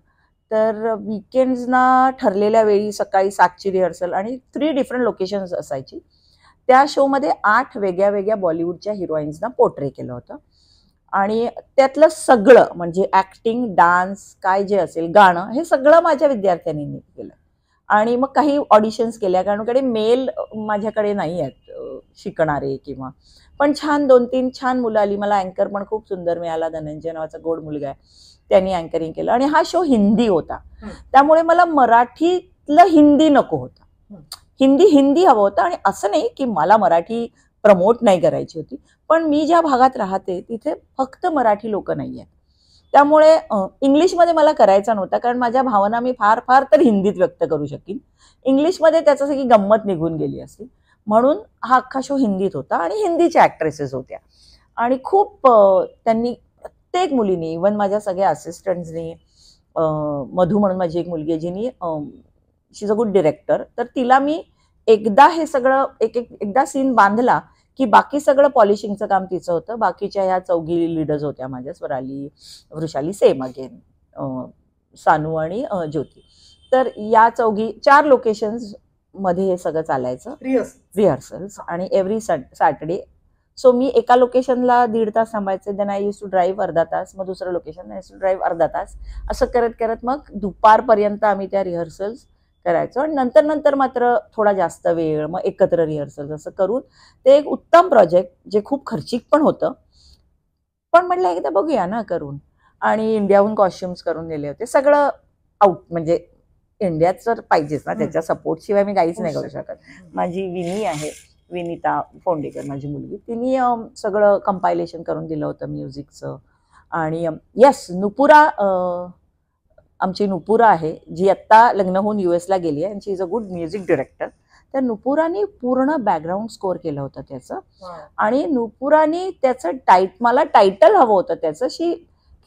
तर विकेंड्सना ठरलेल्या वेळी सकाळी 7ची रिहर्सल आणि 3 डिफरंट लोकेशन्स असायची. त्या शोमध्ये 8 वेगळ्या वेगळ्या बॉलिवूडच्या हिरोईन्सना पोर्ट्रे केलं होतं. आणि त्यातलं सगळं म्हणजे ऍक्टिंग, डान्स, काय जे असेल, गाणं, हे सगळं माझ्या विद्यार्थ्यांनी केलं. आणि मग काही ऑडिशन्स केल्या, कारण मेल माझ्याकडे नाही आहेत शिकणारे किंवा, पण छान 2-3 छान मुलं आली. मला अँकर पण खूप सुंदर मिळाला, धनंजय नावाचा गोड मुलगा आहे, त्यांनी अँकरिंग केलं. आणि हा शो हिंदी होता, त्यामुळे मला मराठीतलं हिंदी नको होतं, हिंदी हवं होतं. आणि असं नाही की मला मराठी प्रमोट नाही करायची होती, पण मी ज्या भागात राहते तिथे फक्त मराठी लोक नाही आहेत, त्यामुळे इंग्लिशमध्ये मला करायचा नव्हता, कारण माझ्या भावना मी फार फार तर हिंदीत व्यक्त करू शकीन. इंग्लिशमध्ये त्याचं सगळी गंमत निघून गेली असती. म्हणून हा अख्खा शो हिंदीत होता आणि हिंदीच्या ॲक्ट्रेसेस होत्या. आणि खूप त्यांनी प्रत्येक मुलीने, इव्हन माझ्या सगळ्या असिस्टंट्सनी, मधू म्हणून माझी एक मुलगी आहे जिनी, शी इज अ गुड डिरेक्टर, तर तिला मी एकदा हे सगळं एकदा सीन बांधला की बाकी सगळं पॉलिशिंगचं काम तिचं होतं. बाकीच्या ह्या 4 लीडर्स होत्या माझ्या, स्वराली, वृषाली, सेम अगेन, सानू आणि ज्योती. तर या 4 लोकेशन्स मध्ये हे सगळं चालायचं, रिहर्सल्स, आणि एव्हरी सॅटर्डे. सो मी एका लोकेशनला 1.5 तास थांबायचे, then I use to drive अर्धा तास, मग दुसरं location I use to drive अर्धा तास, असं करत करत मग दुपारपर्यंत आम्ही त्या रिहर्सल्स करायचो. आणि नंतर मात्र थोडा जास्त वेळ, मग एकत्र रिहर्सल, असं करून ते एक उत्तम प्रोजेक्ट, जे खूप खर्चिक पण होतं, पण म्हटलं एकदा बघूया ना करून. आणि इंडियाहून कॉस्ट्युम्स करून दिले होते, सगळं आउट, म्हणजे इंडियात तर पाहिजेच ना, त्याच्या सपोर्ट शिवाय मी काहीच नाही करू शकत. माझी विनी आहे, विनीता फोंडेकर माझी मुलगी, तिने सगळं कंपायलेशन करून दिलं होतं म्युझिकचं. आणि येस, नुपुरा, आमची नुपुरा आहे जी आत्ता लग्न होऊन US ला गेली आहे, she is a good music director. तर नुपुराने पूर्ण बॅकग्राऊंड स्कोअर केलं होतं त्याचं. आणि नुपुराने त्याचं मला टायटल हवं होतं त्याचं. शी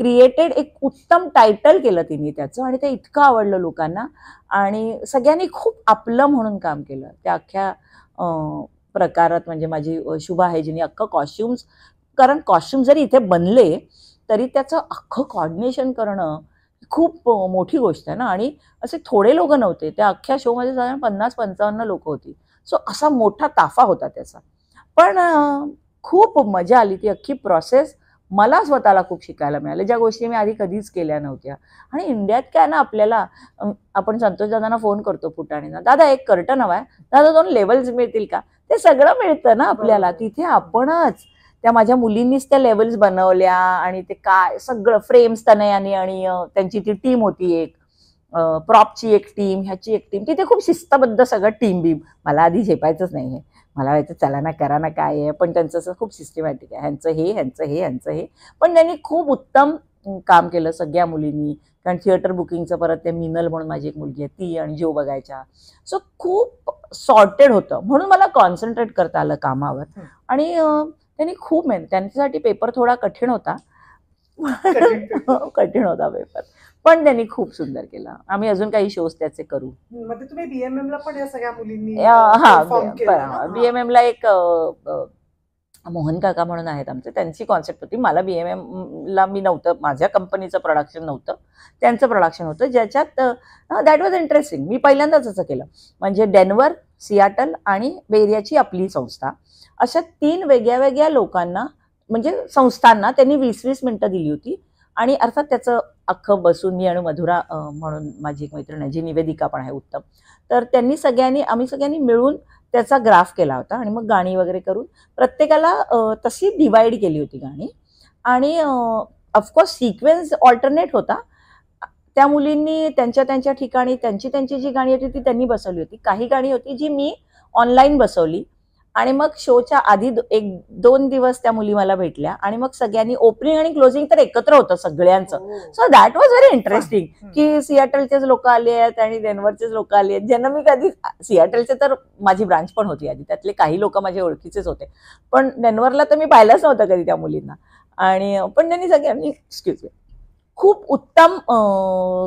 क्रिएटेड एक उत्तम टायटल केलं तिने त्याचं, आणि ते इतकं आवडलं लोकांना, आणि सगळ्यांनी खूप आपलं म्हणून काम केलं त्या अख्ख्या प्रकारात. म्हणजे माझी शुभा आहे जिने अख्खं कॉस्ट्युम्स, कारण कॉस्ट्युम जरी इथे बनले तरी त्याचं अख्खं कॉर्डिनेशन करणं खूप मोठी गोष्ट आहे ना. आणि असे थोडे लोक नव्हते त्या अख्ख्या शोमध्ये, साधारण 50-55 लोक होती. सो असा मोठा ताफा होता त्याचा. पण खूप मजा आली ती अख्खी प्रोसेस. मला स्वतःला खूप शिकायला मिळालं, ज्या गोष्टी मी आधी कधीच केल्या नव्हत्या. आणि इंडियात काय ना, आपल्याला आपण संतोष दादांना फोन करतो फुटाणीना, दादा एक कर्टन हवाय, दादा 2 लेवल्स मिळतील का, ते सगळं मिळतं ना आपल्याला. तिथे आपणच त्या माझ्या मुलींनीच त्या लेवल्स बनवल्या, आणि ते काय सगळं फ्रेम्स तनयाने, आणि त्यांची ती टीम होती, एक प्रॉपची एक टीम, ह्याची एक टीम, तिथे खूप शिस्तबद्ध सगळं टीम बीम. मला आधी झेपायचंच नाही हे, मला व्हायचं चला ना करा ना काय आहे, पण त्यांचं असं खूप सिस्टमॅटिक आहे, ह्यांचं हे ह्यांचं हे ह्यांचं हे. पण त्यांनी खूप उत्तम काम केलं सगळ्या मुलींनी. कारण थिएटर बुकिंगचं परत ते मिनल म्हणून माझी एक मुलगी आहे, ती आणि जीव बघायच्या. सो खूप सॉर्टेड होतं, म्हणून मला कॉन्सन्ट्रेट करता आलं कामावर. आणि त्यांनी खूप मेहनत, त्यांच्यासाठी पेपर थोडा कठीण होता कठीण होता पेपर, पण त्यांनी खूप सुंदर केलं. आम्ही अजून काही शोज त्याचे करू. तुम्ही BMM ला पण या सगळ्या मुलींनी BMM ला एक मोहन काका म्हणून आहेत आमचे, त्यांची कॉन्सेप्ट होती. मला BMM ला मी नव्हतं, माझ्या कंपनीचं प्रोडक्शन नव्हतं, त्यांचं प्रोडक्शन होतं, ज्याच्यात दॅट वॉज इंटरेस्टिंग. मी पहिल्यांदाच असं केलं. म्हणजे डेन्व्हर, सियाटल आणि बेरियाची आपली संस्था, अशा 3 वेगळ्या वेगळ्या लोकांना, म्हणजे संस्थांना त्यांनी 20-20 मिनिटं दिली होती. आणि अर्थात त्याचं अख्खं बसून मी आणि मधुरा म्हणून माझी एक मैत्रीण आहे जी निवेदिका पण आहे उत्तम, तर आम्ही सगळ्यांनी मिळून त्याचा ग्राफ केला होता. आणि मग गाणी वगैरे करून प्रत्येकाला तशी डिवाइड केली होती गाणी. आणि ऑफकोर्स सिक्वेन्स ऑल्टरनेट होता. त्या मुलींनी त्यांच्या ठिकाणी त्यांची जी गाणी होती ती त्यांनी बसवली होती. काही गाणी होती जी मी ऑनलाईन बसवली. आणि मग शोच्या आधी 1-2 दिवस त्या मुली मला भेटल्या, आणि मग सगळ्यांनी ओपनिंग आणि क्लोजिंग तर एकत्र होतं सगळ्यांचं. So that was very interesting, की सियाटलचेच लोक आले आहेत आणि डेन्व्हरचेच लोक आले आहेत, ज्यांना मी कधी, सियाटलचे तर माझी ब्रांच पण होती आधी, त्यातले काही लोक माझे ओळखीचेच होते, पण डेन्व्हरला तर मी पाहिलंच नव्हतं कधी त्या मुलींना. आणि पण त्यांनी सगळ्यांनी खूप उत्तम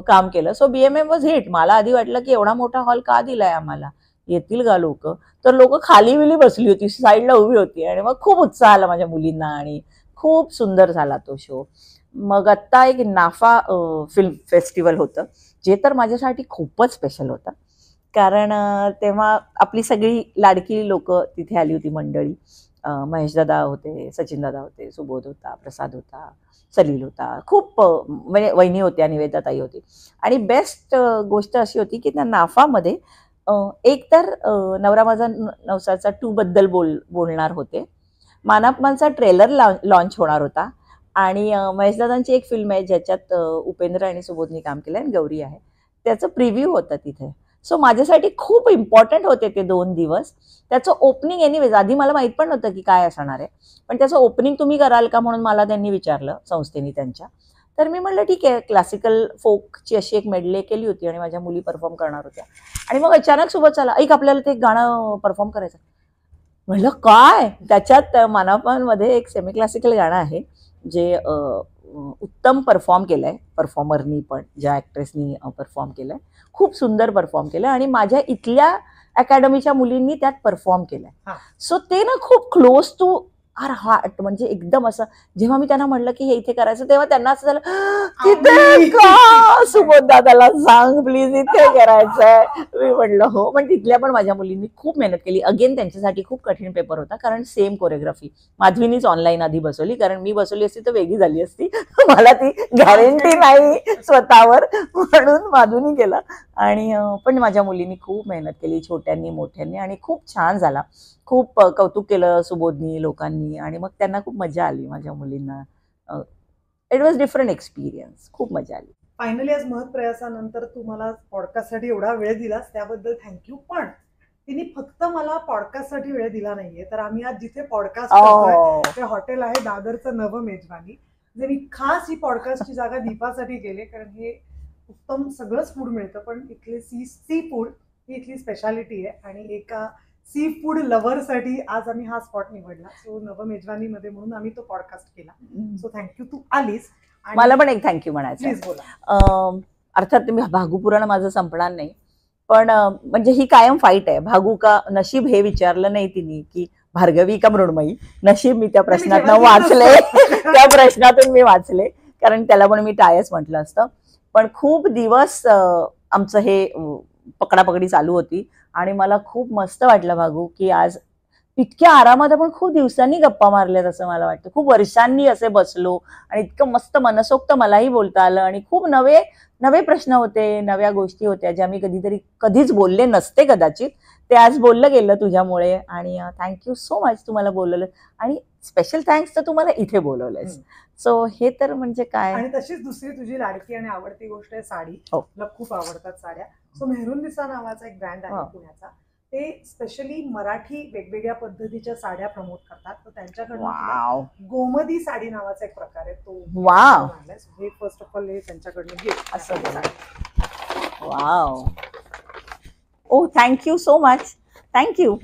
काम केलं. So BMM was hit. मला आधी वाटलं की एवढा मोठा हॉल का दिलाय आम्हाला, येतील का लोक, तर लोक खाली विली बसली होती, साईडला उभी होती. आणि मग खूप उत्साह आला माझ्या मुलींना, आणि खूप सुंदर झाला तो शो. मग आत्ता एक नाफा फिल्म फेस्टिवल होतं, जे तर माझ्यासाठी खूपच स्पेशल होतं. कारण तेव्हा आपली सगळी लाडकी लोक तिथे आली होती मंडळी. महेश दादा होते, सचिन दादा होते, सुबोध होता, प्रसाद होता, सलील होता, खूप म्हणजे वहिनी होत्या, निवेदाताई होती. आणि बेस्ट गोष्ट अशी होती की त्या नाफामध्ये एक तर नवरा माझा नवसाचा 2 बद्दल बोलणार होते, मानापमानचा ट्रेलर लॉन्च होणार होता. आणि महेशदादांची एक फिल्म आहे ज्याच्यात उपेंद्र आणि सुबोधनी काम केलं आणि गौरी आहे, त्याचं प्रिव्ह्यू होतं तिथे. सो माझ्यासाठी खूप इम्पॉर्टंट होते ते 2 दिवस. त्याचं ओपनिंग एनिवेज आधी मला माहित पण नव्हतं की काय असणार आहे, पण त्याचं ओपनिंग तुम्ही कराल का म्हणून मला त्यांनी विचारलं संस्थेने त्यांच्या. तर मी म्हणलं ठीक आहे. क्लासिकल फोकची अशी एक मेडले केली होती आणि माझ्या मुली परफॉर्म करणार होत्या. आणि मग अचानक सोबत चला ऐक आपल्याला ते गाणं परफॉर्म करायचं. म्हणलं काय, त्याच्यात मानापमध्ये एक सेमी क्लासिकल गाणं आहे जे उत्तम परफॉर्म केलंय परफॉर्मरनी, पण ज्या ॲक्ट्रेसनी परफॉर्म केलंय खूप सुंदर परफॉर्म केलंय आणि माझ्या इथल्या अकॅडमीच्या मुलींनी त्यात परफॉर्म केलंय. सो ते ना खूप क्लोज टू आर हार्ट, म्हणजे एकदम असं. जेव्हा मी त्यांना म्हणलं की हे इथे करायचं तेव्हा त्यांना असं झालं तिथे का, सुबोध दादाला सांग प्लीज इथे करायचंय. मी म्हणलं हो. पण तिथल्या पण माझ्या मुलींनी खूप मेहनत केली. अगेन त्यांच्यासाठी खूप कठीण पेपर होता, कारण सेम कोरिओग्राफी माधवीनीच ऑनलाईन आधी बसवली, कारण मी बसवली असती तर वेगळी झाली असती. मला ती गॅरंटी नाही स्वतःवर, म्हणून माधवीनी केलं. आणि पण माझ्या मुलींनी खूप मेहनत केली, छोट्यांनी मोठ्यांनी, आणि खूप छान झाला. खूप कौतुक केलं सुबोधनी लोकांनी, आणि मग त्यांना खूप मजा आली माझ्या मुलींना. इट वॉज डिफरंट एक्सपिरियन्स, खूप मजा आली. फायनली आज महत् प्रयासानंतर तू मला पॉडकास्टसाठी एवढा वेळ दिलास त्याबद्दल थँक्यू. पण तिने फक्त मला पॉडकास्टसाठी वेळ दिला नाहीये, तर आम्ही आज जिथे पॉडकास्ट करतोय ते हॉटेल आहे दादरचं नव मेजवानी. जे मी खास ही पॉडकास्टची जागा दीपासाठी केली, कारण हे उत्तम सगळंच फूड मिळतं, पण इथले सी फूड ही इथली स्पेशालिटी आहे. आणि एका सी फूड लव्हरसाठी आज आम्ही हा स्पॉट निवडला. सो नव मेजवानीमध्ये म्हणून आम्ही तो पॉडकास्ट केला. सो थँक्यू, तू आलीस. मला पण एक थँक्यू म्हणायचं. प्लीज बोला. अर्थात मी भागू पुराण माझं संपणार नाही, पण म्हणजे ही कायम फाईट आहे. भागू का नशीब हे विचारलं नाही तिने की भार्गवी का मृण्मयी. नशीब मी त्या प्रश्नातून वाचले, त्या प्रश्नातून मी वाचले, कारण त्याला पण मी टायच म्हटलं असतं. पण खूप दिवस आमचं हे पकडापकडी चालू होती आणि मला खूप मस्त वाटलं भागू की आज इतक्या आरामात आपण खूप दिवसांनी गप्पा मारल्यात असं मला वाटतं. खूप वर्षांनी असे बसलो आणि इतकं मस्त मनसोक्त मलाही बोलता आलं आणि खूप नवे नवे प्रश्न होते, नव्या गोष्टी होत्या ज्या मी कधीच बोलले नसते कदाचित. ते आज बोललं गेलं तुझ्यामुळे आणि थँक्यू सो मच तुम्हाला बोलवलं. आणि स्पेशल थँक्स तर तुम्हाला इथे बोलवलंयस. सो हे तर म्हणजे काय. आणि तशीच दुसरी तुझी लाडकी आणि आवडती गोष्ट आहे साडी. मला खूप आवडतात साड्या. सो मेहरुन्निसा नावाचा एक ब्रँड आहे पुण्याचा. ते स्पेशली मराठी वेगवेगळ्या पद्धतीच्या साड्या प्रमोट करतात. तर त्यांच्याकडनं गोमदी साडी नावाचा एक प्रकार आहे तो. वाव. हे फर्स्ट ऑफ ऑल हे त्यांच्याकडनं गिफ्ट असं. वाव. ओ थँक्यू सो मच. थँक्यू.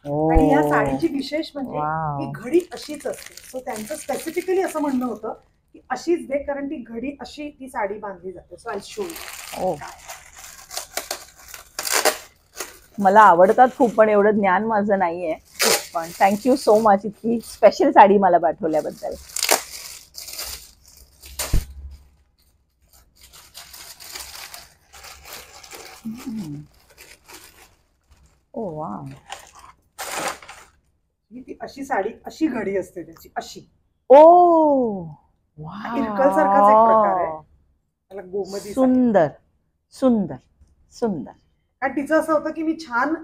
आणि या साडीची विशेष म्हणजे ही घडी अशीच असते. सो त्यांचं स्पेसिफिकली असं म्हणणं होतं की अशीच दे, कारण ती घडी अशी ती साडी बांधली जाते. So I show you. मला आवडतात खूप, पण एवढं ज्ञान माझं नाहीये. पण थँक्यू सो मच इतकी स्पेशल साडी मला पाठवल्याबद्दल. ओ वा. ती अशी साडी अशी घडी असते त्याची अशी. ओ इरकल सारखाच एक प्रकार आहे त्याला गोमदी. सुंदर सुंदर सुंदर. आणि तिचं असं होतं की मी छान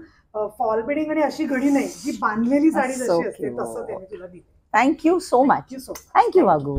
फॉल बेडिंग आणि अशी घडी नाही, जी बांधलेली साडी जशी असते तसं त्याने तुला दिली. Thank you so much. थँक्यू भागू.